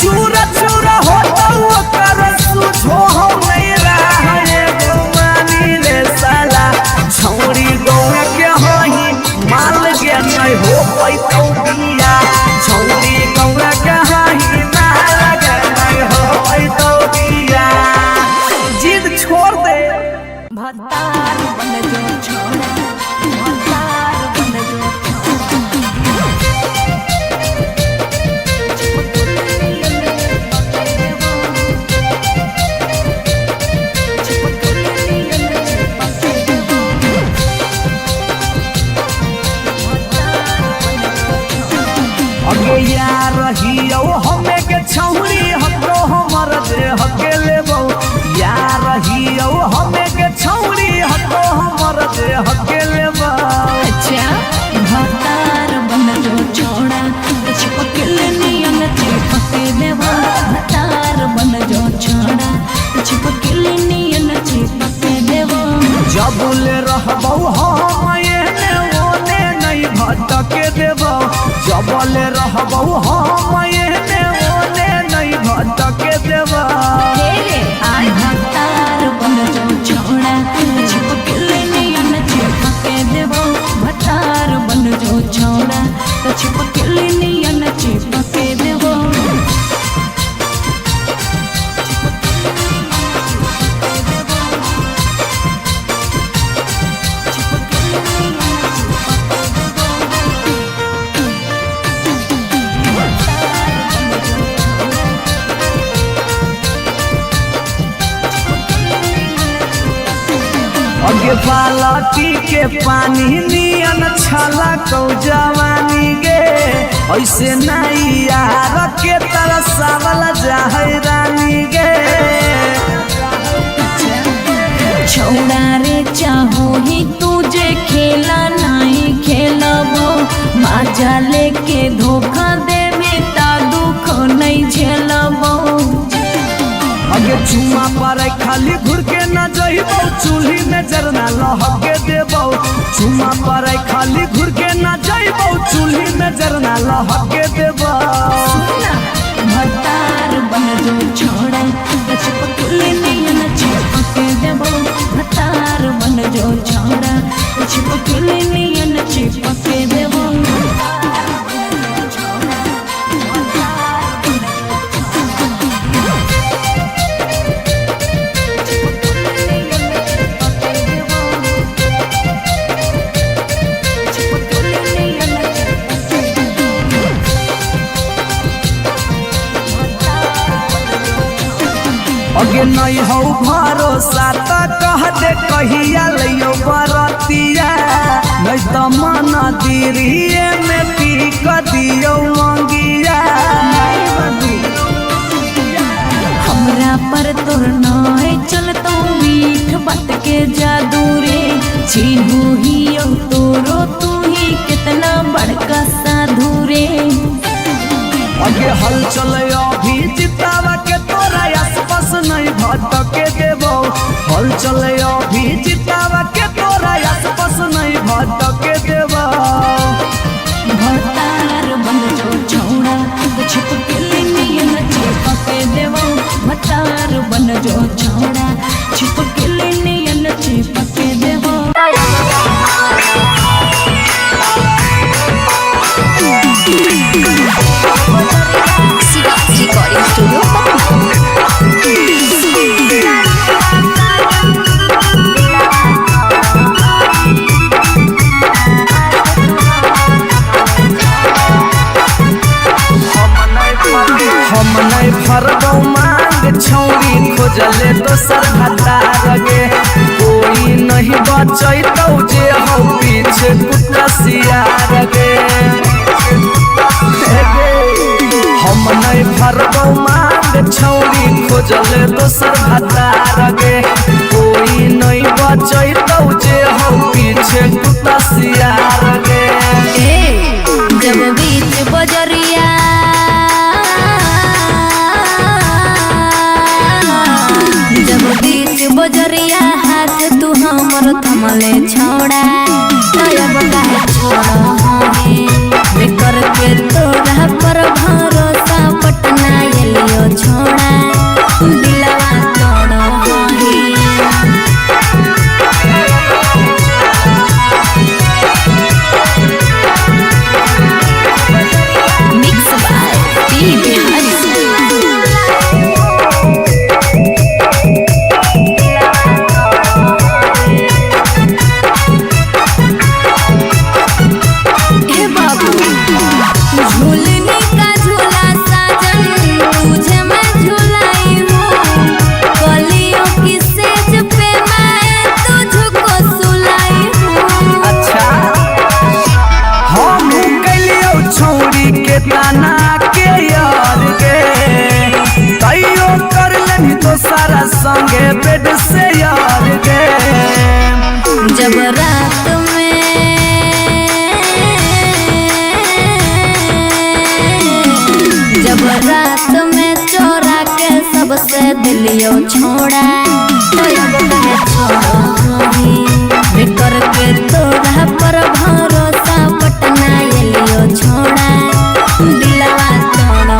[SPEAKER 1] चूरा चूरा होतौ ओकर सुझो हो नहीं रहे गो मानी ले साला छौरी गौवा के होई माल के नहीं हो पैतौ बिया छौरी गौवा के होई माल के नहीं हो पैतौ बिया जिद छोड़ दे अगे यार रहियो हमें के छौरी हतो हमर दे हके लेबो यार रहियो हमें के छौरी हतो हमर दे हके लेबो
[SPEAKER 2] अच्छा भतार बन जो छोड़ा चिपक नियन चिपक देबो भतार बन जो छोड़ा चिपक नियन चिपक देबो
[SPEAKER 1] जबले रहबो हम एने ओने नहीं भटके देबो जबले रहबो हम एने ओने नहीं भटके देबो
[SPEAKER 2] आई भतार बन जो छोड़ा चिपक नियन चिपक देबो भतार बन जो छोड़ा चिपक नियन चिपक देबो
[SPEAKER 1] अगे बालटी के पानी नियन छला कौ जवानी गे ऐसे नहीं यार के तरसावल जाहै रानी गे
[SPEAKER 2] छोड़ा रे चाहो ही तुझे खेला नहीं खेलबो माजा लेके धोखा देवे ता दुख नहीं झेलबो
[SPEAKER 1] अगे चुमा पर खाली घुर के न जइबो चूल्ही में जरना लहके देबो चुमा पर खाली घुर के न जइबो चूल्ही में जरना लहके देबो
[SPEAKER 2] भतार बन जो छोड़ा चिपक नियन चिपक देबो भतार बन जो छोड़ा चिपक नियन चिपक देबो
[SPEAKER 1] अगे नहीं हो भरोसा तो कह दे कहिया लियो बरतिया नहीं तो मन दिरिए में पी क दियो मंगिया
[SPEAKER 2] हमरा पर तोर नाय चलतो मीठ बात के जादू रे चिन्हू ही तोरो तू ही कितना बड़का साधु रे
[SPEAKER 1] अगे हल चले अभी जितावा के तोरा आसपास नहीं भटके देबो हल चले अभी जितावा के तोरा आसपास नहीं भटके देबो
[SPEAKER 2] भतार बन जो छोड़ा चिपक नियन चिपक देबो भतार बन जो छोड़ा चिपक नियन चिपक देबो
[SPEAKER 3] रिकॉर्डिंग स्टूडियो
[SPEAKER 1] हम नहीं फरबो मांग छौरी खोजले दोसर भतार गे कोई नहीं बचैतौ जे हो पीछे कुत्ता सियार गे हम नहीं फरबो मांग छौरी खोजले दोसर भतार गे कोई नहीं बचैतौ जे हो पीछे कुत्ता सियार गे
[SPEAKER 2] जब बीच बजरिया जब बीच बजरिया हाथ तू हमर थमले छोड़ा तब काहे छोड़ हमें करके तोरा पर भरोसा पटना एलियो छोड़ा दिलवा तोड़ मिक्स बाय पी बिहारी
[SPEAKER 1] जाना के यार गे कईयो कर लेनी तो सारा संगे बेड से यार गे
[SPEAKER 2] जब रात में चोरा के सबसे दिलियो छोड़ा तो बिकर के तोरा पर भरोसा पटना एलियो छोड़ा दिलवा तोड़ा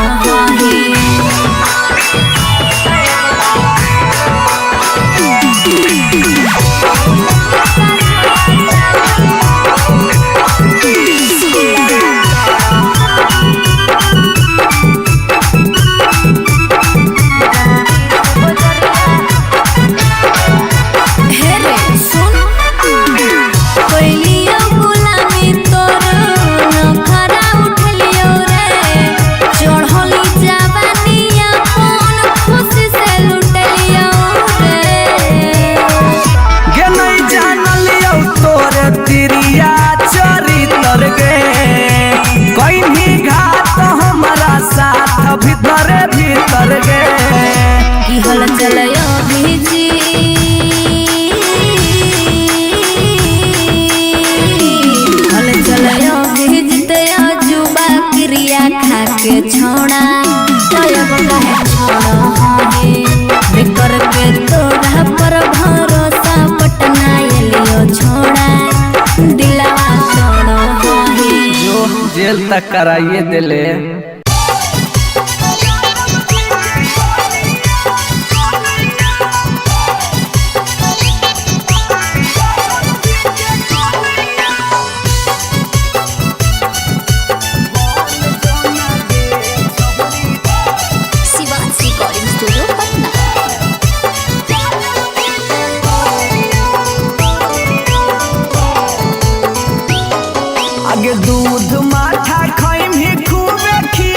[SPEAKER 2] भीतर भीतर गे की हल चलयो भीजी हल चलयो भीजते जुबा क्रिया खा के छोड़ा तब कहे छोड़ा बिकर के तोरा पर भरोसा पटना एलियो छोड़ा दिलवा छोड़ा
[SPEAKER 1] जो जेल तक कराइए दिले आगे दूध माठा खाइम ही खूबे खी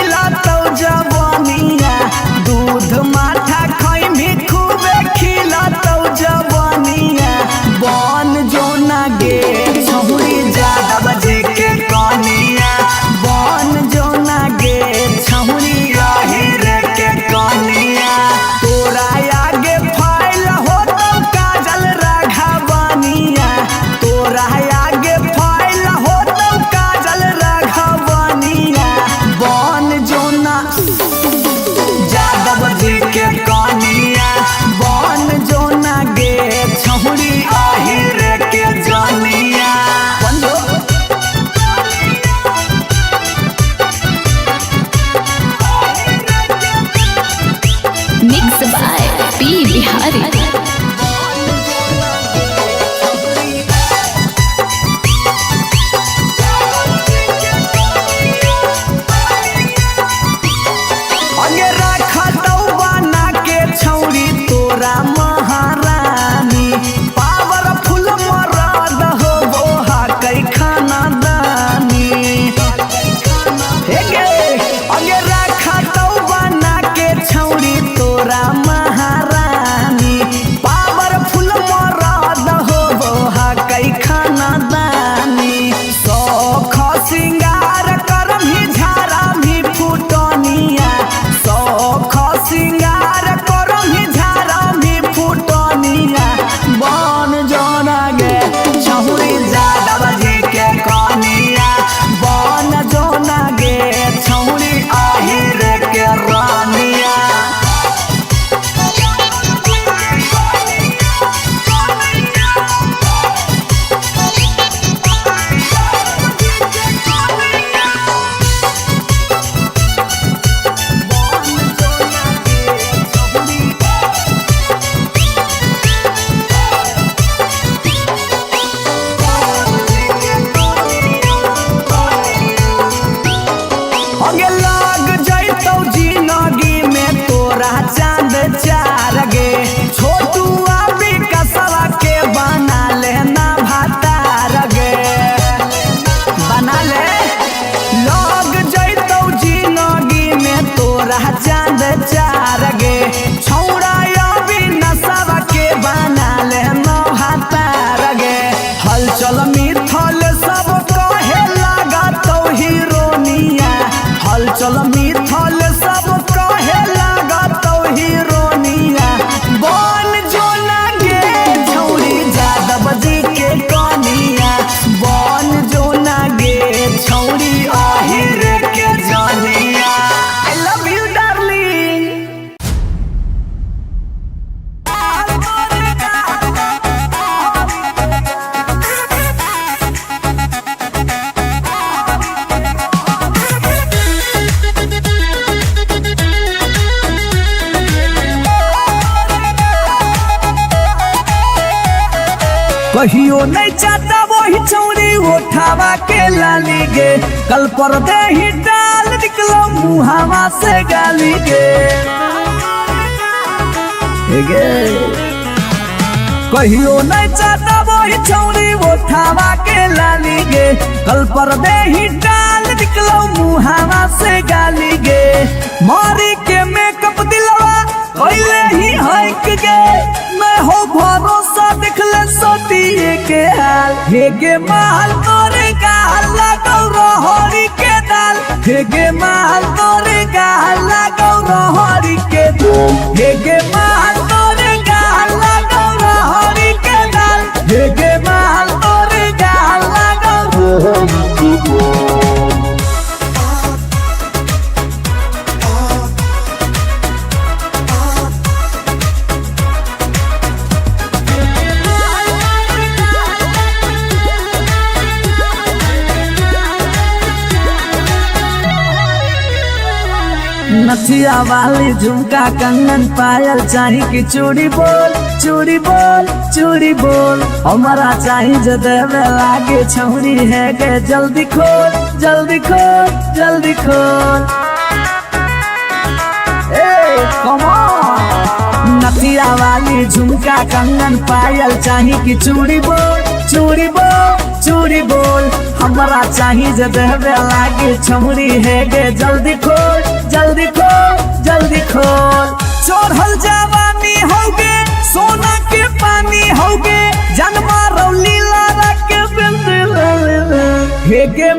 [SPEAKER 1] चल मिथल सब कहे लगा तो हीरोनिया बन जो लगे छौरी जादव जी के कनिया बन जो लगे छौरी आहिर के जानिया। I love you darling। कहियो नहीं चाहता वही चौड़ी उठावा के लाली गे कल पर दे ही डाल निकलो मुहावा से गाली गे कहियो नहीं चाहता वही चौड़ी उठावा के लाली गे कल पर दे ही डाल निकलो मुहावा से गाली गे मारी के मेकअप दिलवा पहले ही हक गे मैं हो भरोसा दिखले सोतिए के हाल हेगे माल तोरे गाल लगौ रहरी के दाल हेगे माल तोरे गाल लगौ रहरी के दाल हेगे माल तोरे गाल लगौ रहरी के दाल हेगे माल तोरे गाल लगौ रहरी के दाल। नथिया वाली झुमका कंगन पायल चाही की चूड़ी बोल चूड़ी बोल चूड़ी बोल हमारा चाही जो देवे लागे छौरी है गे जल्दी खोल जल्दी खोल जल्दी खोल। कम ऑन नथिया वाली झुमका कंगन पायल चाही की चूड़ी बोल चूड़ी बोल चूड़ी बोल हमारा चाही जो देवे लागे छौरी है गे जल्दी खोल जल्दी खोल जल्दी खोल। चढ़ल जवानी होगे सोना के पानी होगे जन्मा रौली लारा के बिंद हेगे